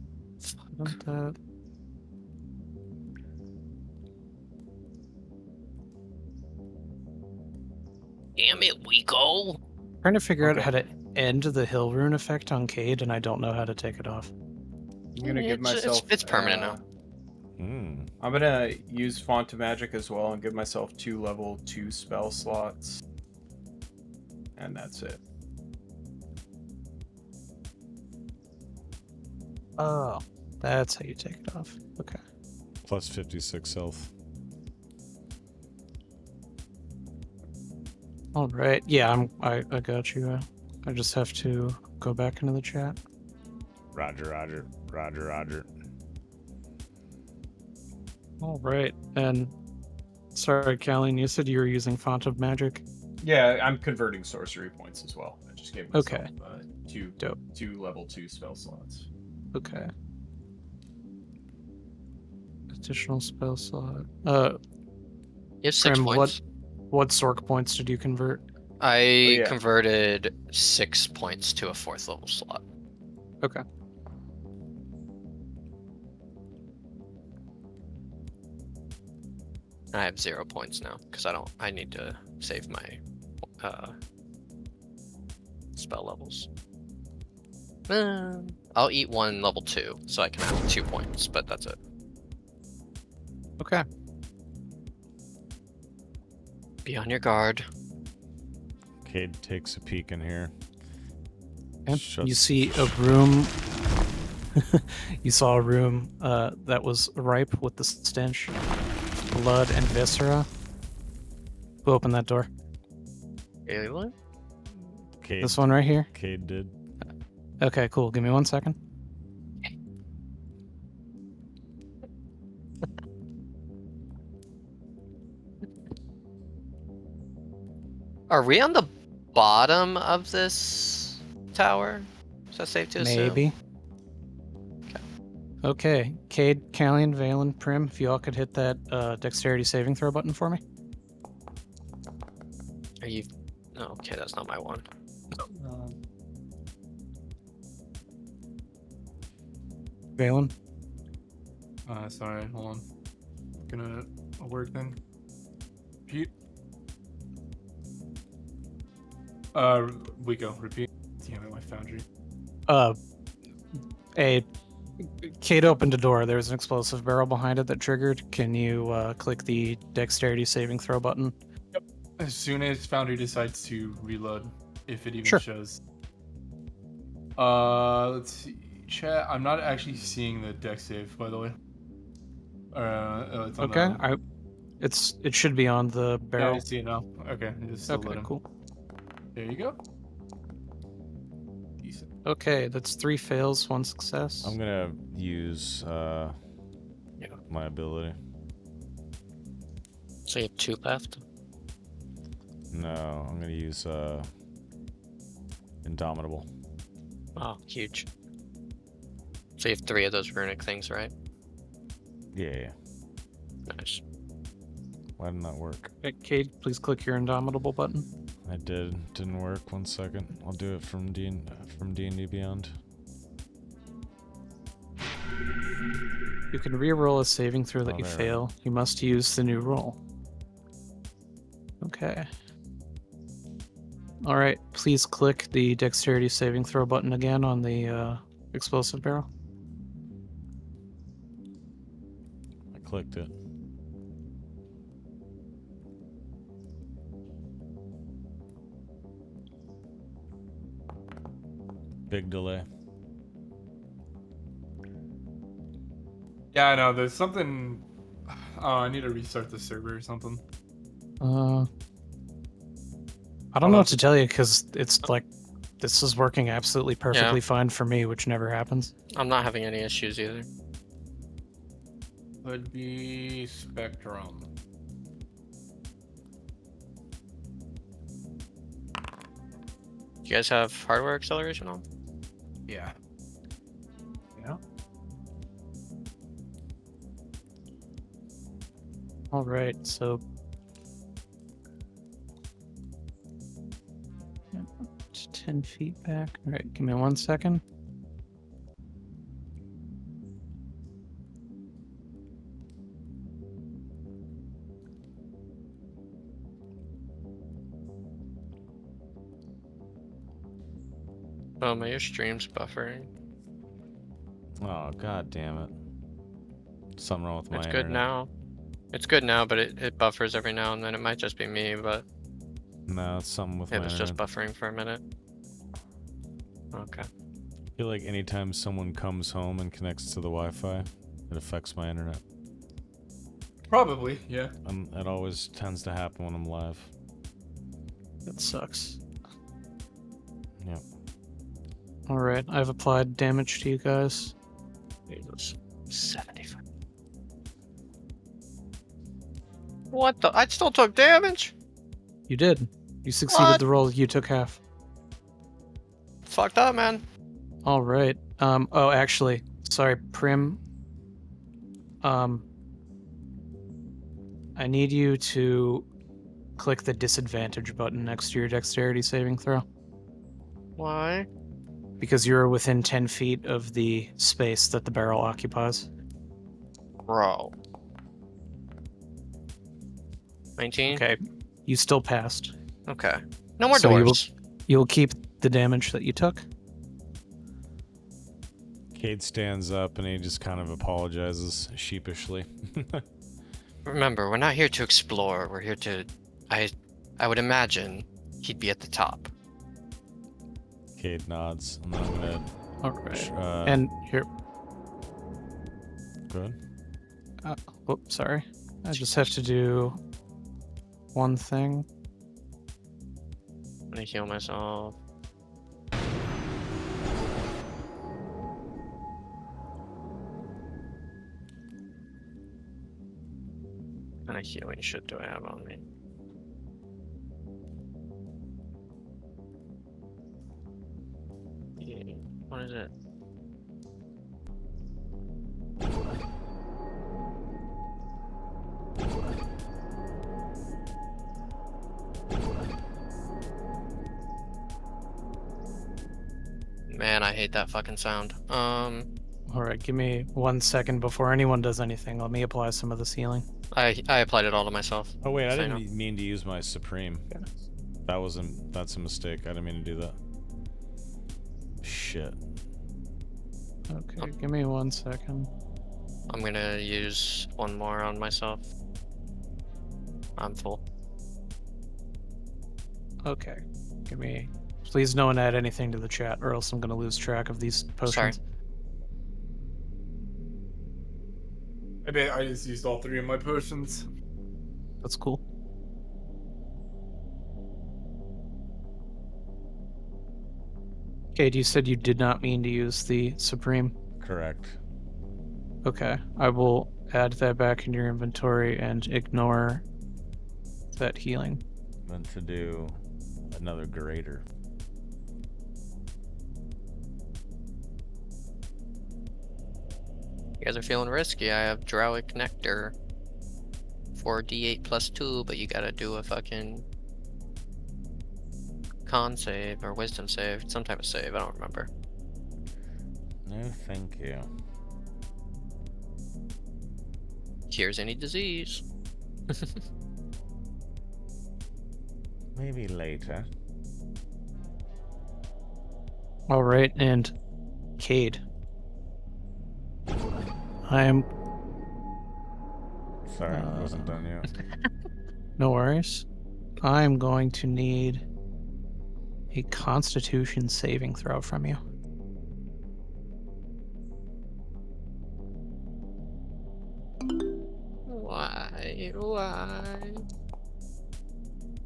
Isn't that- Damn it, Weeko. Trying to figure out Okay. how to end the hill rune effect on Cade, and I don't know how to take it off. I'm gonna give myself. It's permanent now. I'm gonna use Font of Magic as well and give myself 2 level 2 spell slots. And that's it. Oh, that's how you take it off. Okay. Plus 56 health. All right. Yeah, I got you. I just have to go back into the chat. Roger. All right. And sorry, Callian, you said you were using Font of Magic. Yeah, I'm converting sorcery points as well. I just gave myself Okay. two Dope. 2 level 2 spell slots. Okay. Additional spell slot. You have 6 Prim, points. what Sork points did you convert? I yeah. converted 6 points to a 4th level slot. Okay. I have 0 points now because I need to save my spell levels. I'll eat 1 level 2 so I can have 2 points, but that's it. Okay. Be on your guard. Cade takes a peek in here. And Shuts- you see a room. You saw a room that was ripe with the stench, blood, and viscera. Who opened that door? Really? Cade, This one right here. Cade did. Okay, cool. Give me 1 second. Are we on the bottom of this tower? Is that safe to assume? Maybe. Okay, Cade, Callian, Valen, Prim, if you all could hit that dexterity saving throw button for me. Are you? Oh, okay, that's not my one. Valen, Sorry, hold on. Gonna a word thing. Repeat. Rico, repeat. Damn it, my foundry. Cade opened a door. There was an explosive barrel behind it that triggered. Can you click the dexterity saving throw button? As soon as foundry decides to reload, if it even Sure. shows. Let's see. Chat. I'm not actually seeing the deck save, by the way. It's on Okay, the... it should be on the Yeah, I barrel. see it now. Okay, it's still Okay, loading. cool. There you go. Decent. Okay, that's 3 fails, 1 success. I'm gonna use my ability. So you have 2 left. No, I'm gonna use Indomitable. Oh, huge. So you have 3 of those runic things, right? Yeah. Nice. Why didn't that work? Okay, Cade, please click your Indomitable button. I did. Didn't work. 1 second. I'll do it from D&D Beyond. You can re-roll a saving throw that Oh, you there. fail. You must use the new roll. Okay. All right, please click the dexterity saving throw button again on the explosive barrel. I clicked it. Big delay. Yeah, I know. There's something. Oh, I need to restart the server or something. I don't know what to tell you because it's like this is working absolutely perfectly Yeah. fine for me, which never happens. I'm not having any issues either. Could be Spectrum. You guys have hardware acceleration on? Yeah. All right, so 10 feet back. All right, give me 1 second. Oh, my stream's buffering. Oh, god damn it. Something wrong with my It's good internet. now. It's good now, but it buffers every now and then. It might just be me, but No, it's something with it my was internet. just buffering for a minute. Okay. I feel like anytime someone comes home and connects to the Wi-Fi, it affects my internet. Probably, yeah. It always tends to happen when I'm live. That sucks. Yep. All right, I've applied damage to you guys. It was 75. What the? I still took damage? You did. You succeeded What? the roll. You took half. Fucked up, man. All right. Oh, actually, sorry, Prim. I need you to click the disadvantage button next to your dexterity saving throw Why? because you're within 10 feet of the space that the barrel occupies. Bro. 19? Okay, you still passed. Okay. No more So you will- doors. You'll keep the damage that you took. Cade stands up and he just kind of apologizes sheepishly. Remember, we're not here to explore. We're here to... I would imagine he'd be at the top. Cade nods, and then I'm gonna. All right. Uh, And here. Good. Whoops, sorry. I just have to do one thing. I'm gonna heal myself. kind of healing shit do I have on me? Yeah, what is it? Man, I hate that fucking sound. All right, give me 1 second before anyone does anything. Let me apply some of this healing. I applied it all to myself. Oh wait, I So you know. didn't mean to use my supreme. That's a mistake. I didn't mean to do that. Shit. Okay, give me 1 second. I'm gonna use one more on myself. I'm full. Okay, give me. Please, no one add anything to the chat, or else I'm gonna lose track of these potions. Sorry. I just used all 3 of my potions. That's cool. Cade, you said you did not mean to use the Supreme. Correct. Okay, I will add that back in your inventory and ignore that healing. Meant to do another greater. You guys are feeling risky. I have Drowic Nectar. 4d8 plus 2, but you gotta do a fucking con save or wisdom save. Some type of save, I don't remember. No, thank you. Cures any disease. Maybe later. All right, and Cade. I am. Sorry, I wasn't done yet. No worries. I'm going to need a Constitution saving throw from you. Why? Why?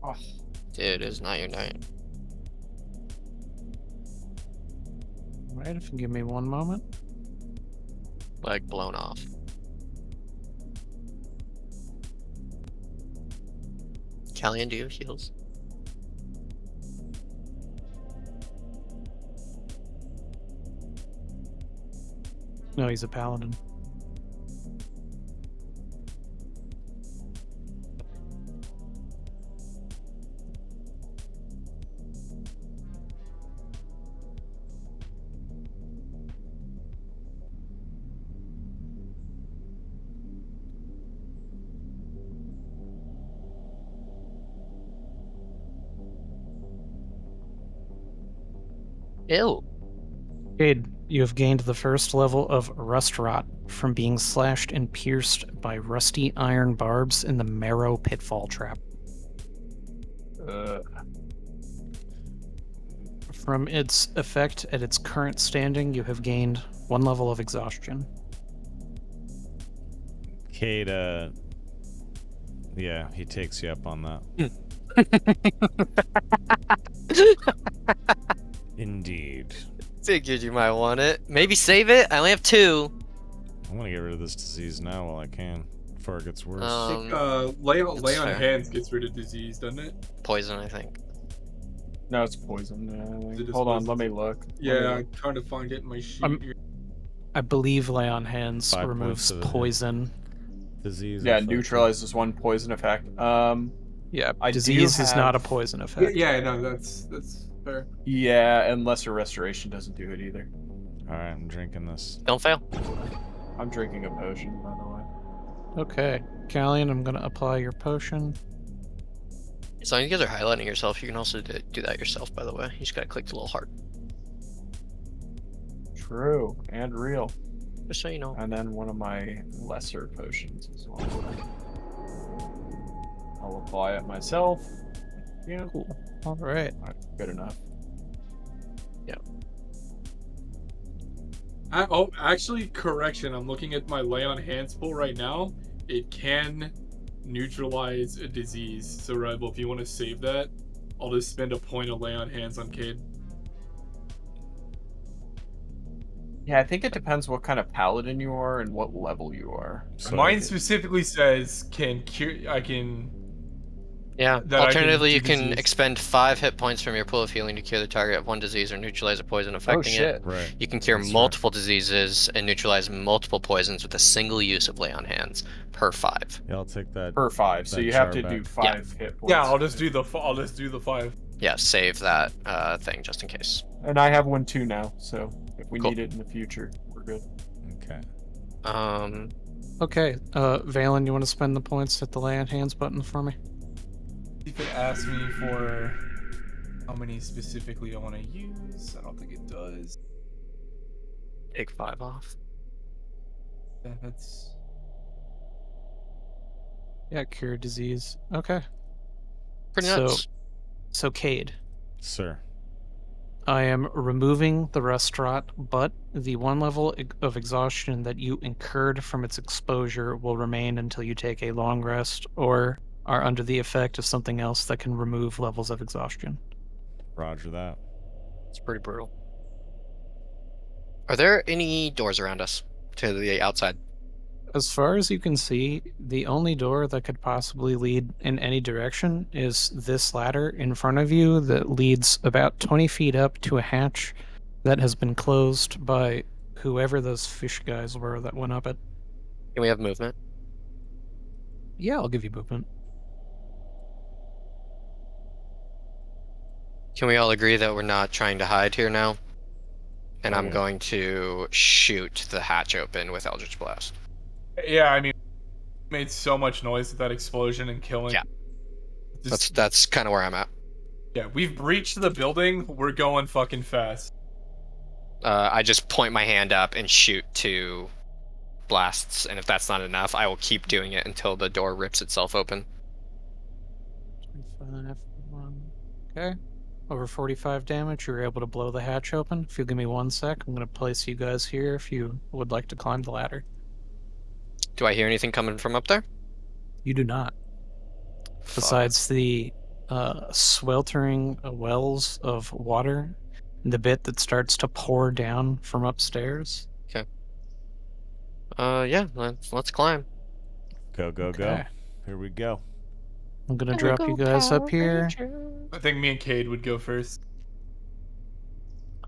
Oh, Dude, it's not your night. All right, if you give me 1 moment. Like, blown off. Callian, do you have heals? No, he's a paladin. Ew. Cade, you have gained the first level of Rust Rot from being slashed and pierced by rusty iron barbs in the Marrow Pitfall Trap. From its effect at its current standing, you have gained 1 level of exhaustion. Cade, yeah, he takes you up on that. Indeed. Figured you might want it. Maybe save it. I only have 2. I'm gonna get rid of this disease now while I can, before it gets worse. I think lay on fair. hands gets rid of disease, doesn't it? Poison, I think. no, it's poison. Is it just Hold on, poison? let me look. Let me Yeah, look. I'm trying to find it in my sheet here. I believe Lay on Hands 5 points removes to the hit. poison. Disease. Yeah, effect. neutralizes 1 poison effect. Yeah, I do disease is not a have- poison Yeah, effect. yeah, no, that's fair. Yeah, and lesser restoration doesn't do it either. Alright, I'm drinking this. Don't fail. I'm drinking a potion, by the way. Okay, Callian, I'm gonna apply your potion. As long as you guys are highlighting yourself, you can also do that yourself, by the way. You just gotta click the little heart. True, and real. Just so you know. And then one of my lesser potions as well. I'll apply it myself. Yeah, Cool. All right. good enough. Actually, correction. I'm looking at my lay on hands pool right now. It can neutralize a disease. So, Rebel, if you want to save that, I'll just spend a point of lay on hands on Cade. Yeah, I think it depends what kind of paladin you are and what level you are. So Mine specifically says can cure. I can. Yeah. That I can Alternatively, do you can disease. expend 5 hit points from your pool of healing to cure the target of one disease or neutralize a poison affecting it. shit. right. You can cure That's multiple diseases and neutralize multiple poisons with a single use of lay on hands per 5. Yeah, I'll take that. Per 5, so that you have jar to back. do 5 hit points. Yeah, I'll just do the 5. Yeah, save that thing just in case. And I have one too now, so if we Cool. need it in the future, we're good. Okay. Okay, Valen, you want to spend the points at the lay on hands button for me? You could ask me for how many specifically I want to use. I don't think it does. Take 5 off. Yeah, that's. Yeah, cure disease. Okay. Pretty So- nuts. So, Cade, Sir. I am removing the restaurant, but the 1 level of exhaustion that you incurred from its exposure will remain until you take a long rest or are under the effect of something else that can remove levels of exhaustion. Roger that. It's pretty brutal. Are there any doors around us to the outside? As far as you can see, the only door that could possibly lead in any direction is this ladder in front of you that leads about 20 feet up to a hatch that has been closed by whoever those fish guys were that went up it. Can we have movement? Yeah, I'll give you movement. Can we all agree that we're not trying to hide here now? And I'm Okay. going to shoot the hatch open with Eldritch Blast. Yeah, I mean, made so much noise with that explosion and killing. Yeah. Just- That's kind of where I'm at. yeah, we've breached the building. We're going fucking fast. I just point my hand up and shoot 2 blasts, and if that's not enough, I will keep doing it until the door rips itself open. 25, okay. Over 45 damage, you're able to blow the hatch open. If you'll give me 1 sec, I'm going to place you guys here if you would like to climb the ladder. Do I hear anything coming from up there? You do not. Fuck. Besides the sweltering wells of water, the bit that starts to pour down from upstairs. Yeah, let's climb. Go, go, go. Okay. Here we go. I'm gonna drop you guys up here. I think me and Cade would go first.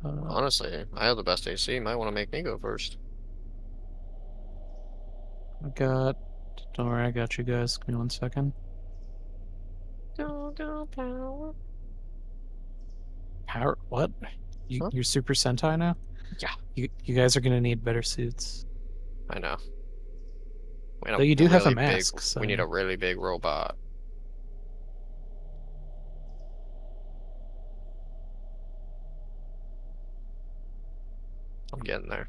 Honestly, I have the best AC. Might want to make me go first. Don't worry, I got you guys. Give me 1 second. Power? What? Huh? You're Super Sentai now? Yeah. You guys are gonna need better suits. I know. We need Though you do have a really mask, Big, so- We need a really big robot. I'm getting there.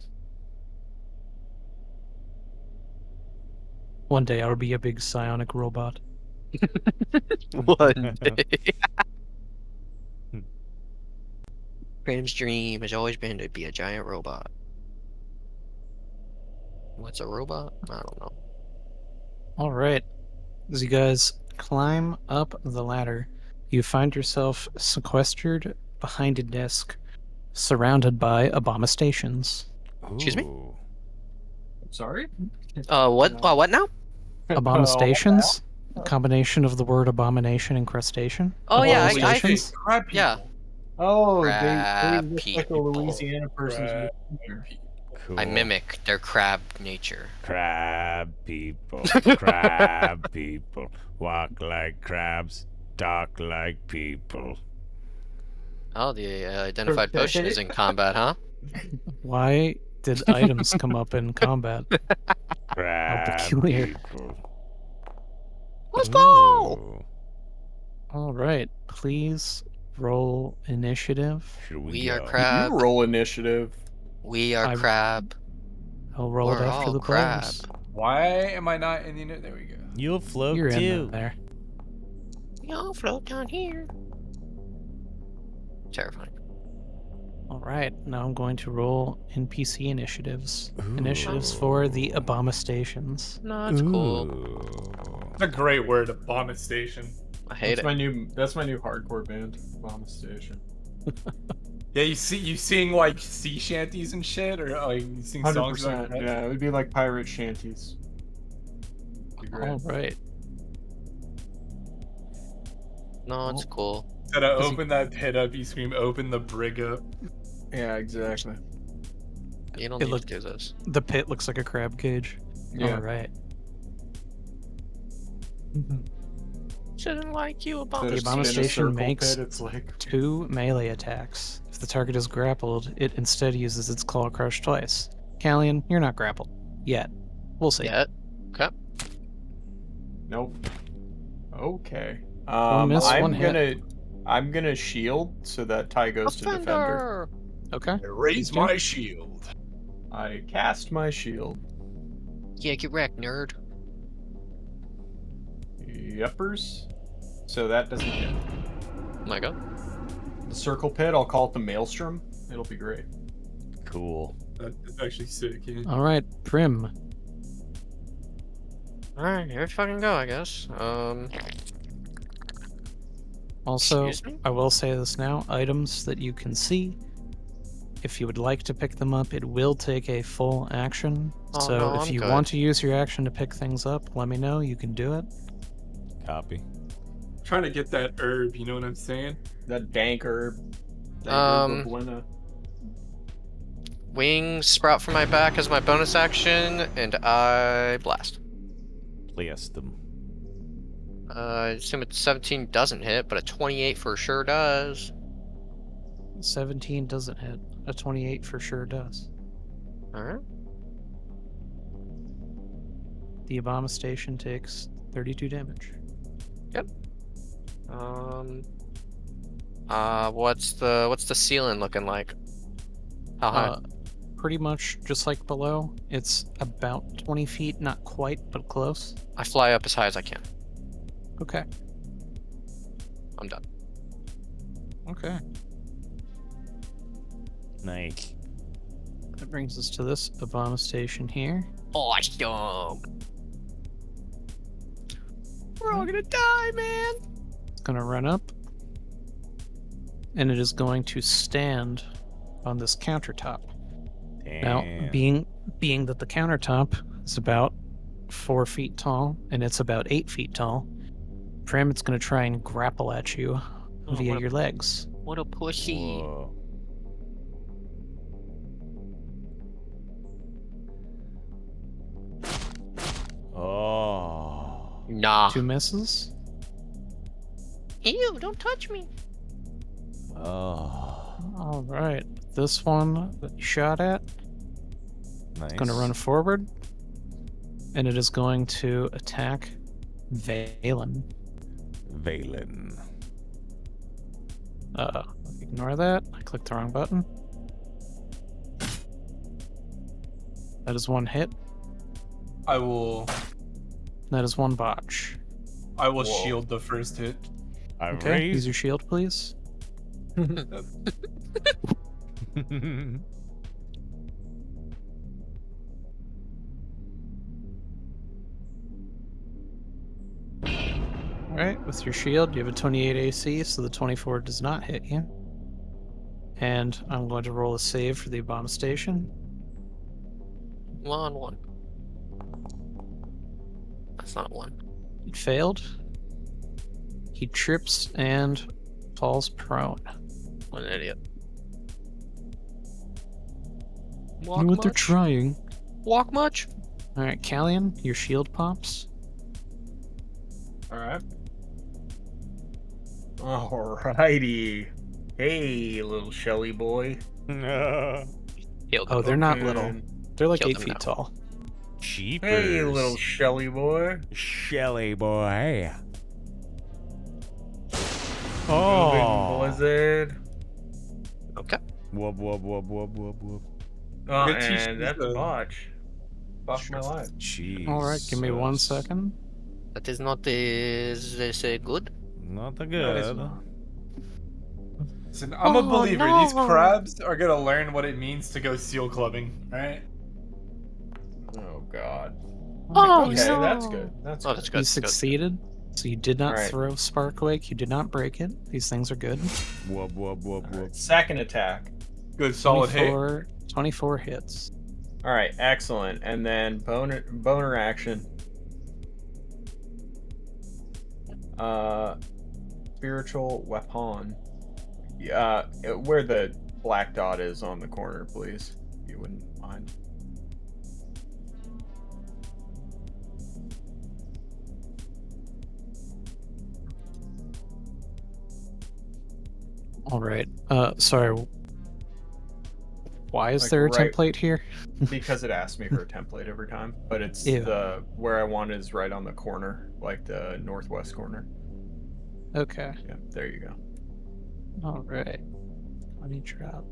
One day I'll be a big psionic robot. One day. Graham's dream has always been to be a giant robot. What's a robot? I don't know. All right. As you guys climb up the ladder, you find yourself sequestered behind a desk, surrounded by abominations. Excuse me? Ooh. I'm sorry? What now? Abominations? A combination of the word abomination and crustacean. Oh, yeah, Holy I shit, Abominations? crab people. Yeah. Oh, Crab they look like a people. Louisiana person's Crab wiener. people. Cool. I mimic their crab nature. Crab people. Crab people. Walk like crabs. Talk like people. Oh, the identified Okay. potion is in combat, huh? Why did items come up in combat? Crab peculiar. people. Let's go! Ooh. All right. Please roll initiative. Should We are go? crab. You roll initiative. We are I'm- crab. I'll roll it We're after all the crab. players. Why am I not in the unit? There we go. You'll float You're too. in there. We all float down here. Terrifying. All right. Now I'm going to roll NPC initiatives. Ooh. Initiatives for the abominations. No, it's cool. Ooh. It's a great word, abomination. I hate That's it. my new hardcore band, Bomb Station. Yeah, you sing like sea shanties and shit, or like you sing songs about 100%. that? Yeah, it would be like pirate shanties. Be great. All right. No, it's Oh. cool. Instead of Does he- open that pit up, you scream, "Open the brig up." Yeah, exactly. You don't It need look- to do this. The pit looks like a crab cage. Yeah. All right. Shouldn't like you about Instead The of spin a abomination circle makes pit, it's like 2 melee attacks. If the target is grappled, it instead uses its claw crush twice. Callian, you're not grappled. Yet. We'll see. Yeah. Okay. nope. Okay. One miss, one hit. I'm gonna shield so that Ty goes to defender. Okay. Raise do. my shield. I cast my shield. Yeah, get wrecked, nerd. Yuppers. So that doesn't hit. Oh my god. The circle pit, I'll call it the maelstrom. It'll be great. Cool. That's actually sick. Yeah. All right, Prim. Alright, here we fucking go, I guess. Also, Excuse me? I will say this now, items that you can see, if you would like to pick them up, it will take a full action. Oh, So no, if I'm you good. want to use your action to pick things up, let me know. You can do it. Copy. Trying to get that herb. You know what I'm saying? That dank herb. Buena. Wings sprout from my back as my bonus action, and I blast. Blast them. I assume a 17 doesn't hit, but a 28 for sure does. 17 doesn't hit. A 28 for sure does. Alright. The abomination takes 32 damage. What's the ceiling looking like? How high? Pretty much just like below. It's about 20 feet, not quite, but close. I fly up as high as I can. Okay. I'm done. Okay. Nice. That brings us to this abomination here. Awesome. We're all gonna die, man. It's going to run up. And it is going to stand on this countertop. Now, Damn. being that the countertop is about 4 feet tall and it's about 8 feet tall, Prim, it's going to try and grapple at you Oh, via what a- your legs. What a pussy. Whoa. Oh. Nah. 2 misses. Ew, don't touch me. Oh. All right. This one that you shot at Nice. is going to run forward. And it is going to attack Valen. Valen. Ignore that. I clicked the wrong button. That is 1 hit. I will That is 1 botch. Whoa. shield the first hit. I Okay, use raised. your shield, please. Alright, with your shield, you have a 28 AC, so the 24 does not hit you. And I'm going to roll a save for the abomination. Come on, 1. That's not 1. It failed. He trips and falls prone. What an idiot. You Walk know what they're much? trying. Walk much? Alright, Callian, your shield pops. Alright. Alrighty. Hey, little Shelly boy. Healed Oh, him. they're not Okay. little. They're like Killed 8 them feet now. tall. Cheapers. Hey, little Shelly boy. Shelly boy. Moving Oh. Blizzard. Okay. Wub wub wub wub wub wub. Oh, gonna teach and these, that's botch. Fuck my life. Jeez. Alright, give me 1 second. That is not, they say, good. Not the That is good. not. Listen, I'm a Oh, believer. These no. crabs are gonna learn what it means to go seal clubbing. Right? Oh god. Oh, Okay, no. that's good. That's Oh, good. that's You good. Good. succeeded. So you did not Alright. throw Sparkwake. You did not break it. These things are good. Wub, wub, wub, wub. Second attack. Good solid hit. 24 hits. All right, excellent. And then boner action. Spiritual weapon. Where the black dot is on the corner, please. If you wouldn't mind. All right. Sorry. Why is Like, there a right- template here? Because it asks me for a template every time, but it's Ew. the where I want is right on the corner, like the northwest corner. Okay. Yeah, there you go. All right. 20 drop.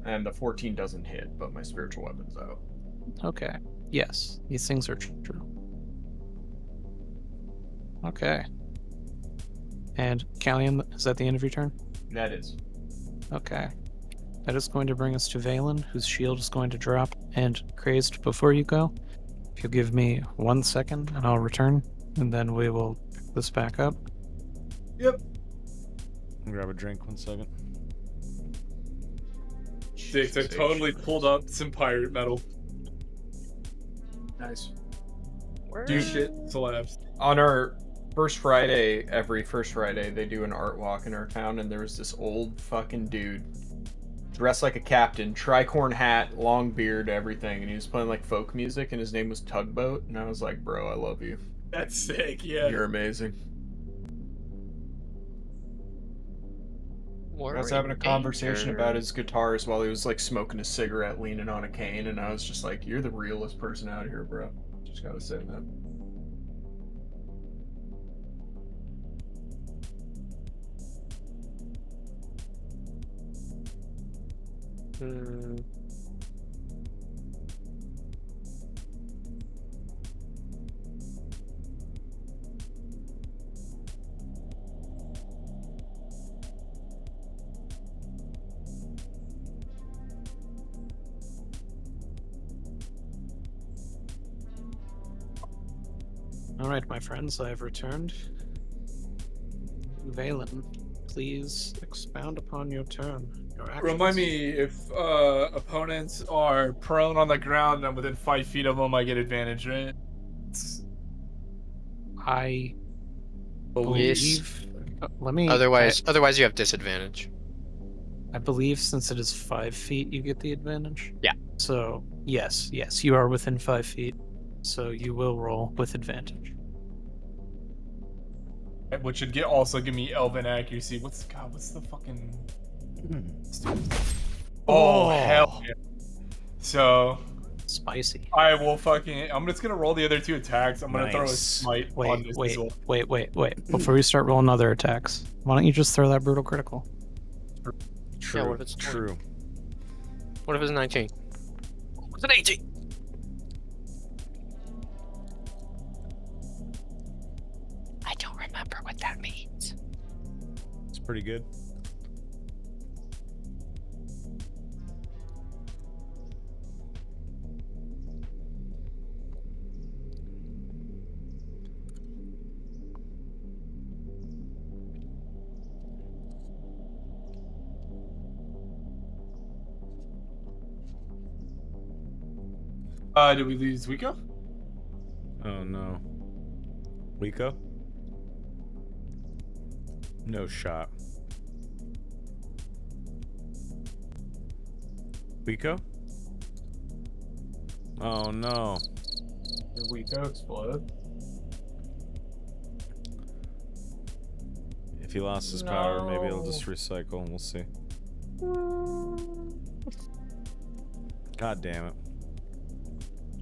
And the 14 doesn't hit, but my spiritual weapon's out. Okay. Yes, these things are true. Okay. And Callian, is that the end of your turn? That is. Okay. That is going to bring us to Valen, whose shield is going to drop. And Crazed, before you go, if you'll give me 1 second and I'll return, and then we will pick this back up. Grab a drink 1 second. Six, I totally pulled up some pirate metal. Nice. Do shit slabs. On our first Friday, every first Friday, they do an art walk in our town, and there was this old fucking dude dressed like a captain, tricorn hat, long beard, everything, and he was playing like folk music, and his name was Tugboat, and I was like, bro, I love you. That's sick, yeah. You're amazing. I was We're having a in conversation danger. about his guitars while he was like smoking a cigarette, leaning on a cane, and I was just like, you're the realest person out here, bro. Just gotta say that. Hmm. All right, my friends, I have returned. Valen, please expound upon your turn. Your actions. Remind me, if opponents are prone on the ground and I'm within 5 feet of them, I get advantage, right? It's- I Yes. believe. Let me. Otherwise, you have disadvantage. I believe since it is 5 feet, you get the advantage. Yeah. So yes, you are within 5 feet, so you will roll with advantage. Which should also give me elven accuracy. What's the fucking... Oh, hell yeah. So, Spicy. I will I'm just gonna roll the other 2 attacks. I'm gonna throw a Nice. smite on Wait, this wait, as well. wait. Before you start rolling other attacks, why don't you just throw that brutal critical? True. what if it's 20? True. What if it's 19? It's an 18. I don't remember what that means. It's pretty good. Did we lose Wiko? Oh no. Rico? No shot. Rico? Oh no. Did Wiko explode? If he lost his power, maybe he'll No. just recycle. We'll see. God damn it.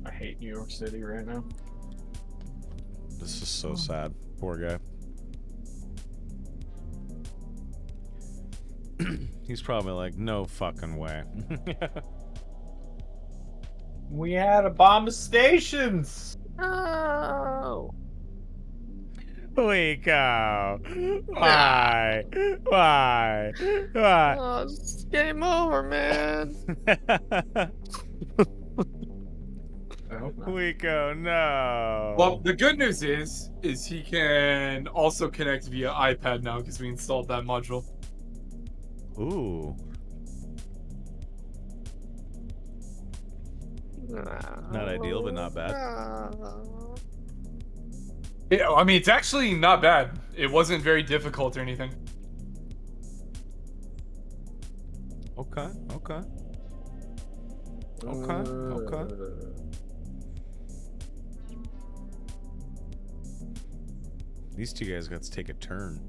I hate New York City right now. This is so sad. Poor guy. He's probably like, no fucking way. We had a bomb of stations! Oh. Rico! Why? Why? Why? Oh, it's game over, man. I hope Wico, no. Well, the good news is he can also connect via iPad now because we installed that module. Ooh. Not ideal, but not bad. Yeah, I mean, it's actually not bad. It wasn't very difficult or anything. Okay, okay. Okay. These two guys got to take a turn.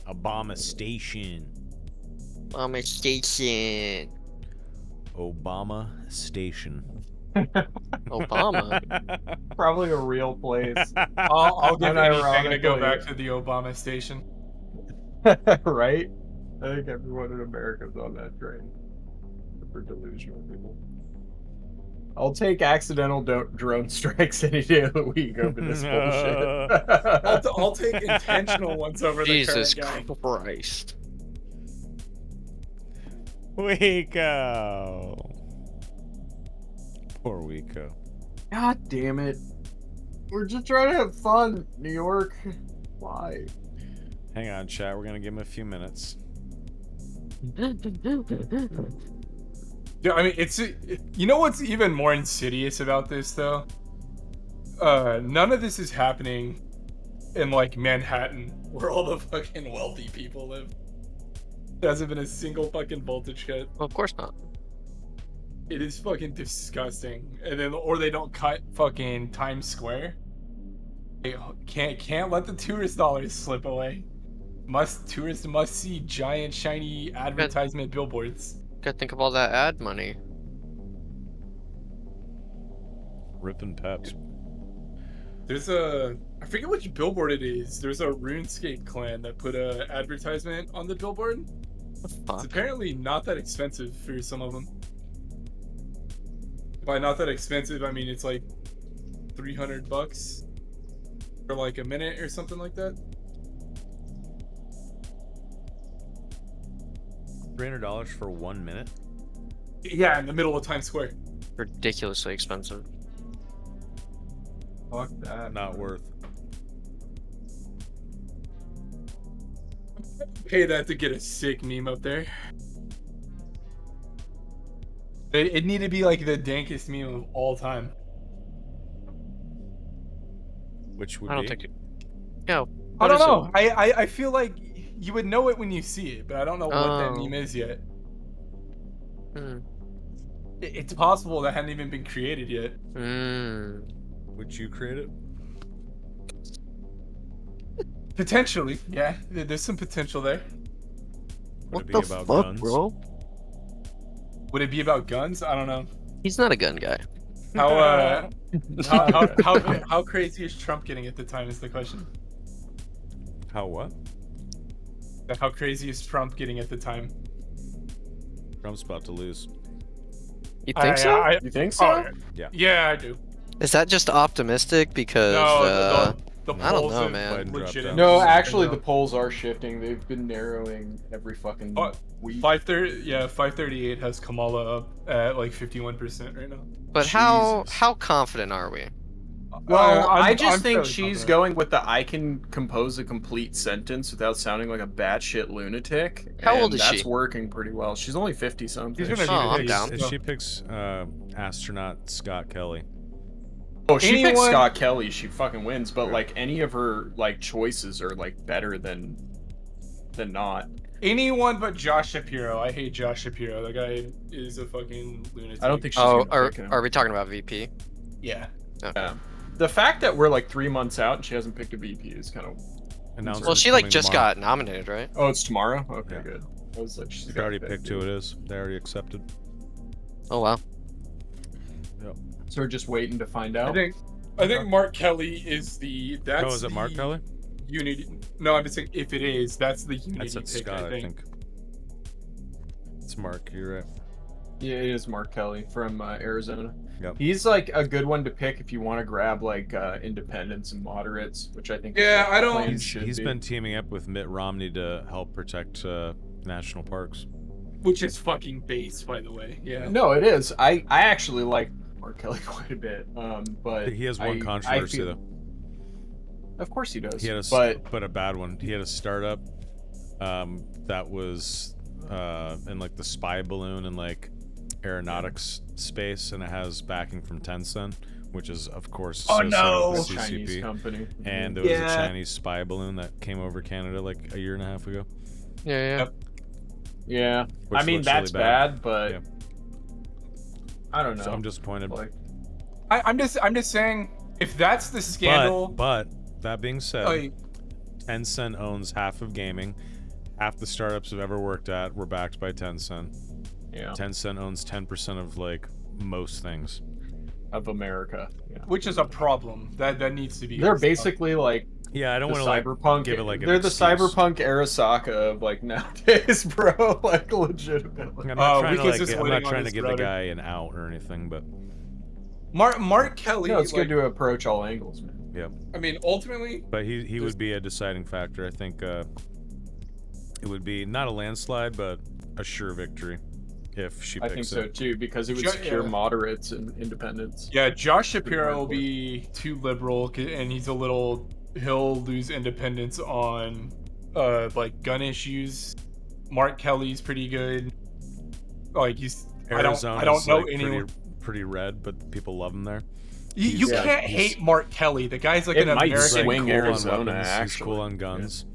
Obama Station. Obama Station. Obama Station. Obama. Probably a real place. I'll give anything to go Unironically. back to the Obama station. Right? I think everyone in America's on that train. For delusional people. I'll take accidental drone strikes any day of the week over this bullshit. I'll take intentional ones over Jesus the current guy. Christ. Wico. Poor Wico. God damn it. We're just trying to have fun, New York. Why? Hang on, chat. We're gonna give him a few minutes. Yeah, I mean, you know what's even more insidious about this though? None of this is happening in like Manhattan, where all the fucking wealthy people live. There hasn't been a single fucking voltage cut. Well, of course not. It is fucking disgusting. And then, or they don't cut fucking Times Square. They can't let the tourist dollars slip away. Tourists must see giant shiny advertisement billboards. Gotta think of all that ad money. Ripping peps. I forget which billboard it is. There's a RuneScape clan that put a advertisement on the billboard. It's Fuck. apparently not that expensive for some of them. By not that expensive, I mean it's like $300 for like a minute or something like that. $300 for 1 minute? Yeah, in the middle of Times Square. Ridiculously expensive. Fuck that. Not worth. Pay that to get a sick meme up there. It need to be like the dankest meme of all time. Which would I don't be? think it. Yeah. I what don't is it? know. I feel like you would know it when you see it, but I don't know what that Oh. meme is yet. Hmm. It's possible that hadn't even been created yet. Hmm. Would you create it? Potentially, yeah. There's some potential there. Would What it be the about fuck, guns? bro? Would it be about guns? I don't know. He's not a gun guy. How crazy is Trump getting at the time is the question. How what? How crazy is Trump getting at the time? Trump's about to lose. You think so? You think so? Yeah, I do. Is that just optimistic? Because No, the I don't polls know, have man. Biden dropped legit- out. No, actually, the polls are shifting. They've been narrowing every fucking week. 538 has Kamala up at like 51% right now. but Jesus. how confident are we? Well, I I'm just think fairly she's confident. going with the I can compose a complete sentence without sounding like a batshit lunatic. How old and is that's she? working pretty well. She's only 50 something. She's gonna Oh, I'm be down. If she picks astronaut Scott Kelly. Oh, she picks Anyone- Scott Kelly, she fucking wins. But Yeah. like any of her like choices are like better than not. Anyone but Josh Shapiro. I hate Josh Shapiro. That guy is a fucking lunatic. I don't think she's Oh, gonna pick him. are we talking about VP? Yeah. Okay. Yeah. The fact that we're like 3 months out and she hasn't picked a VP is kind of. Announced Well, it's she like coming just tomorrow. got nominated, right? Oh, it's tomorrow. Okay, Yeah. good. I was like, she's They got already that picked dude. who it is. They already accepted. Oh wow. So we're just waiting to find I out. think Mark Kelly is that's Oh, is it Mark the Kelly? Unity. No, I'm just saying if it is, that's the Unity I said pick, Scott, I think. It's Mark, you're right. Yeah, it is Mark Kelly from Arizona. Yep. He's like a good one to pick if you want to grab like independents and moderates, which I think. Yeah, is what I don't- plans should He's be. been teaming up with Mitt Romney to help protect national parks. which is fucking base, by the way. Yeah. No, it is. I actually like Mark Kelly quite a bit. But He has one I controversy feel, though. Of course he does. He had but a bad one. He had a startup that was in like the spy balloon and like aeronautics space, and it has backing from Tencent, which is of course associated no! with the the Chinese CCP. company. And there was a Yeah. Chinese spy balloon that came over Canada like a year and a half ago. Yeah. Yep. Yeah, Which I mean looks really that's bad. bad, but Yeah. I don't know. So I'm disappointed. Like, I'm just saying, if that's the scandal, But that being said, like, Tencent owns half of gaming. Half the startups I've ever worked at were backed by Tencent. yeah, Tencent owns 10% of like most things. of America. Yeah. which is a problem that needs to be. They're basically like Yeah, I don't the want to cyberpunk. give it like an they're the excuse. cyberpunk Arasaka of like nowadays, bro. Like legitimately. I'm not trying to Weekend's like just I'm waiting not on trying to his give the brother. guy an out or anything, but Mark Kelly. No, it's like, good to approach all angles, man. yeah. I mean, ultimately, But he would be a deciding factor. I think it would be not a landslide, but a sure victory if she I picks think it. so too, because it would Ju- secure yeah. moderates and independents. yeah, Josh Shapiro hard will for it. be too liberal, and he'll lose independence on like gun issues. Mark Kelly's pretty good. Like I don't Arizona's know like anyone. pretty red, but people love him there. You Yeah, can't he's- hate Mark Kelly. The guy's like It an might American. swing cool Arizona, on weapons. He's actually. cool on guns.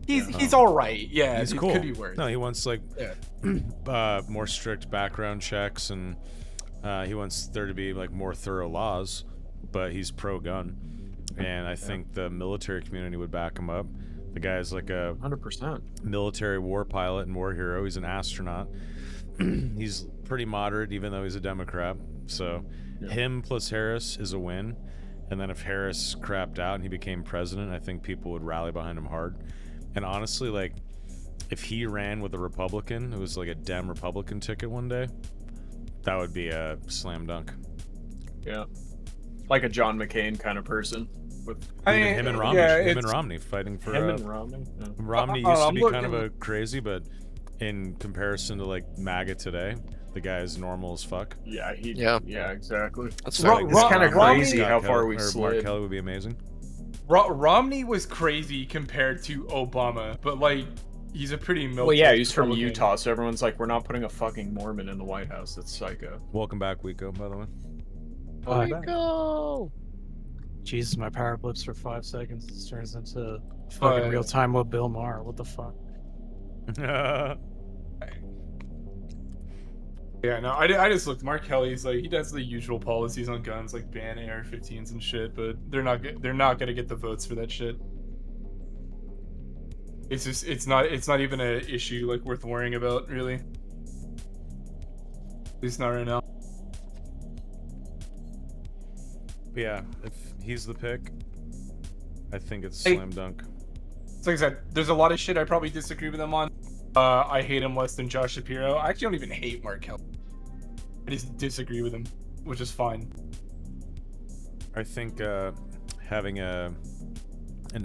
He's all right. Yeah, He's it cool. could be worse. No, he wants like Yeah. more strict background checks, and he wants there to be like more thorough laws. But he's pro-gun, and I think the military community would back him up. The guy's like a 100%. military war pilot and war hero. He's an astronaut. He's pretty moderate, even though he's a Democrat. So him plus Harris is a win. And then if Harris crapped out and he became president, I think people would rally behind him hard. And honestly, like, if he ran with a Republican, it was like a Dem Republican ticket one day, that would be a slam dunk. Yeah. Like a John McCain kind of person. With Him and Romney, yeah, him and it's- Romney fighting for. him and Romney. Yeah. Romney Oh, used to I'm be kind of looking- a crazy, but in comparison to like MAGA today, the guy is normal as fuck. Yeah, Yeah. exactly. That's Ro- fair. It's kind of Romney- crazy how Scott far Kelly- we or Mark slid. Kelly would be amazing. Romney was crazy compared to Obama, but like he's a pretty militant. Well, yeah, he's from Republican. Utah, so everyone's like, we're not putting a fucking Mormon in the White House. That's psycho. Welcome back, Wico, by the way. Go. Jesus, my power blips for 5 seconds. This turns into But- fucking real time with Bill Maher. What the fuck? Yeah, no, I just looked. Mark Kelly's like he does the usual policies on guns, like ban AR-15s and shit, but they're not gonna get the votes for that shit. It's not even an issue like worth worrying about, really. At least not right now. Yeah, if he's the pick, I think it's Hey. slam dunk. So like I said, there's a lot of shit I probably disagree with him on. I hate him less than Josh Shapiro. I actually don't even hate Mark Kelly. I just disagree with him, which is fine. I think having an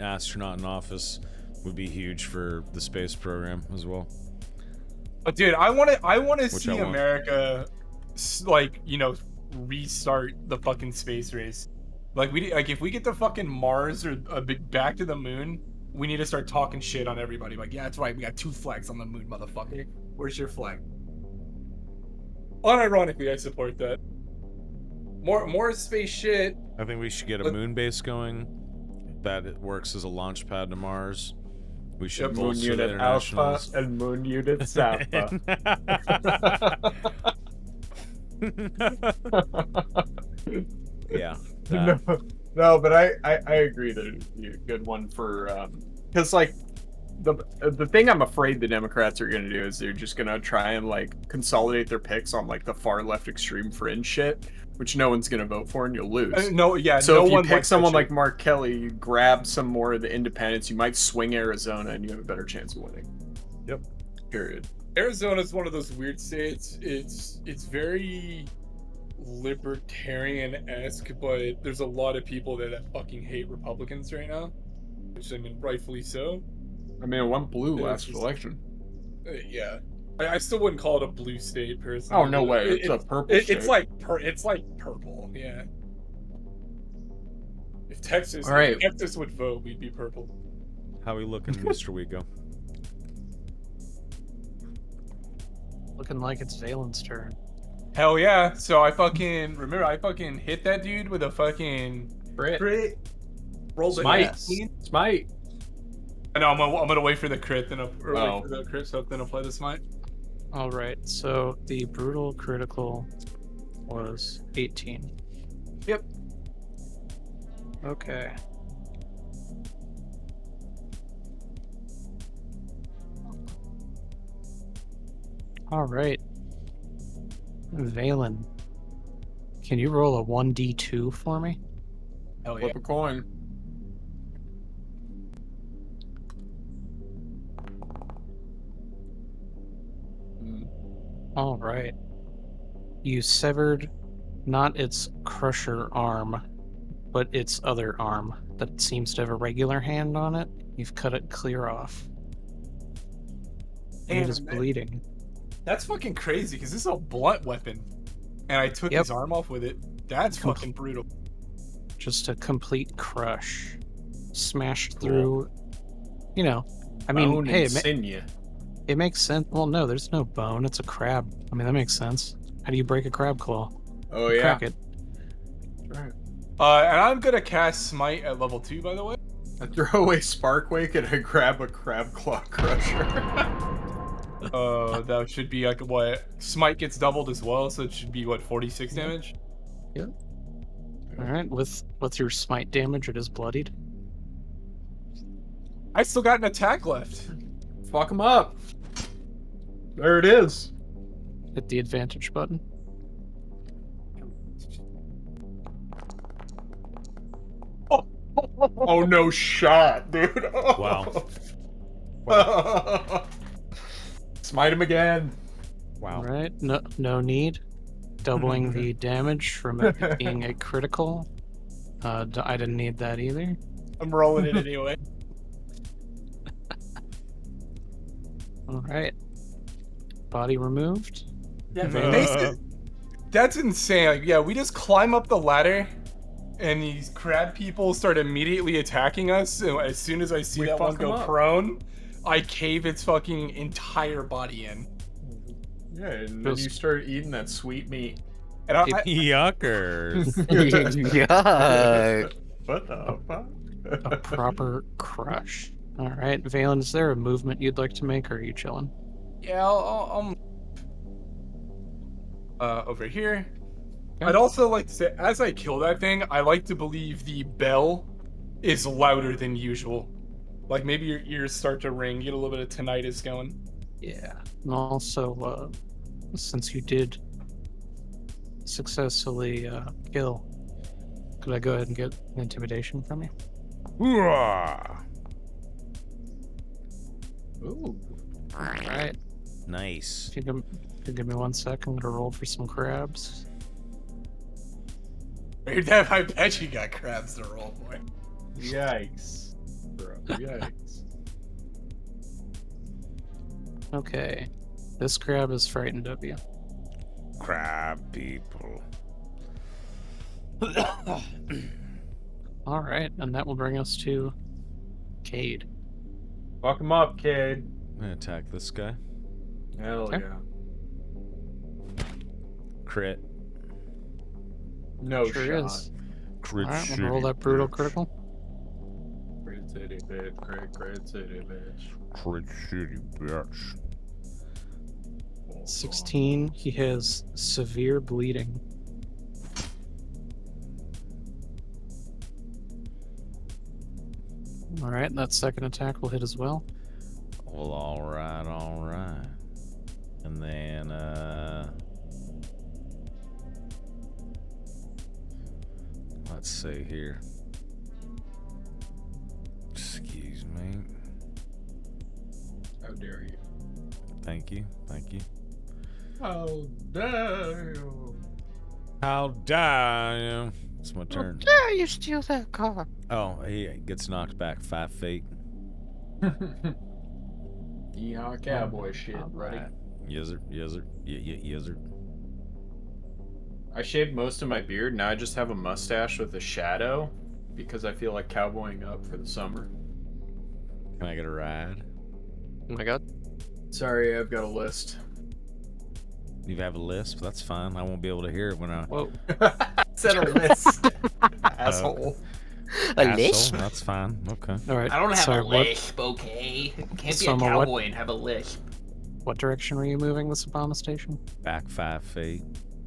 astronaut in office would be huge for the space program as well. But dude, I want to Which see I want. America, like, you know, restart the fucking space race. Like if we get to fucking Mars or a big back to the moon, we need to start talking shit on everybody. Like, yeah, that's right, we got 2 flags on the moon, motherfucker. Where's your flag? Unironically, I support that. More space shit. I think we should get a But- moon base going. That it works as a launch pad to Mars. We should Yep. Moon bolster the Unit Alpha internationals. and Moon Unit Zappa. Yeah. No, but I agree that it'd be a good one for because like the thing I'm afraid the Democrats are gonna do is they're just gonna try and like consolidate their picks on like the far left extreme fringe shit, which no one's gonna vote for and you'll lose. No, yeah. So no if you one pick likes that someone shit. like Mark Kelly, you grab some more of the independents, you might swing Arizona and you have a better chance of winning. Yep. Period. Arizona's one of those weird states. It's very libertarian-esque, but there's a lot of people that fucking hate Republicans right now, which I mean, rightfully so. I mean, it went blue Yeah, last it's just- election. Yeah, I still wouldn't call it a blue state personally. Oh no way! It's a purple state. It's like purple. Yeah. If All right. Texas would vote, we'd be purple. How we looking, Mr. Wego? Looking like it's Valen's turn. Hell yeah! So I fucking hit that dude with a fucking Crit. rolled a Smite. 18. Smite. No, I'm gonna wait for the crit, then wait Oh. for the crit, so then apply the smite. All right, so the brutal critical was 18. Yep. Okay. All right. Valen, can you roll a 1d2 for me? Hell yeah. Flip a coin. All right. You severed not its crusher arm, but its other arm that seems to have a regular hand on it. You've cut it clear off. And it Damn, is man. bleeding. That's fucking crazy because this is a blunt weapon, and I took Yep. his arm off with it. That's Com- fucking brutal. Just a complete crush. Smashed Cool. through. You know, I mean, Bone hey, and sinew. it makes sense. Well, no, there's no bone. It's a crab. I mean, that makes sense. How do you break a crab claw? Oh You yeah. Crack it. Right. And I'm gonna cast smite at level 2, by the way. I throw away Sparkwake and I grab a crab claw crusher. That should be like what? Smite gets doubled as well, so it should be what, 46 damage. All right, with your smite damage, it is bloodied. I still got an attack left. Fuck him up. There it is. Hit the advantage button. Oh no shot, dude. Wow. Smite him again. Wow. All right, no need. Doubling the damage from it being a critical. I didn't need that either. I'm rolling it anyway. All right. Body removed. Yeah, that's insane. Like, yeah, we just climb up the ladder, and these crab people start immediately attacking us. So as soon as I see We that one fuck 'em go up. prone, I cave its fucking entire body in. Yeah, and then you start eating that sweet meat. And I Yuckers. Yuck. What the fuck? A proper crush. All right, Valen, is there a movement you'd like to make, or are you chilling? yeah, I'll over here. Okay. I'd also like to say, as I kill that thing, I like to believe the bell is louder than usual. Like maybe your ears start to ring, get a little bit of tinnitus going. Yeah. And also, since you did successfully kill, could I go ahead and get an intimidation from you? Hoorah! Ooh. All right. Nice. If you give me 1 second, I'm gonna roll for some crabs. I bet you got crabs to roll, boy. Yikes. Bro, yikes. Okay. This crab is frightened of you. Crab people. All right, and that will bring us to Cade. Fuck him up, kid. I'm gonna attack this guy. Hell Okay. yeah. Crit. No Sure shot. is. Crit All right, we'll roll that brutal critical. Crit city, bitch. Crit city, bitch. Crit shitty bitch. 16. He has severe bleeding. All right, that second attack will hit as well. Well, all right. And then, let's see here. Excuse me. How dare you? Thank you. How dare you? How dare you? It's my turn. dare you steal that car? Oh, he gets knocked back 5 feet. Yeehaw cowboy shit, All buddy. right. Yes, sir. Yes, sir. Yes, sir. I shaved most of my beard. Now I just have a mustache with a shadow because I feel like cowboying up for the summer. Can I get a ride? Oh my god. Sorry, I've got a list. You have a lisp? That's fine. I won't be able to hear it when I. Whoa. Said a list. Asshole. A Asshole. lisp? That's fine. Okay. All right. I don't have sorry, a lisp, okay? Can't So, be a what- cowboy and have a lisp. What direction were you moving this Obama station? Back 5 feet.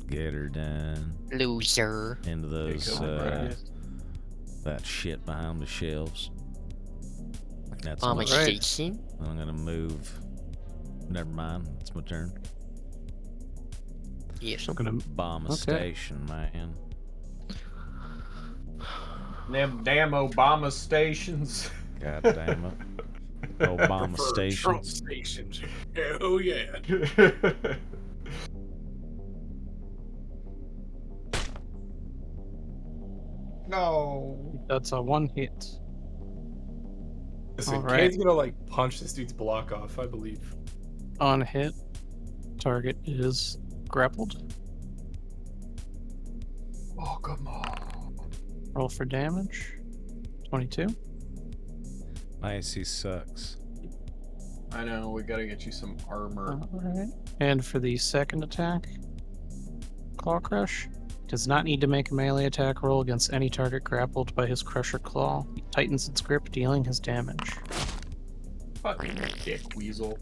Get her done. Loser. Into those, that shit behind the shelves. That's On my my right. station? I'm gonna move. Never mind. It's my turn. Yes. I'm gonna. Bomb Okay. station, man. Them damn Obama stations. God damn it. Obama Trump stations. stations. Oh yeah. No. That's a one hit. Listen, All right. Kane's gonna like punch this dude's block off, I believe. On hit, target is grappled. Oh, come on. Roll for damage. 22. My AC sucks. I know, we gotta get you some armor. Alright. And for the second attack, Claw Crush does not need to make a melee attack roll against any target grappled by his Crusher Claw. He tightens its grip, dealing his damage. Fucking dick weasel.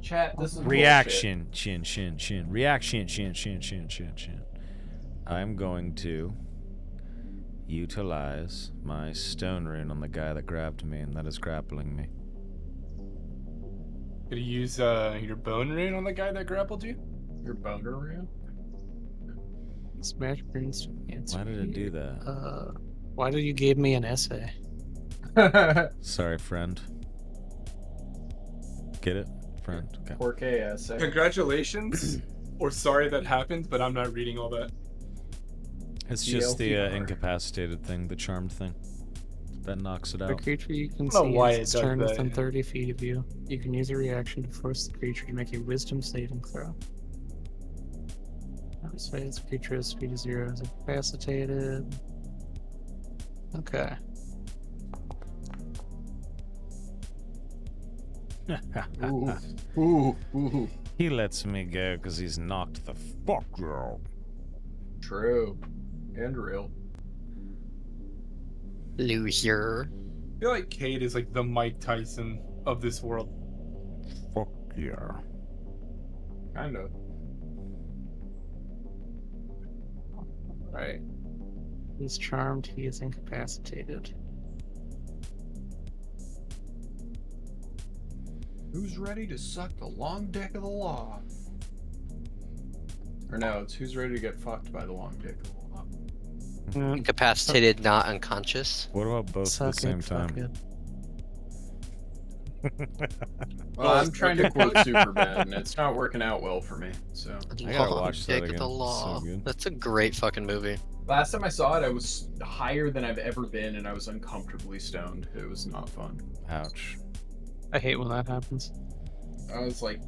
Chat, this is Reaction. Chin, chin, chin. Reaction. Chin, chin, chin, chin, chin. I'm going to utilize my stone rune on the guy that grabbed me, and that is grappling me. Gonna use your bone rune on the guy that grappled you? bullshit. Your boner rune? Smash runes. Why did it do that? Why did you give me an essay? Sorry, friend. Get it? Friend. Okay. Porke essay. Congratulations. Or sorry that happened, but I'm not reading all that. It's just the DLT. incapacitated thing, the charmed thing. That knocks it The out. creature you can I don't know see why is it its does turn that, within yeah. 30 feet of you. You can use a reaction to force the creature to make a wisdom saving throw. This way, this creature's speed is 0 is incapacitated. Okay. Ooh. Ooh. Ooh. He lets me go because he's knocked the fuck out. True. And real. Loser. I feel like Cade is like the Mike Tyson of this world. Fuck yeah. Kind of. Right. He's charmed, he is incapacitated. Who's ready to suck the long dick of the law? Or no, it's who's ready to get fucked by the long dick of the law. Incapacitated, not unconscious. What about both Suck at the same it, fuck time? it. Well, I'm trying to quote Superman, and it's not working out well for me. So I gotta Long watch that Dick of again. the It's so Law. good. That's a great fucking movie. last time I saw it, I was higher than I've ever been, and I was uncomfortably stoned. It was not fun. Ouch. I hate when that happens. I was like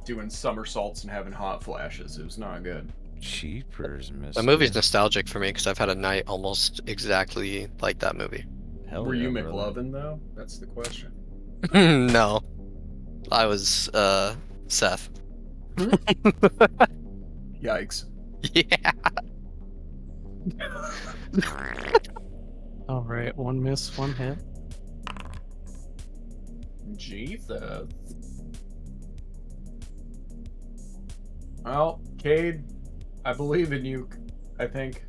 doing somersaults and having hot flashes. It was not good. Cheapers, mister. The movie's nostalgic for me because I've had a night almost exactly like that movie. Hell Were yeah, you brother. McLovin though? That's the question. No. I was Seth. Yikes. Yeah. Alright, one miss, one hit. Jesus. Well, Cade, I believe in you. I think.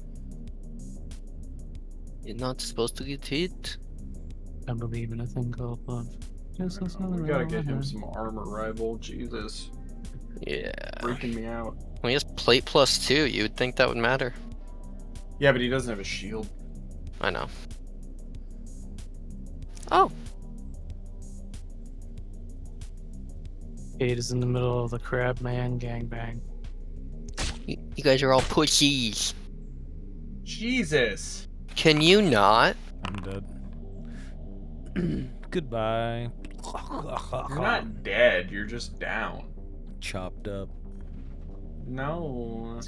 You're not supposed to get hit. I believe in a thing called love. Just as We gotta get him some armor rival. Jesus, Yeah. freaking me out. When he has plate +2, you would think that would matter. Yeah, but he doesn't have a shield. I know. Oh. Kate is in the middle of the crab man gangbang. You guys are all pussies. Jesus. Can you not? I'm dead. Goodbye. You're not dead. You're just down. Chopped up. No.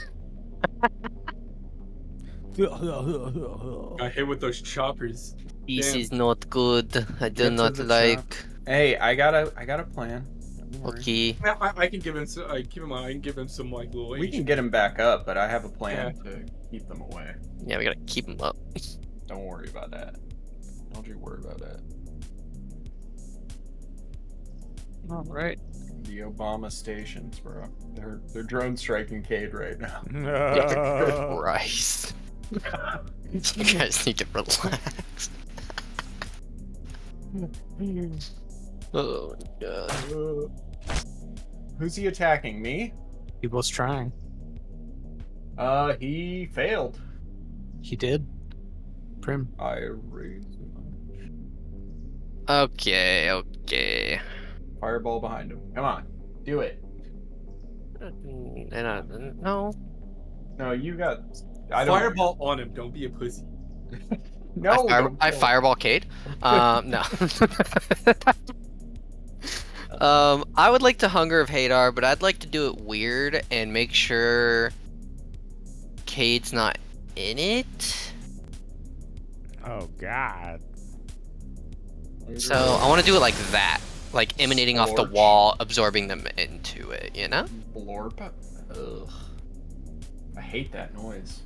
Got hit with those choppers. This Damn. is not good. I do Get to not the like. Hey, I got a plan. Don't worry. Okay. I can give him some. Keep in mind, I can give him some like little. We can HP. get him back up, but I have a plan to keep them away. Yeah, we gotta keep him up. Don't worry about that. Don't you worry about that. All right. The Obama stations, bro. They're drone striking Cade right now. Christ. You guys need to relax. Oh my god. Who's he attacking? Me? He was trying. He failed. He did. Prim. I raised him. Okay. Fireball behind him. Come on. Do it. No. No, you got. I don't. Fireball on him. Don't be a pussy. No. don't I kill. fireball Cade. No. I would like to Hunger of Hadar, but I'd like to do it weird and make sure Cade's not in it. Oh God. So I want to do it like that, like emanating off the Scorch. wall, absorbing them into it. You know? Blorp. Ugh. I hate that noise.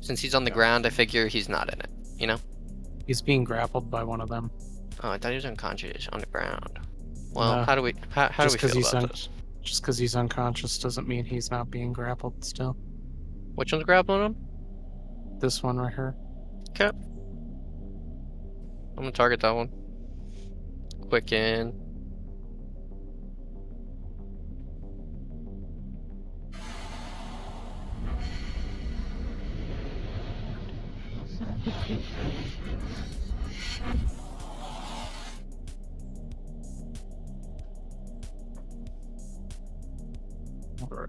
Since he's on the ground, I figure he's not in it. You know? He's being grappled by one of them. Oh, I thought he was unconscious on the ground. Well, No. how do we Just 'cause feel he's about this? Just because he's unconscious doesn't mean he's not being grappled still. Which one's grappling him? This one right here. Okay. I'm gonna target that one. Quicken.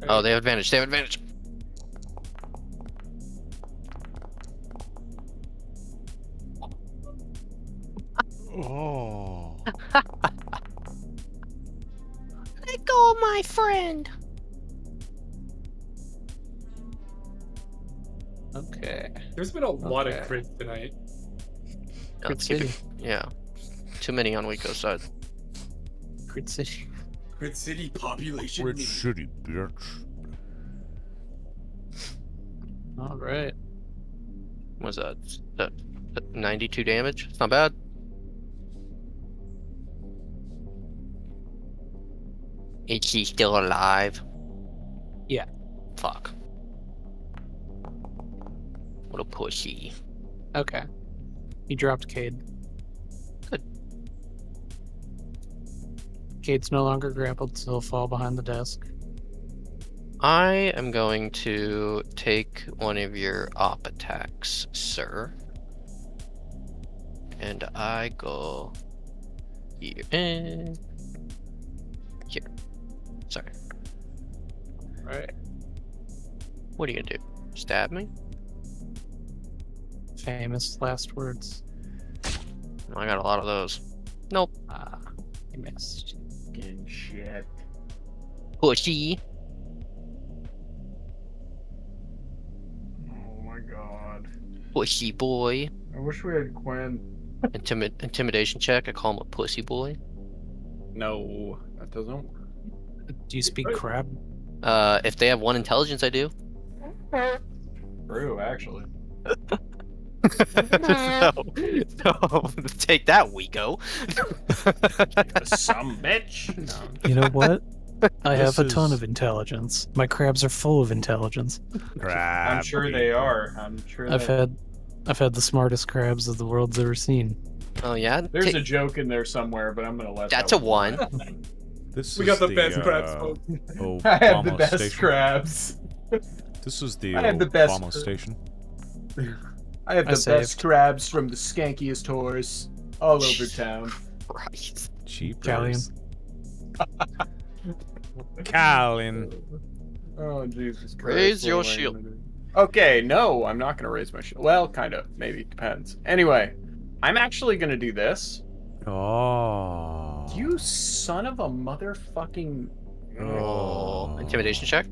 Oh, they have advantage. They have advantage. Oh. Let go of my friend. Okay. There's been a lot of Okay. crits tonight. No, Crit keep it- City. Yeah. Too many on Waco's side. Crit City. Crit City population. Rich need. city, bitch. All right. What's that? That 92 damage? It's not bad. Is he still alive? Yeah. Fuck. What a pussy. Okay. He dropped Cade. Good. Cade's no longer grappled, so he'll fall behind the desk. I am going to take one of your op attacks, sir. And I go here and here. Sorry. Right. What are you gonna do? Stab me? Famous last words. I got a lot of those. Nope. Ah, he missed. Fucking shit. Pussy. Oh my god. Pussy boy. I wish we had Quinn. Intimidation check. I call him a pussy boy. No, that doesn't work. Do you speak crab? If they have one intelligence, I do. True, actually. No. Take that, Weeko. Some bitch. No. You know what? I have This a ton is- of intelligence. My crabs are full of intelligence. I'm sure they are. I'm sure. I've had the smartest crabs that the world's ever seen. Oh yeah. There's Ta- a joke in there somewhere, but I'm gonna let. That's that a one. This We is got the best crabs, uh, folks. I have the Obama best station. crabs. This is the I had the best Obama crab. station. I have I the saved. best crabs from the skankiest whores all over town. Christ. Cheapers. Callan. Oh Jesus Christ! Raise your what am I gonna do? Okay, no, I'm not gonna raise my shield. Well, kind of, maybe depends. Anyway, I'm actually gonna do this. Oh. You son of a motherfucking. Oh, intimidation check.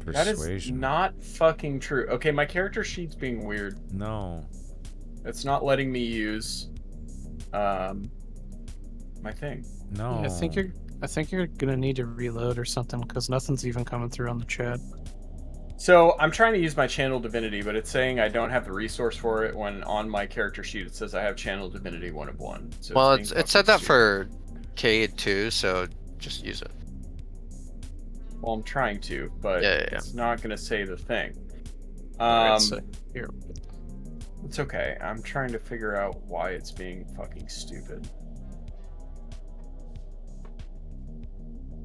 That is Persuasion. not fucking true. Okay, my character sheet's being weird. No. It's not letting me use my thing. No. Yeah, I think you're gonna need to reload or something because nothing's even coming through on the chat. So I'm trying to use my channel divinity, but it's saying I don't have the resource for it when on my character sheet it says I have channel divinity 1 of 1. So Well, being it said fucking that stupid. for Cade too, so just use it. Well, I'm trying to, but Yeah. it's not gonna say the thing. Alright, so here. It's okay. I'm trying to figure out why it's being fucking stupid.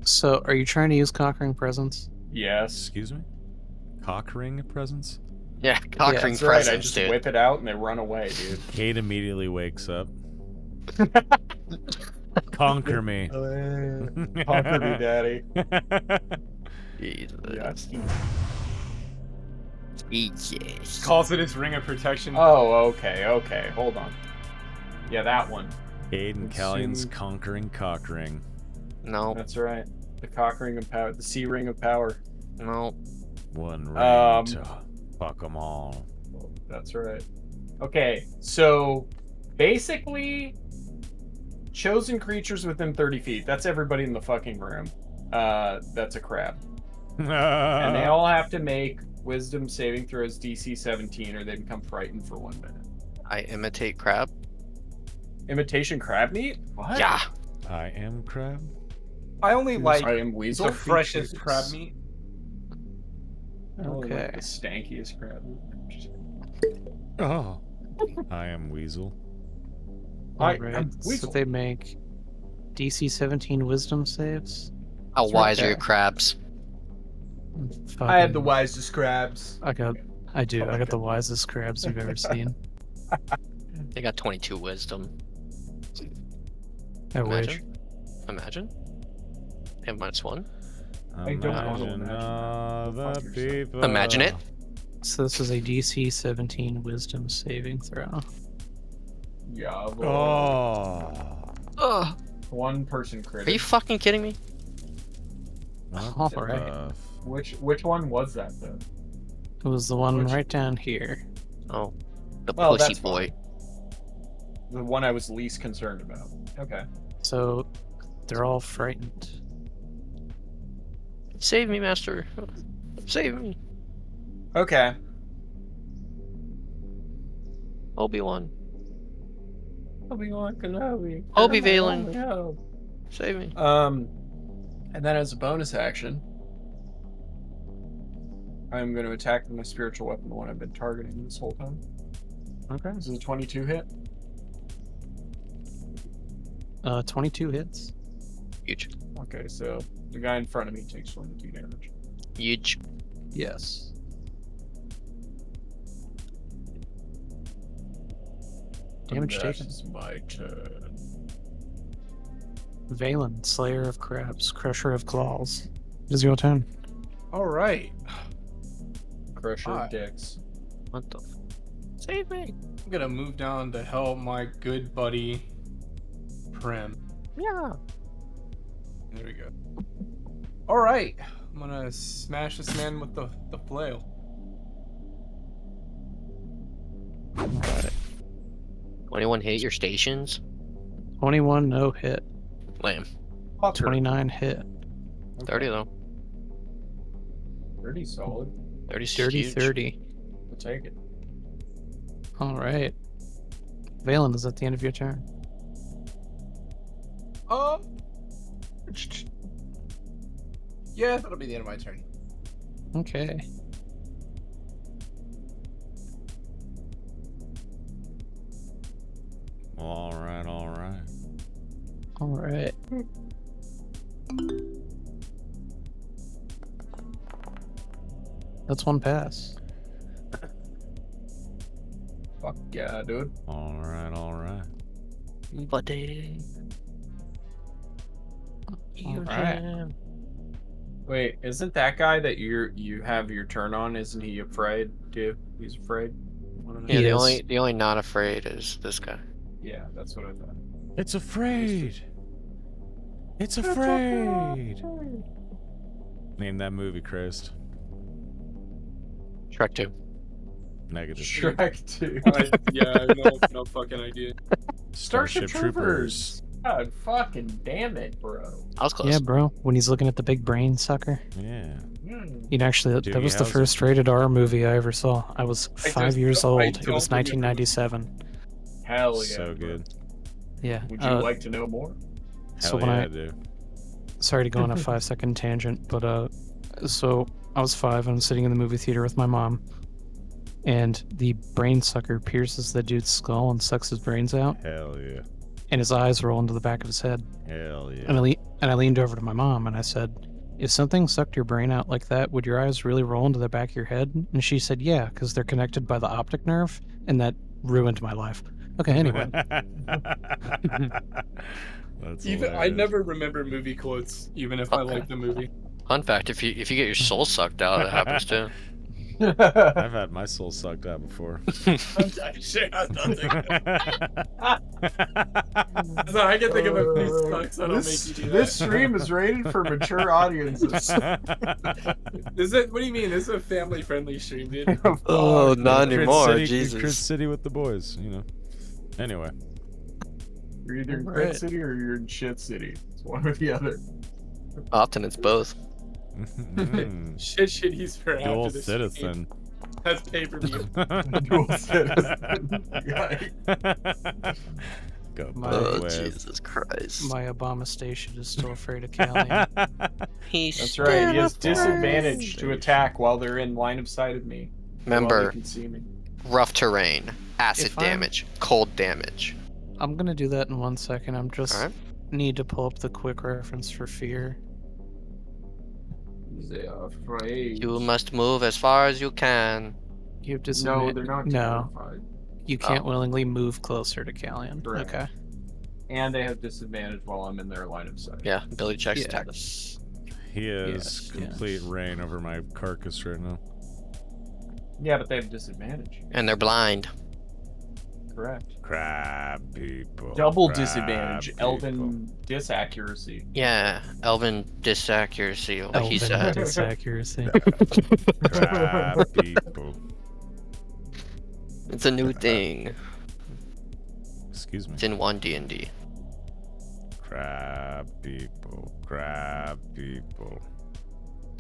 So, are you trying to use Conquering Presence? Yes. Excuse me? Cock ring presence? Yeah, conquering That's right. I presence, just dude. whip it out and they run away, dude. Kate immediately wakes up. Conquer me. Conquer me, daddy. Jesus. Yes. Jesus. Calls it his ring of protection. Oh, okay. Hold on. Yeah, that one. Cade and Callion's Consume- conquering cock ring. No, That's right. The cock ring of power. The sea ring of power. no. One ring Um, to fuck them all. That's right. Okay, so basically, chosen creatures within 30 feet. That's everybody in the fucking room. That's a crab. And they all have to make wisdom saving throws DC 17 or they become frightened for 1 minute. I imitate crab. Imitation crab meat? What? Yeah. I am crab. I only like I am weasel. the freshest crab meat. I only like Okay. the stankiest crab meat. Oh. I am weasel. Alright, I'm so weasel. they make DC 17 Wisdom saves. How That's wise right. are your crabs? I have the Fucking- wisest crabs. I got Okay. the wisest crabs you've ever seen. They got 22 wisdom. I wish. Imagine. They have -1. I don't want to Imagine imagine all that. Go fuck the yourself. people. Imagine it. So this is a DC 17 Wisdom saving throw. Yeah. Oh. Ugh. 1 person Are critic. you fucking kidding me? What Alright. the Which one was that though? It was the one Which- right down here. Oh, the Well, pussy that's boy. The one I was least concerned about. Okay. So they're all frightened. Save me, master. Save me, Okay. Obi-Wan. Obi-Wan Kenobi. Obi You're my Valen. only hope. Save me. And then as a bonus action, I'm going to attack with my spiritual weapon, the one I've been targeting this whole time. Okay. This is a 22 hit. 22 hits. Huge. Okay, so the guy in front of me takes 22 damage. Huge. Yes. Damage That taken. is my turn. Valen, Slayer of Crabs, Crusher of Claws. It is your turn. All right. Crusher Alright. dicks. What the? Save me. I'm gonna move down to help my good buddy Prim. Yeah. There we go. All right. I'm gonna smash this man with the flail. Alright. 21 hit your stations. 21, no hit. Lame. Fucker. 29 hit. 30 though. 30 solid. 30 's Dirty huge. 30. I'll take it. Alright. Valen, is that the end of your turn? Yeah, that'll be the end of my turn. Okay. All right, all right. Alright. That's one pass. Fuck yeah, dude. All right, all right. Buddy. You Alright. have- Wait, isn't that guy that you have your turn on? Isn't he afraid, dude? He's afraid. Wanna know? Yeah, He the is. only not afraid is this guy. Yeah, that's what I thought. It's afraid. It's afraid. Name that movie, Christ. Shrek 2. Negative. Shrek 2. Yeah, no fucking idea. Starship Troopers. God fucking damn it, bro. I was close. Yeah, bro. When he's looking at the big brain sucker. Yeah. You know, actually, that Doogie was the Howser. first rated R movie I ever saw. I was I 5 years just- I old. It don't was remember. 1997. Hell yeah. So bro. good. Yeah. Would you like to know more? So Hell when yeah, I dude. sorry to go on a 5-second tangent, but so I was 5 and I'm sitting in the movie theater with my mom, and the brain sucker pierces the dude's skull and sucks his brains out, Hell yeah. and his eyes roll into the back of his head. Hell yeah. And I leaned over to my mom and I said, "If something sucked your brain out like that, would your eyes really roll into the back of your head?" And she said, "Yeah, because they're connected by the optic nerve," and that ruined my life. Okay, anyway. That's Even I hilarious. never remember movie quotes, even if I like the movie. Fun fact: if you get your soul sucked out, it happens too. I've had my soul sucked out before. Shit, I don't think. So I can think of a few sucks that'll make you do that. This stream is rated for mature audiences. Is it? What do you mean? This is a family-friendly stream, dude. Oh, not Crit anymore. City, Jesus. Crit City with the boys, you know. Anyway. You're either in Right. Crit City or you're in Shit City. It's one or the other. Often it's both. Mm. Shit, he's for after Dual this citizen. That's pay-per-view. Dual citizen. Go My- both Oh, ways. Jesus Christ. My Obama station is still afraid of Callie. He's That's right. He has still afraid. disadvantage to attack while they're in line of sight of me. While Remember, they can see me. rough terrain, acid If I'm- damage, cold damage. I'm gonna do that in 1 second. I'm just Alright. need to pull up the quick reference for fear. They are afraid. You must move as far as you can. You have No, disadvantage. they're not No, terrified. you can't Oh. willingly move closer to Callian. Correct. Okay. And they have disadvantage while I'm in their line of sight. Yeah, ability checks, Yes. attacks. He has Yes, complete yes. reign over my carcass right now. Yeah, but they have disadvantage. And they're blind. Correct. Crab people. Double crab disadvantage. people. Elven disaccuracy. Yeah, elven disaccuracy, like he Elven said. disaccuracy. Crab people. It's a new thing. Excuse me. It's in 1D&D. Crab people. Crab people.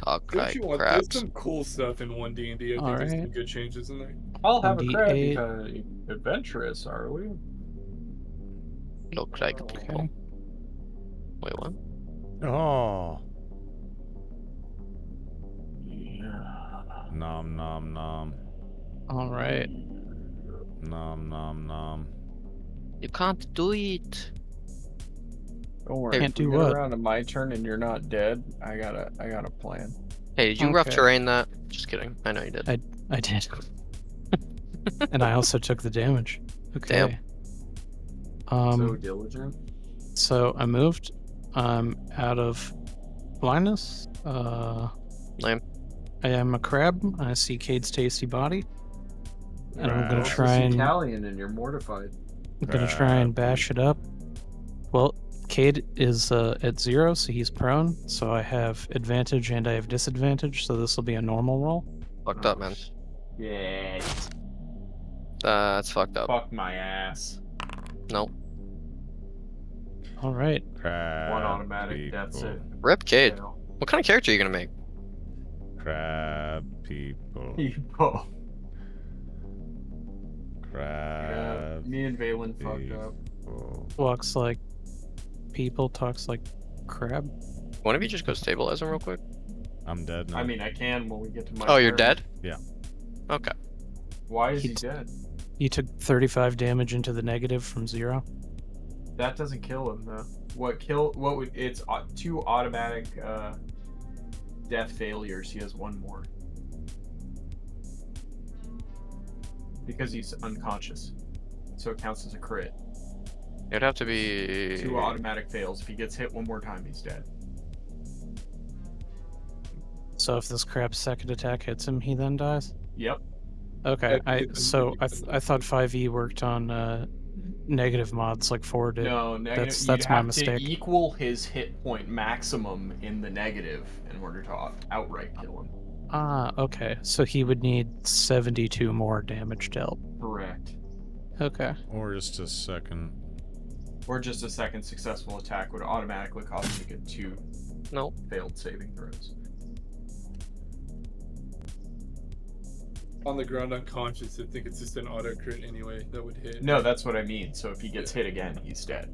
Talk Don't like you want? crabs. There's some cool stuff in 1D&D. I think there's some Alright. good changes in there. I'll have a crab 1d8. because adventurous, are we? Look like Okay. people. Wait, what? Oh. Yeah. Nom nom nom. All right. Nom nom nom. You can't do it. Don't worry. Can't if we do get what? around to my turn and you're not dead, I got a plan. Hey, did you rough Okay. terrain that? Just kidding. I know you did. I did. And I also took the damage. Okay. Damn. So diligent. So I moved. I'm out of blindness. Lame. I am a crab. I see Cade's tasty body. And I'm gonna Crab. try and Italian and you're mortified. I'm gonna try and Crab bash it up. Well, Cade is at 0, so he's prone. So I have advantage and I have disadvantage. So this will be a normal roll. Fucked up, man. Yeah. That's fucked up. Fuck my ass. Nope. All right. Crab One automatic. That's people. it. Rip Cade. Fail. What kind of character are you gonna make? Crab people. People. Yeah, Crab me and Valen fucked up. people. Walks like people, talks like crab. One of you just go stabilize him real quick. I'm dead now. I mean, I can when we get to my. Oh, you're turn. dead? Yeah. Okay. Why is he He's- dead? You took 35 damage into the negative from 0. That doesn't kill him though. What would? It's 2 automatic death failures. He has 1 more. Because he's unconscious. So it counts as a crit. It'd have to be 2 automatic fails. If he gets hit 1 more time, he's dead. So if this crab's second attack hits him, he then dies? Yep. Okay. I think it's gonna be I thought 5e worked on negative mods like 4 did. No, negative. That's You'd my have mistake. to equal his hit point maximum in the negative in order to outright kill him. Ah, okay. So he would need 72 more damage dealt. Correct. Okay. Or just a second. Or just a second successful attack would automatically cause him to get 2 Nope. failed saving throws. on the ground unconscious. I think it's just an auto crit anyway that would hit. No, that's what I mean. So if he gets hit again, he's dead.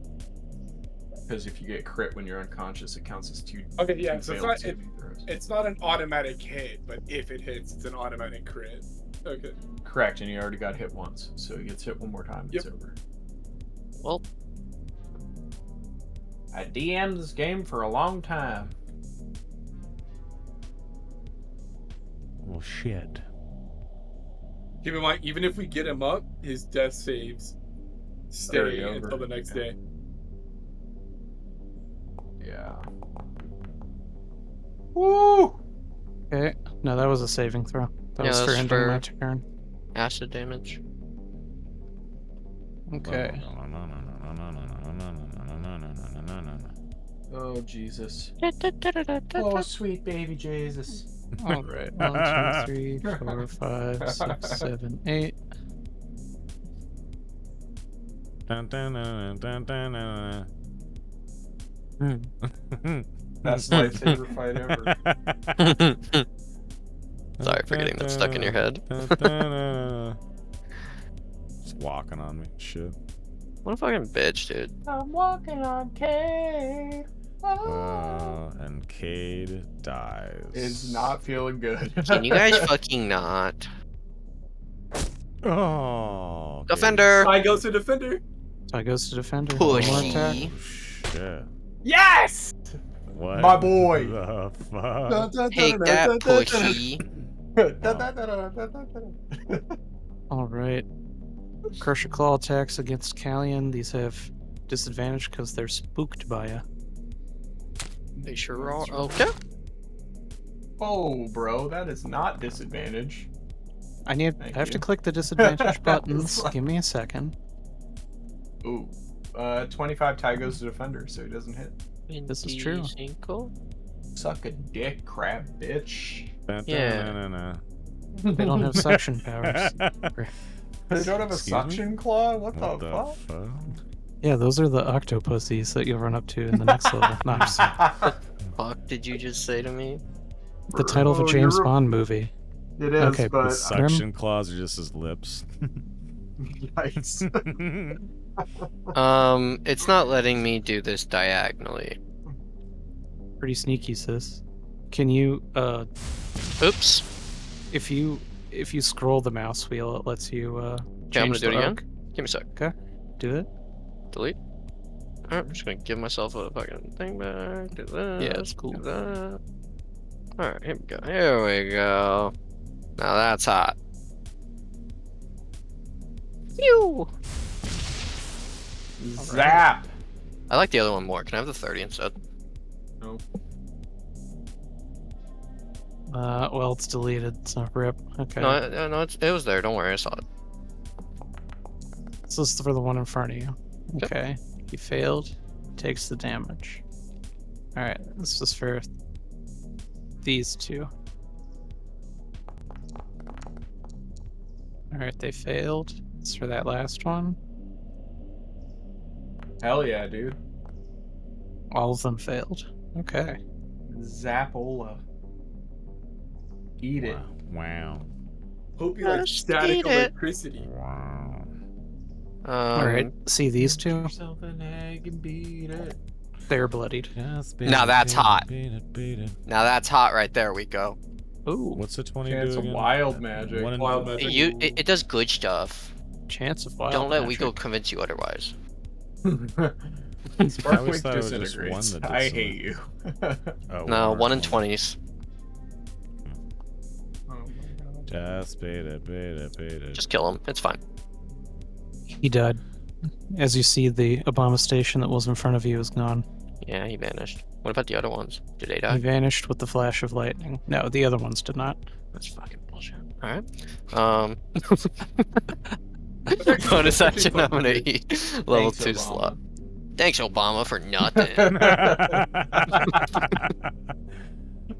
Because if you get crit when you're unconscious, it counts as 2. Okay, yeah, two so it's failed not saving throws. it's not an automatic hit, but if it hits, it's an automatic crit. Okay. Correct, and he already got hit once, so he gets hit one more time. It's over. Well, I DM'd this game for a long time. Well, shit. Keep in mind, even if we get him up, his death saves stay Carry over, until the next yeah. day. Yeah. Woo! Okay. No, that was a saving throw. That Yeah, was for that's ending my for- turn. acid damage. Okay. Oh, Jesus. Oh, sweet baby Jesus. All right. 1, 2, 3, 4, 5, 6, 7, 8. Dun, dun, dun, dun, dun, dun, dun. Best lightsaber fight ever. Sorry for getting that stuck in your head. Just walking on me, shit. What a fucking bitch, dude. I'm walking on Cade. And Cade dies. Is not feeling good. Can you guys fucking not? Oh. Defender! I goes to defender. So I goes to defender. One more attack. Pushy. Oh, shit. Yes! What? My boy. The fuck? Take that, pushy. All right. Crusher Claw attacks against Callion. These have disadvantage because they're spooked by you. They sure are. Okay. Oh, bro, that is not disadvantage. I Thank have to you. click the disadvantage buttons. It's like- Give me a second. Ooh. 25 tie goes to defender, so he doesn't hit. This is true. 25. Suck a dick, crab bitch. Yeah. They don't have suction powers. They don't have a Excuse me? suction claw? What What the the fuck? fuck? Yeah, those are the octopussies that you'll run up to in the next level. No, I'm just- Fuck did you just say to me? the title of a Bro, James you're- Bond movie. It is, Okay, but The suction claws are just his lips. yikes. It's not letting me do this diagonally. Pretty sneaky, sis. Can you Oops. if you scroll the mouse wheel, it lets you Okay, I'm change gonna do it the again. arc. Give me a sec. Do it. Delete. Alright, I'm just gonna give myself a fucking thing back. Do this. Yeah, it's cool. Do that. Alright, here we go. Here we go. Now that's hot. Phew! Zap! I like the other one more. Can I have the 30 instead? No. Well, it's deleted. So rip. Okay. No, it was there. Don't worry, I saw it. This is for the one in front of you. Yep. Okay. He failed. Takes the damage. All right. This is for these two. All right. They failed. It's for that last one. Hell yeah, dude. All of them failed. Okay. Zapola. Eat it. Wow. Hope you like Just static eat it. electricity. Wow. All right. See these two? Yourself an egg and beat it. They're bloodied. Now that's hot. Beat it. Now that's hot right there. We go. Ooh. What's the 20 Chance do of again? wild magic. One in- Wild magic. It does good stuff. Chance of wild. Don't let magic. Wiko convince you otherwise. thought Sparkwick it was just disintegrates. one that did I something. hate you. Oh, No, one 1 in or 20s. Oh my god. Just beat it. Just kill him. It's fine. He died. As you see, the Obama station that was in front of you is gone. Yeah, he vanished. What about the other ones? Did they He die? vanished with the flash of lightning. No, the other ones did not. That's fucking bullshit. Alright. Bonus action nominee. Level Thanks, 2 Obama. slot. Thanks, Obama, for nothing.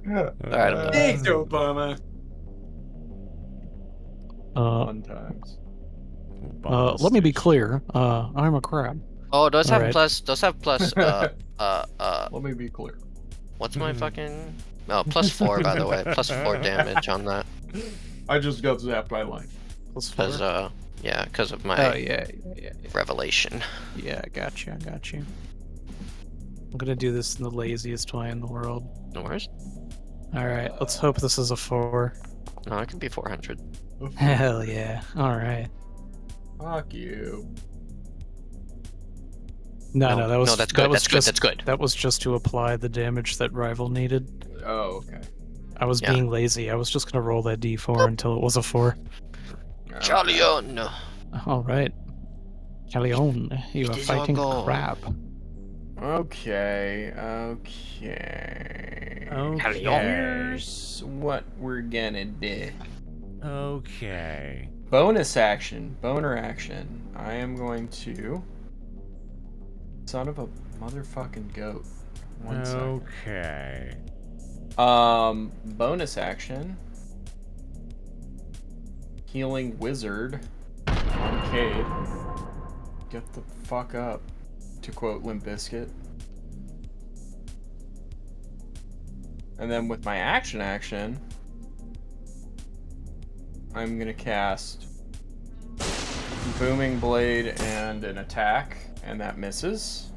Alright, I'm done. Thanks, Obama. Fun times. Let me be clear. I'm a crab. Oh, does have Alright. plus Let me be clear. what's my fucking oh, +4 by the way. +4 damage on that. I just got zapped by lightning. Because yeah, because of my Oh yeah. revelation. Yeah, got you. I'm gonna do this in the laziest way in the world. No worries. Alright, let's hope this is a 4. No, it could be 400. Hell yeah. Alright. Fuck you. No, that was no, that's that good. was That's just, good. That's good. That was just to apply the damage that rival needed. Oh, okay. I was Yeah. being lazy. I was just gonna roll that d4 until it was a 4. Charlie on. Alright. Callion, you It are is your fighting goal. crab. Okay. Here's what we're gonna do. Okay. Bonus action. Boner action. I am going to... Son of a motherfucking goat. One second. Okay. Bonus action. Healing wizard on Cade. Get the fuck up, to quote Limp Bizkit. And then with my action, I'm gonna cast Booming Blade and an attack, and that misses.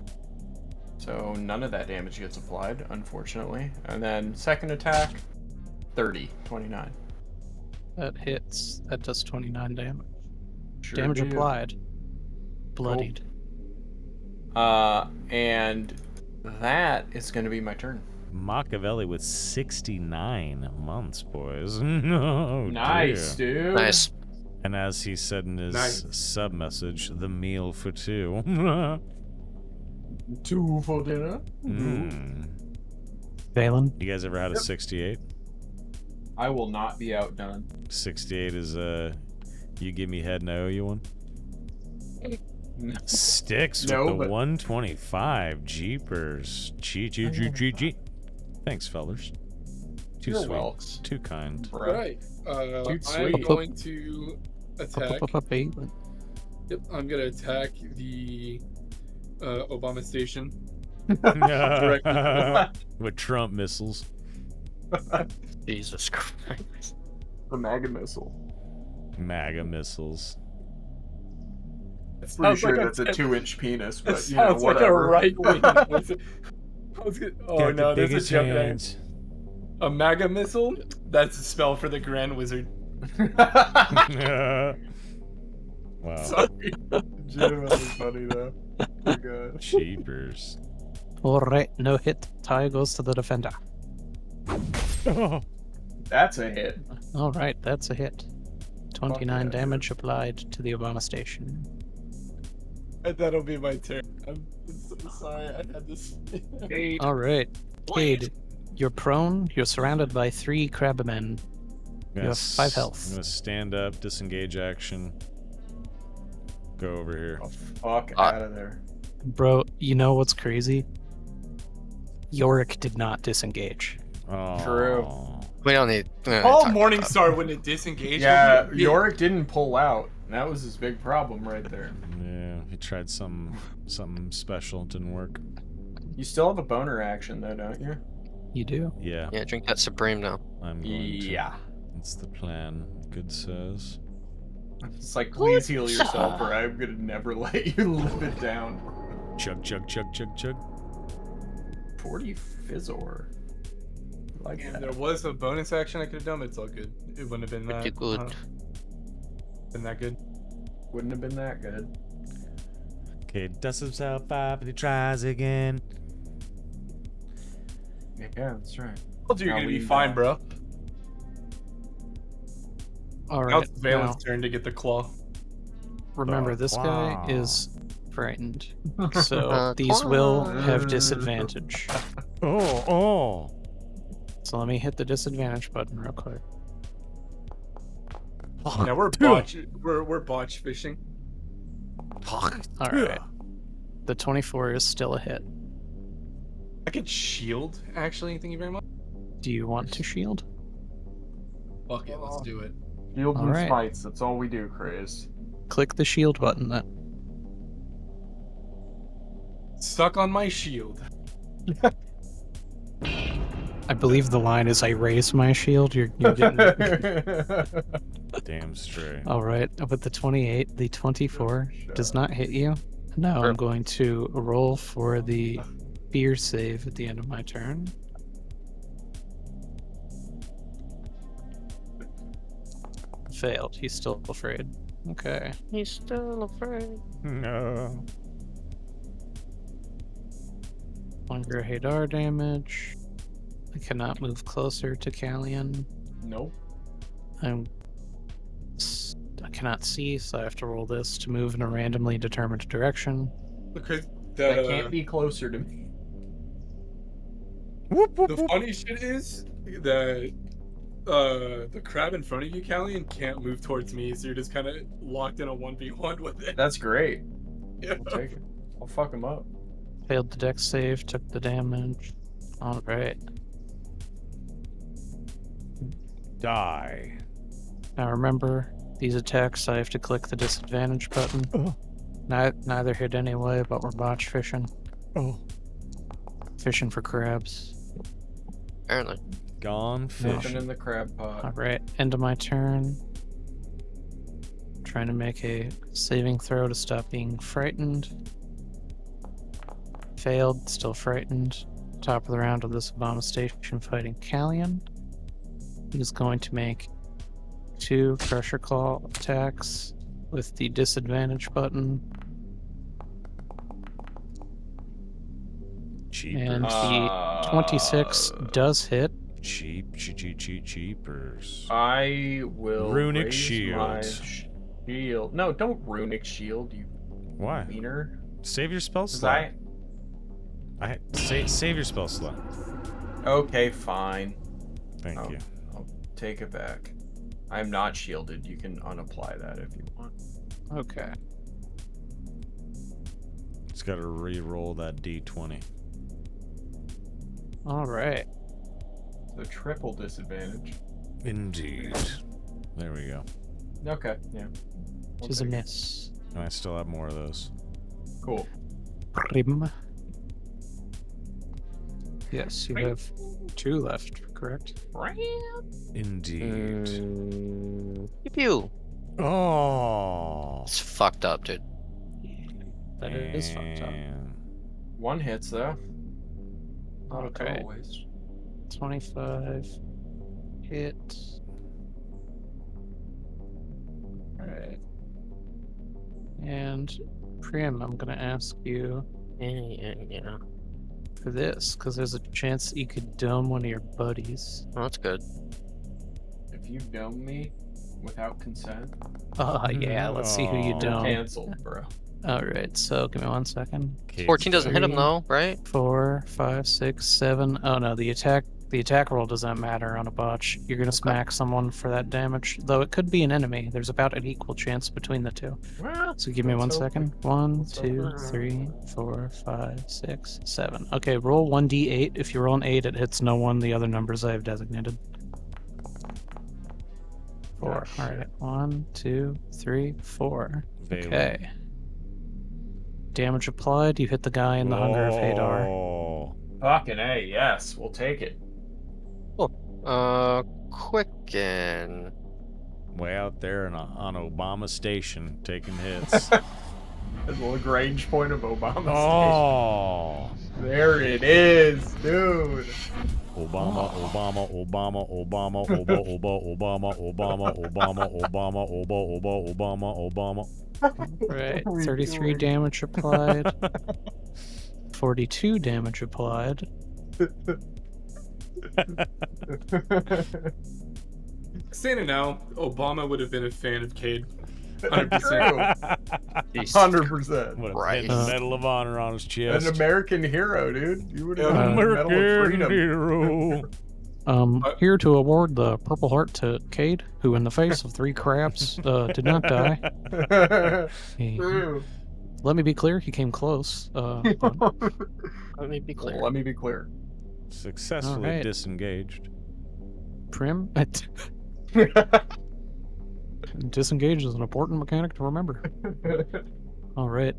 So none of that damage gets applied, unfortunately. And then second attack, 29. That hits. That does 29 damage. Sure Damage do. applied. Bloodied. And that is going to be my turn. Machiavelli with 69 months, boys. Oh, Nice, dear. dude. Nice. And as he said in his Nice. sub message, the meal for two. 2 for dinner. Valen? You guys ever had a 68? I will not be outdone. 68 is you give me head and I owe you one. Sticks No, with the but- 125. Jeepers. Cheat. Thanks, fellers. Too You're sweet. welcome. Too kind. Bro. Right. Dude, I'm sweet. going to attack. Valen. Yep, I'm gonna attack the Obama station. With Trump missiles. Jesus Christ. The MAGA missile. MAGA missiles. That's Pretty sure that's a 2-inch penis, That but you know, sounds like a whatever. right wing. Oh no, there's a joke there. hands. A MAGA missile? That's a spell for the Grand Wizard. Wow. Sorry. Legitimately funny though. Oh god. Cheapers. Alright, no hit. Tie goes to the defender. Oh. That's a hit. Alright, that's a hit. 29 yeah, damage applied to the Obama station. And that'll be my turn. I'm so sorry I had this. Alright. Cade, you're prone. You're surrounded by 3 crabmen. You have 5 health. I'm gonna stand up, disengage action. Go over here. Oh, fuck out of there. Bro, you know what's crazy? Yorick did not disengage. Oh. True. We don't need. All Morningstar when it disengaged. Yeah, me. Yorick didn't pull out. That was his big problem right there. Yeah, he tried something special, didn't work. You still have a boner action though, don't you? You do? Yeah, Yeah, drink that Supreme now. I'm going to. That's the plan. Good says. It's like, please heal yourself or I'm gonna never let you live it down. Chug. 40 Fizzor. Like And that. there was a bonus action I could have done, but it's all good. It wouldn't have been that. Pretty good. Been that good. Wouldn't have been that good. Okay, dusts himself up and he tries again. Yeah, that's right. Told you you're Now gonna be we fine, know. bro. Now Alright, it's now, Valen's turn to get the claw. remember this guy Wow. is frightened. So these will have disadvantage. Oh. So let me hit the disadvantage button real quick. Yeah, we're botch fishing. All right. The 24 is still a hit. I could shield, actually. Thank you very much. Do you want to shield? Fuck it, let's do it. Shield and Alright. smites. That's all we do, Craze. Click the shield button then. Stuck on my shield. I believe the line is I raise my shield. You're getting Damn straight. all right. With the 28, the 24 does not hit you. No, I'm going to roll for the fear save at the end of my turn. Failed. He's still afraid. Okay. He's still afraid. No. Longer Hadar damage. I cannot move closer to Callian. Nope. I cannot see, so I have to roll this to move in a randomly determined direction. Because That can't be closer to me. the funny shit is that the crab in front of you, Callian, can't move towards me, so you're just kind of locked in a 1v1 with it. That's great. Yeah. I'll take it. I'll fuck him up. Failed the dex save, took the damage. Alright. Die. Now remember, these attacks I have to click the disadvantage button. Neither hit anyway, but we're botch fishing. Fishing for crabs. Apparently. Gone Fishing fishing. in the crab pot. Alright, end of my turn. Trying to make a saving throw to stop being frightened. Failed, still frightened. Top of the round of this Obama station fighting Callian. He's going to make 2 Pressure Claw attacks with the disadvantage button. And Cheapers. the 26 does hit. Cheapers. I will Runic raise my shield. shield. No, don't runic shield, you Why? wiener. Save your spell 'Cause slot. Save your spell slot. Okay, fine. Thank Oh. you. I'll take it back. I'm not shielded. You can unapply that if you want. Okay. Just gotta re-roll that d20. Alright. The triple disadvantage. Indeed. There we go. Okay, yeah. We'll Tis a take it. miss. And I still have more of those. Cool. Prim. Yes, you have 2 left, correct? Indeed. Pew pew. Oh. It's fucked up, dude. That is fucked up. Man. One hits though. Not Okay. a total waste. 25 hit. Alright. And Prim, I'm gonna ask you Yeah. for this, because there's a chance that you could dome one of your buddies. Well, that's good. If you dome me without consent, Yeah, let's see who you No. dome. canceled, bro. Alright, so give me 1 second. Kate's 14 doesn't hit him three. though, right? 4, 5, 6, 7. Oh no, the attack roll doesn't matter on a botch. You're gonna smack someone for that damage, though it could be an enemy. There's about an equal chance between the two. Well, So give me 1 let's hope second. 1, let's hope 2, 3, 4, 5, 6, 7. Okay, roll 1d8. If you roll an 8, it hits no one. The other numbers I have designated. 4. Oh, Alright. 1, 2, 3, 4. Valen. Okay. Damage applied. You hit the guy in the Hunger of Hadar. Oh. Fucking A, yes, we'll take it. Quicken. Way out there on Obama Station taking hits. The Lagrange point of Obama Oh. Station. There it is, dude. Obama, Obama, Obama, Obama, Obama, Obama, Obama, Obama, Obama, Obama, Obama. Right. 33 damage applied. 42 damage applied. Saying it now, Obama would have been a fan of Cade. True. 100%. 100%. What a Right. Medal of Honor on his chest. An American hero, dude. You would have Yeah. been a Medal of American Freedom. hero. Here to award the Purple Heart to Cade, who, in the face of 3 crabs, did not die. He- Ooh. let me be clear, he came close. But Let me be clear. Let me be clear. Successfully Alright. disengaged. Prim, disengage is an important mechanic to remember. All right,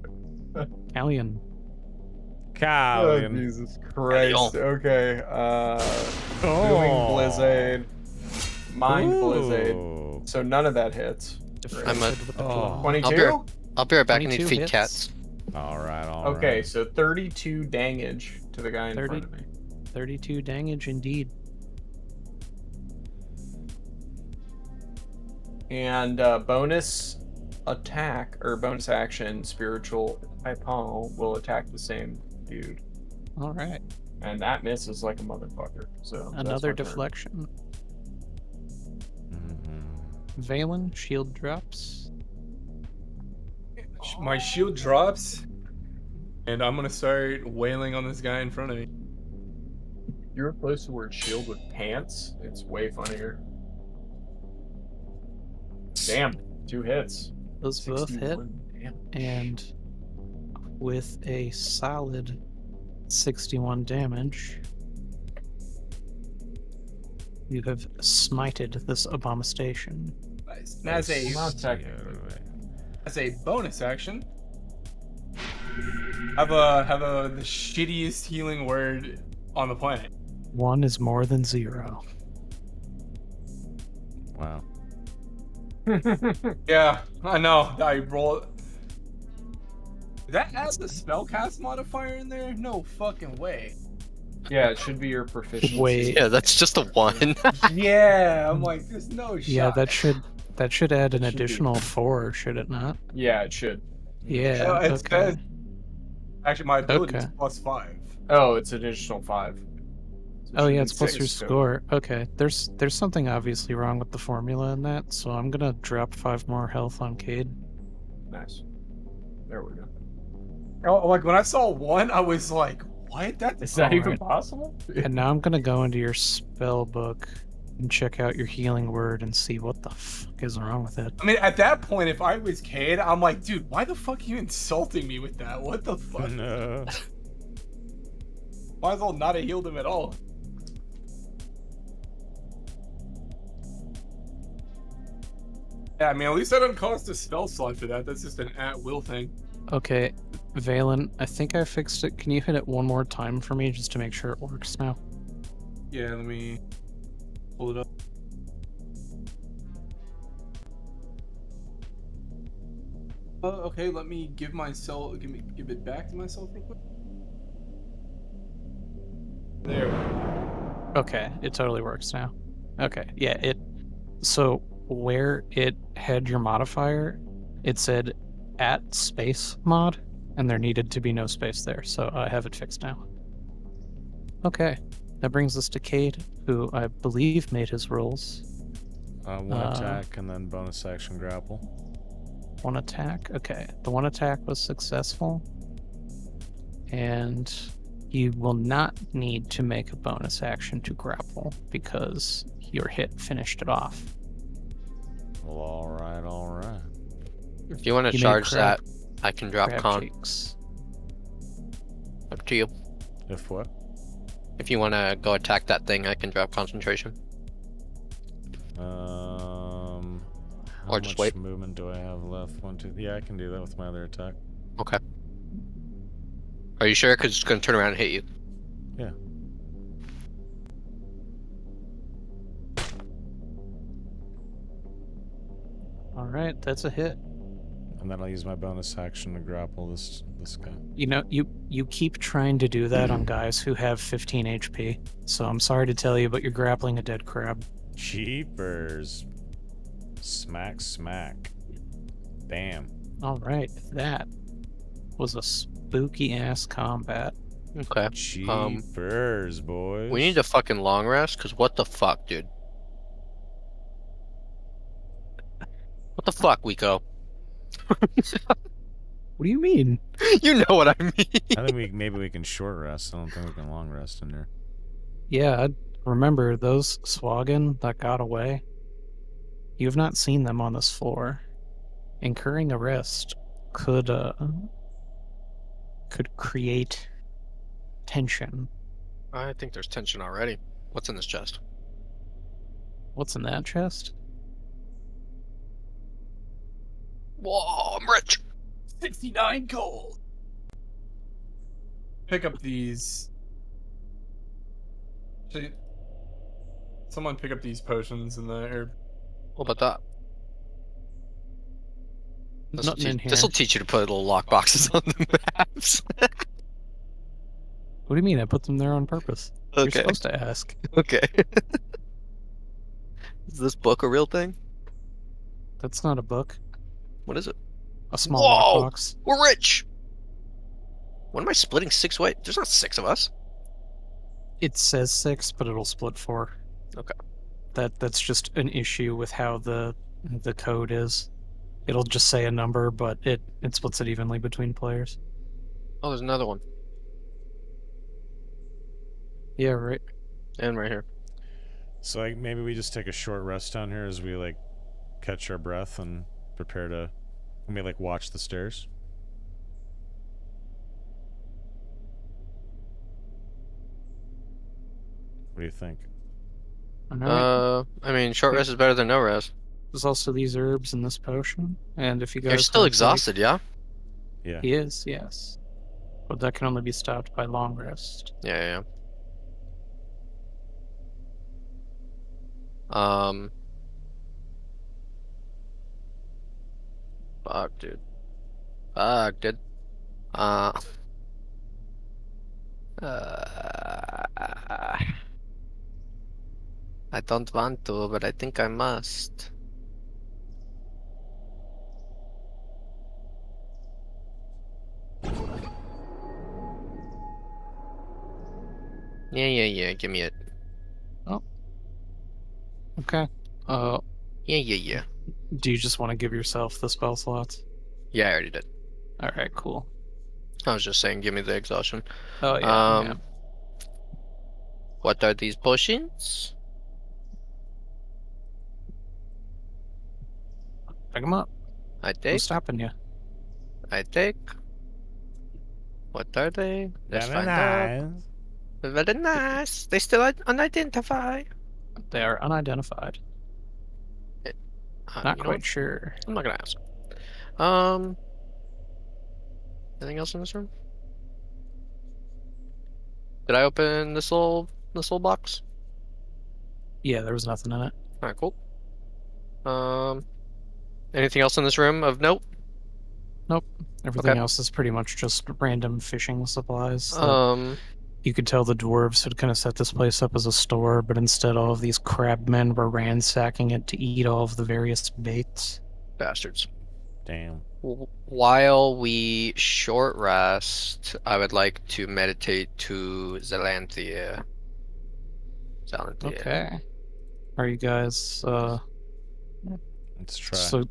Alien. Oh, Callion. Jesus Christ. Okay. Oh. Booming Blizzard. Mind Blizzard. Ooh. So none of that hits. I'm a- Deflected with the Oh. 22? I'll be right back. I need 22 to feed hits. cats. All right, all right. Okay, so 32 damage to the guy in 30. front of me. 32 damage indeed. And bonus attack, or bonus action, spiritual Ipon will attack the same dude. All right, And that misses like a motherfucker. So that's another my turn. deflection. Mhm. Valen, shield drops. My shield drops, and I'm gonna start wailing on this guy in front of me. You replace the word shield with pants, it's way funnier. Damn, 2 hits. Those both hit, 61 damage. and with a solid 61 damage, you have smited this abomination. Nice. And as Not technically. a bonus action, have the shittiest healing word on the planet. 1 is more than 0. Wow. Yeah, I know. I roll. That adds the spellcast modifier in there? No fucking way. Yeah, it should be your proficiency. Wait. Yeah, that's just a 1. Yeah, I'm like, there's no shot. Yeah, that should add an It should be. additional 4, should it not? Yeah, it should. Yeah. It's okay. good. Actually, my ability is Okay. +5. Oh, it's an additional 5. So it Oh should yeah, be it's plus 6 your total. score. Okay, there's something obviously wrong with the formula in that, so I'm gonna drop 5 more health on Cade. Nice. There we go. Oh, like when I saw 1, I was like, what? That's Is that even Alright. possible? And now I'm gonna go into your spell book and check out your healing word and see what the fuck is wrong with it. I mean, at that point, if I was Cade, I'm like, dude, why the fuck are you insulting me with that? What the fuck? No. Might as well not have healed him at all. Yeah, I mean, at least I don't cost a spell slot for that. That's just an at-will thing. Okay, Valen, I think I fixed it. Can you hit it one more time for me just to make sure it works now? Yeah, let me pull it up. Okay, let me give it back to myself real quick. There we go. Okay, it totally works now. Okay, yeah, so where it had your modifier, it said at space mod, and there needed to be no space there, so I have it fixed now. Okay, that brings us to Cade, who I believe made his rolls. One attack and then bonus action grapple. 1 attack. Okay, the 1 attack was successful, and you will not need to make a bonus action to grapple because your hit finished it off. Well, all right, all right. If you want to You made charge crab- that, I can drop Crab con. cheeks. Up to you. If what? If you want to go attack that thing, I can drop concentration. How Or just much wait. movement do I have left? 1, 2. Yeah, I can do that with my other attack. Okay. Are you sure? Because it's going to turn around and hit you. Yeah. All right, that's a hit. And then I'll use my bonus action to grapple this guy. You know, you keep trying to do that on guys who have 15 HP. So I'm sorry to tell you, but you're grappling a dead crab. Cheapers. Smack, smack. Bam. All right, that was a spooky ass combat. Okay. Cheapers, boys. We need a fucking long rest, because what the fuck, dude? What the fuck, Wiko? What do you mean? You know what I mean. I think maybe we can short rest. I don't think we can long rest in there. Yeah, remember those Swagan that got away? You've not seen them on this floor. Incurring arrest could create tension. I think there's tension already. What's in this chest? What's in that chest? Whoa, I'm rich. 69 gold. Pick up these. Actually, someone pick up these potions in the air. What about that? Nothing in here. This will teach you to put little lock boxes on the maps. What do you mean? I put them there on purpose. You're Okay. supposed to ask. Okay. Is this book a real thing? That's not a book. What is it? A small Whoa! lockbox. We're rich! What am I splitting 6 ways? There's not 6 of us. It says 6, but it'll split 4. Okay. That's just an issue with how the code is. It'll just say a number, but it splits it evenly between players. Oh, there's another one. Yeah, right. And right here. So like maybe we just take a short rest down here as we like catch our breath and prepare to like watch the stairs. What do you think? Alright. I mean, short rest is better than no rest. There's also these herbs in this potion, and if you guys You're still wanna take- exhausted, yeah? Yeah. He is, yes. But that can only be stopped by long rest. Yeah. Fuck, dude. Fuck, dude. I don't want to, but I think I must. Yeah, give me it. Okay. Yeah. Do you just want to give yourself the spell slots? Yeah, I already did. Alright, cool. I was just saying, give me the exhaustion. Oh, yeah. What are these potions? Pick them up. I Who's take. stopping you? I take. What are they? Let's Very find out. nice. Very nice. They still unidentified. They are unidentified. Not You know quite what? sure. I'm not gonna ask. Anything else in this room? Did I open this little box? Yeah, there was nothing in it. All right, cool. Anything else in this room of note? Everything Okay. else is pretty much just random fishing supplies. that Um, you could tell the dwarves had kind of set this place up as a store, but instead all of these crabmen were ransacking it to eat all of the various baits. bastards. Damn. While we short rest, I would like to meditate to Zalanthia. Okay. Are you guys Let's try. so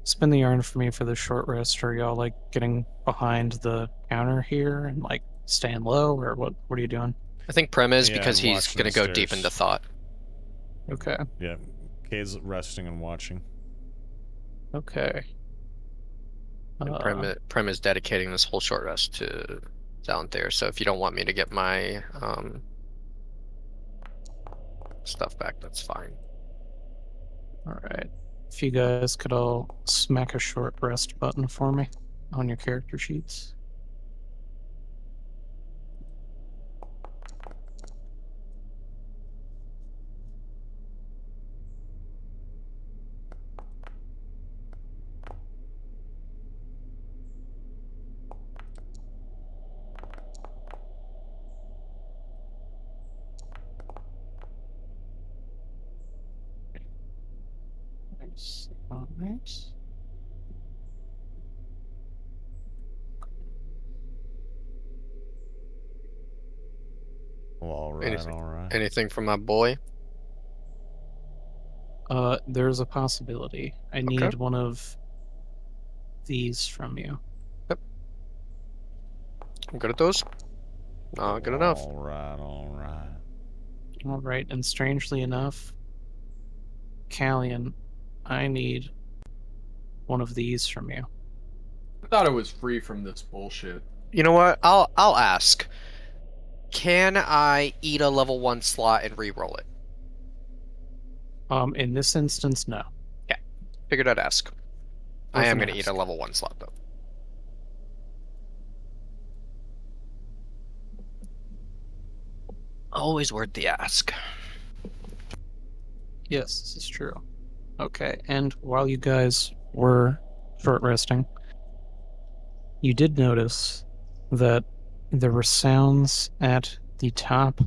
spin the yarn for me for the short rest? Are y'all like getting behind the counter here and like staying low, or what are you doing? I think Prem is Yeah, because and he's watching gonna the go deep stairs. into thought. Okay. Yeah. Kay's resting and watching. Okay. And Prem is dedicating this whole short rest to Zalanthir. So if you don't want me to get my stuff back, that's fine. Alright. If you guys could all smack a short rest button for me on your character sheets. Nice. Alright. Well, all right, Anything- all right. Anything from my boy? There's a possibility. I need one of these from you. I'm good at those. Not good enough. All right, all right. All right, and strangely enough, Callian, I need one of these from you. I thought it was free from this bullshit. You know what? I'll ask. Can I eat a level 1 slot and re-roll it? In this instance, no. Figured I'd ask. I Worth am an going to eat a ask. level 1 slot, though. Always worth the ask. Yes, this is true. Okay, and while you guys were short resting, you did notice that there were sounds at the top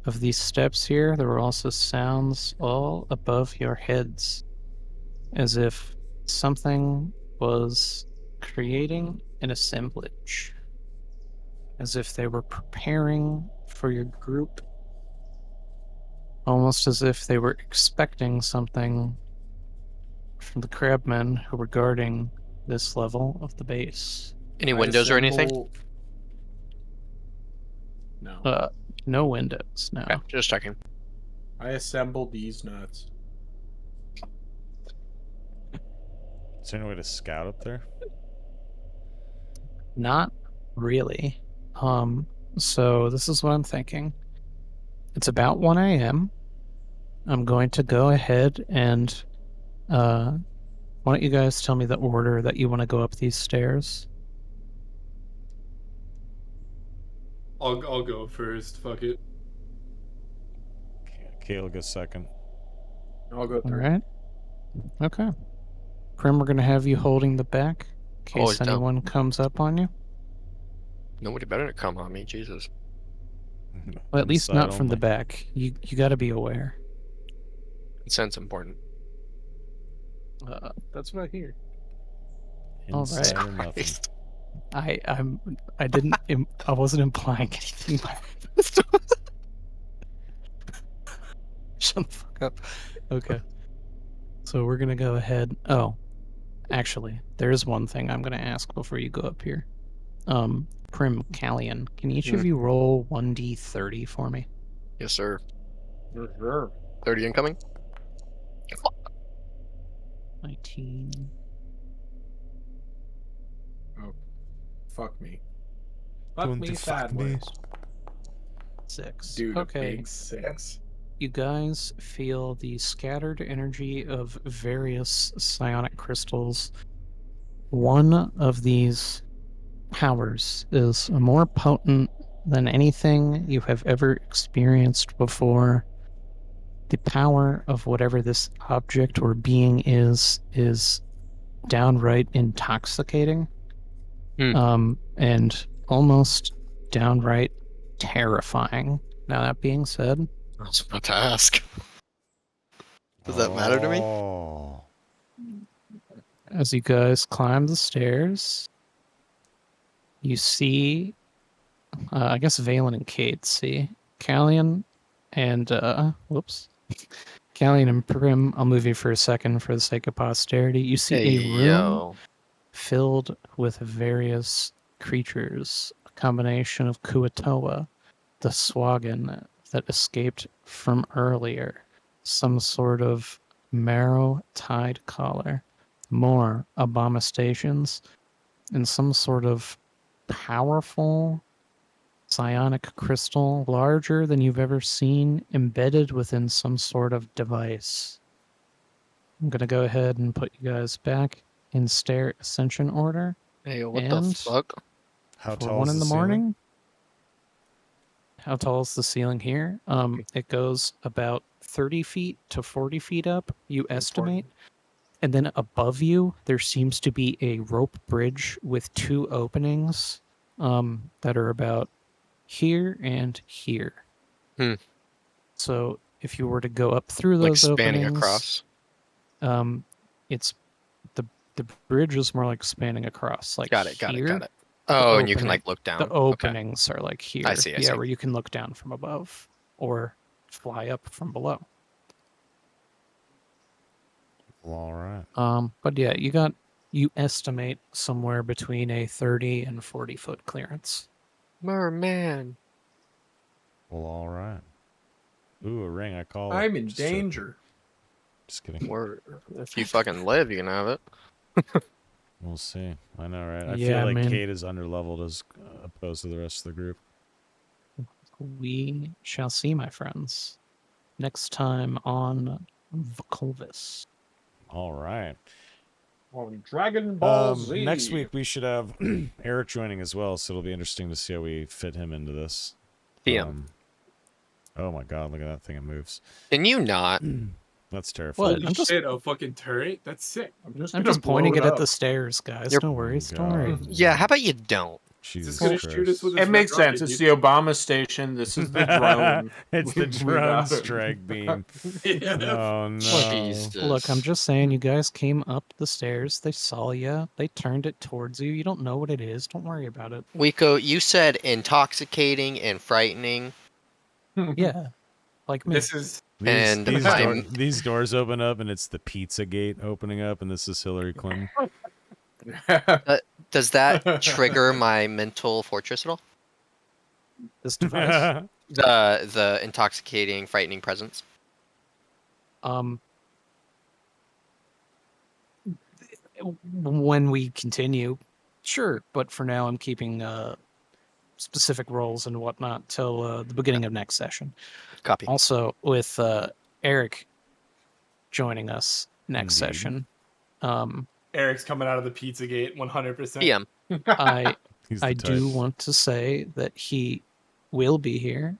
of these steps here. There were also sounds all above your heads, as if something was creating an assemblage, as if they were preparing for your group, almost as if they were expecting something from the crabmen who were guarding this level of the base. Any I windows or anything? assemble- No. No windows, no. Okay, just checking. I assemble these nuts. Is there any way to scout up there? Not really. So this is what I'm thinking. It's about 1 a.m. I'm going to go ahead and why don't you guys tell me the order that you want to go up these stairs? I'll go first. Fuck it. Kale goes second. I'll go All third. right. Okay. Prim, we're going to have you holding the back in Always case down. anyone comes up on you. Nobody better to come on me, Jesus. Well, at least Inside not from the only. back. You got to be aware. Consent's important. That's what I hear. Inside right. or nothing. Christ. I didn't I wasn't implying anything by Shut the fuck up. Okay. So we're gonna go ahead. Oh, actually, there is one thing I'm gonna ask before you go up here. Prim, Callian, can each of you roll 1d30 for me? Yes, sir. Sure. 30 incoming? 19. Fuck me. Don't Fuck me you fuck me. sideways. 6. Dude, okay. a big 6. You guys feel the scattered energy of various psionic crystals. One of these powers is more potent than anything you have ever experienced before. The power of whatever this object or being is downright intoxicating. And almost downright terrifying. Now, that being said, I was about to ask. Does that matter to me? Oh. as you guys climb the stairs, you see, I guess Valen and Kate see Callian and, Callian and Prim. I'll move you for a second for the sake of posterity. You see Hey, a room yo. filled with various creatures, a combination of Kuatoa, the Swagan that escaped from earlier, some sort of marrow tide collar, more abominations, and some sort of powerful psionic crystal larger than you've ever seen embedded within some sort of device. I'm going to go ahead and put you guys back in stair ascension order. Hey, what the And fuck? How for tall 1 is in the the ceiling? morning. How tall is the ceiling here? It goes about 30 feet to 40 feet up, you estimate. And then above you, there seems to be a rope bridge with 2 openings that are about here and here. So if you were to go up through Like those spanning openings, across? it's the bridge is more like spanning across. Like Got it. here, Oh, and you can opening- like look down. the Okay. openings are like here. I see. Where you can look down from above or fly up from below. Well, all right. But yeah, you estimate somewhere between a 30 and 40 foot clearance. Merman. Well, all right. Ooh, a ring. I call it. I'm in Just joking. danger. Just kidding. Or if you fucking live, you can have it. We'll see. I know, right? I Yeah, feel like man. Kate is underleveled as opposed to the rest of the group. We shall see, my friends, next time on Vokolvis. All right. On Dragon Ball Z. Next week we should have Eric joining as well, so it'll be interesting to see how we fit him into this. DM. Oh my god, look at that thing, it moves. Can you not? That's terrifying. What? Holy I'm just shit, a fucking turret? That's sick. I'm just I'm gonna just pointing blow it at up. the stairs, guys. You're- No worries. Don't worry. God. Yeah, how about you don't? Jesus It's gonna Christ. shoot us with his It makes red rocket, sense. It's dude. the Obama station. This is the drone. It's the We drone got it. strike beam. Yeah. Oh no. Jesus. Look, I'm just saying, you guys came up the stairs. They saw you. They turned it towards you. You don't know what it is. Don't worry about it. Wiko, you said intoxicating and frightening. Yeah, like me. This is And These doors open up and it's the pizza gate opening up and this is Hillary Clinton. Does that trigger my mental fortress at all? This device. The intoxicating, frightening presence. When we continue, sure. But for now, I'm keeping specific roles and whatnot till the beginning of next session. Copy. Also, with Eric joining us next Indeed. session, Eric's coming out of the pizza gate 100%. DM. I He's the I do type. want to say that he will be here.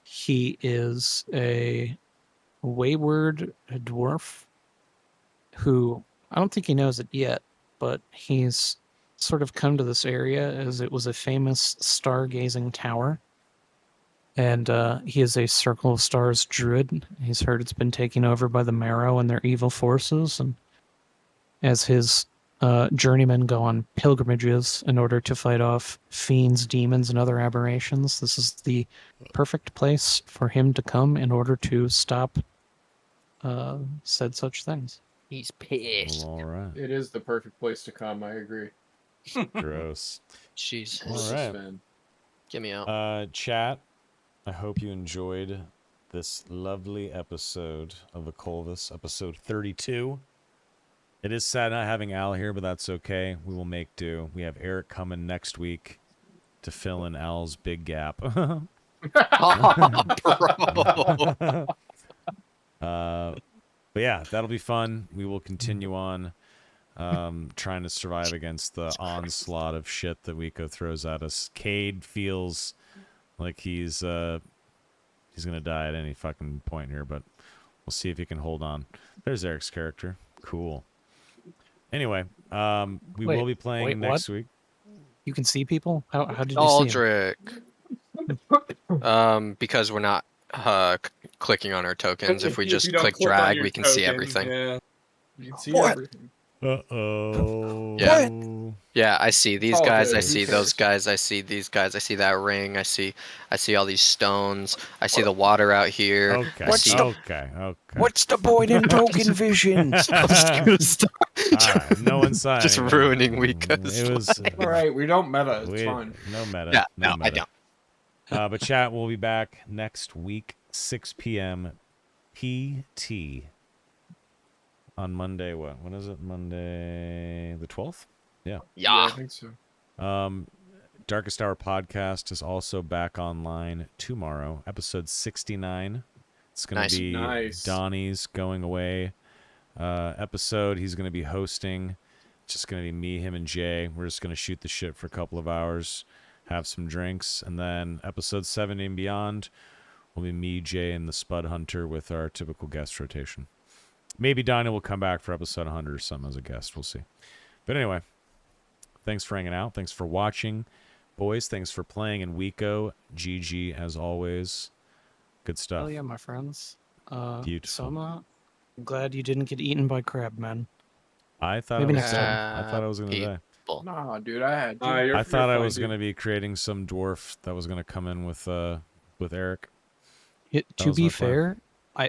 He is a wayward dwarf who I don't think he knows it yet, but he's sort of come to this area as it was a famous stargazing tower. And he is a Circle of Stars druid. He's heard it's been taken over by the Marrow and their evil forces. And as his journeymen go on pilgrimages in order to fight off fiends, demons, and other aberrations, this is the perfect place for him to come in order to stop said such things. He's pissed. Well, all right. It is the perfect place to come. I agree. Gross. Jesus. All right. Man. Get me out. Chat, I hope you enjoyed this lovely episode of the Vokolvis, episode 32. It is sad not having Al here, but that's okay. We will make do. We have Eric coming next week to fill in Al's big gap. Bro. But yeah, that'll be fun. We will continue on trying to survive against the onslaught of shit that Wiko throws at us. Cade feels like he's gonna die at any fucking point here, but we'll see if he can hold on. There's Eric's character. Cool. Anyway, we will be playing wait, next what? week. You can see people? How did you see 'em? Aldrich. Because we're not clicking on our tokens. If we just you don't click click on drag, your we can see tokens, everything. Yeah. You can see What? everything. Uh-oh. Yeah. Yeah, I see these all guys, good. I Who see those cares? guys, I see these guys, I see that ring, I see all these stones, I see the water out here. Okay. I see Okay. What's the point in token vision? I'm just gonna stop. All right. No one saw Just anything. ruining Wiko's It was All right, we don't meta. It's we- fine. No meta. Yeah, no no, I meta. don't. But chat, we'll be back next week, 6 p.m. PT. On Monday, what? When is it? Monday the 12th? I Yeah. think so. Darkest Hour podcast is also back online tomorrow, episode 69. It's going Nice. to be Nice. Donnie's going away episode. He's going to be hosting. It's just going to be me, him, and Jay. We're just going to shoot the shit for a couple of hours, have some drinks, and then episode 70 and beyond will be me, Jay, and the Spud Hunter with our typical guest rotation. Maybe Donnie will come back for episode 100 or something as a guest. We'll see. But anyway, thanks for hanging out. Thanks for watching. Boys, thanks for playing in Wiko. GG, as always. Good stuff. Hell yeah, my friends. Beautiful. Soma, I'm glad you didn't get eaten by crab men. I thought Maybe I was next I thought I was going to die. Nah, dude, I had. I thought I was going to be creating some dwarf that was going to come in with Eric. That To was be my plan. fair,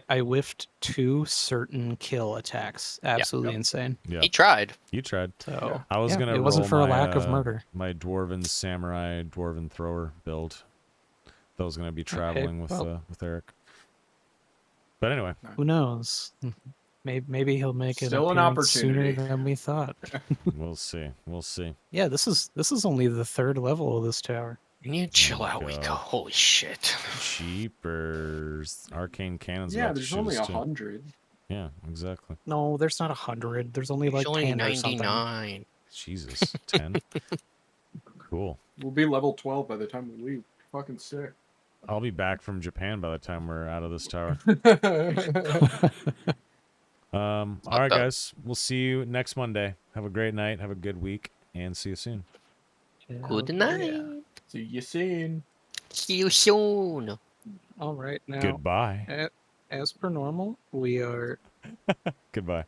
I whiffed 2 certain kill attacks. Absolutely insane. Yeah, He tried. you tried. So I was yeah, gonna. It wasn't roll for a my, lack of murder. My dwarven samurai, dwarven thrower build I was going to be traveling with Eric. But anyway, Who knows? Maybe he'll make an Still an appearance sooner opportunity. than we thought. we'll see. We'll see. Yeah, this is only the 3rd level of this tower. You need to chill my out, Wiko. God. Holy shit. Cheapers. Arcane cannon's Yeah, about to there's shoot only us too. 100. Yeah, exactly. No, there's not 100. There's only like There's only 10 or something. 99. Jesus, 10. Cool. We'll be level 12 by the time we leave. Fucking sick. I'll be back from Japan by the time we're out of this tower. All right, up. guys. We'll see you next Monday. Have a great night. Have a good week, and see you soon. Good Okay. night. See you soon. See you soon. All right, now Goodbye. as per normal, we are Goodbye.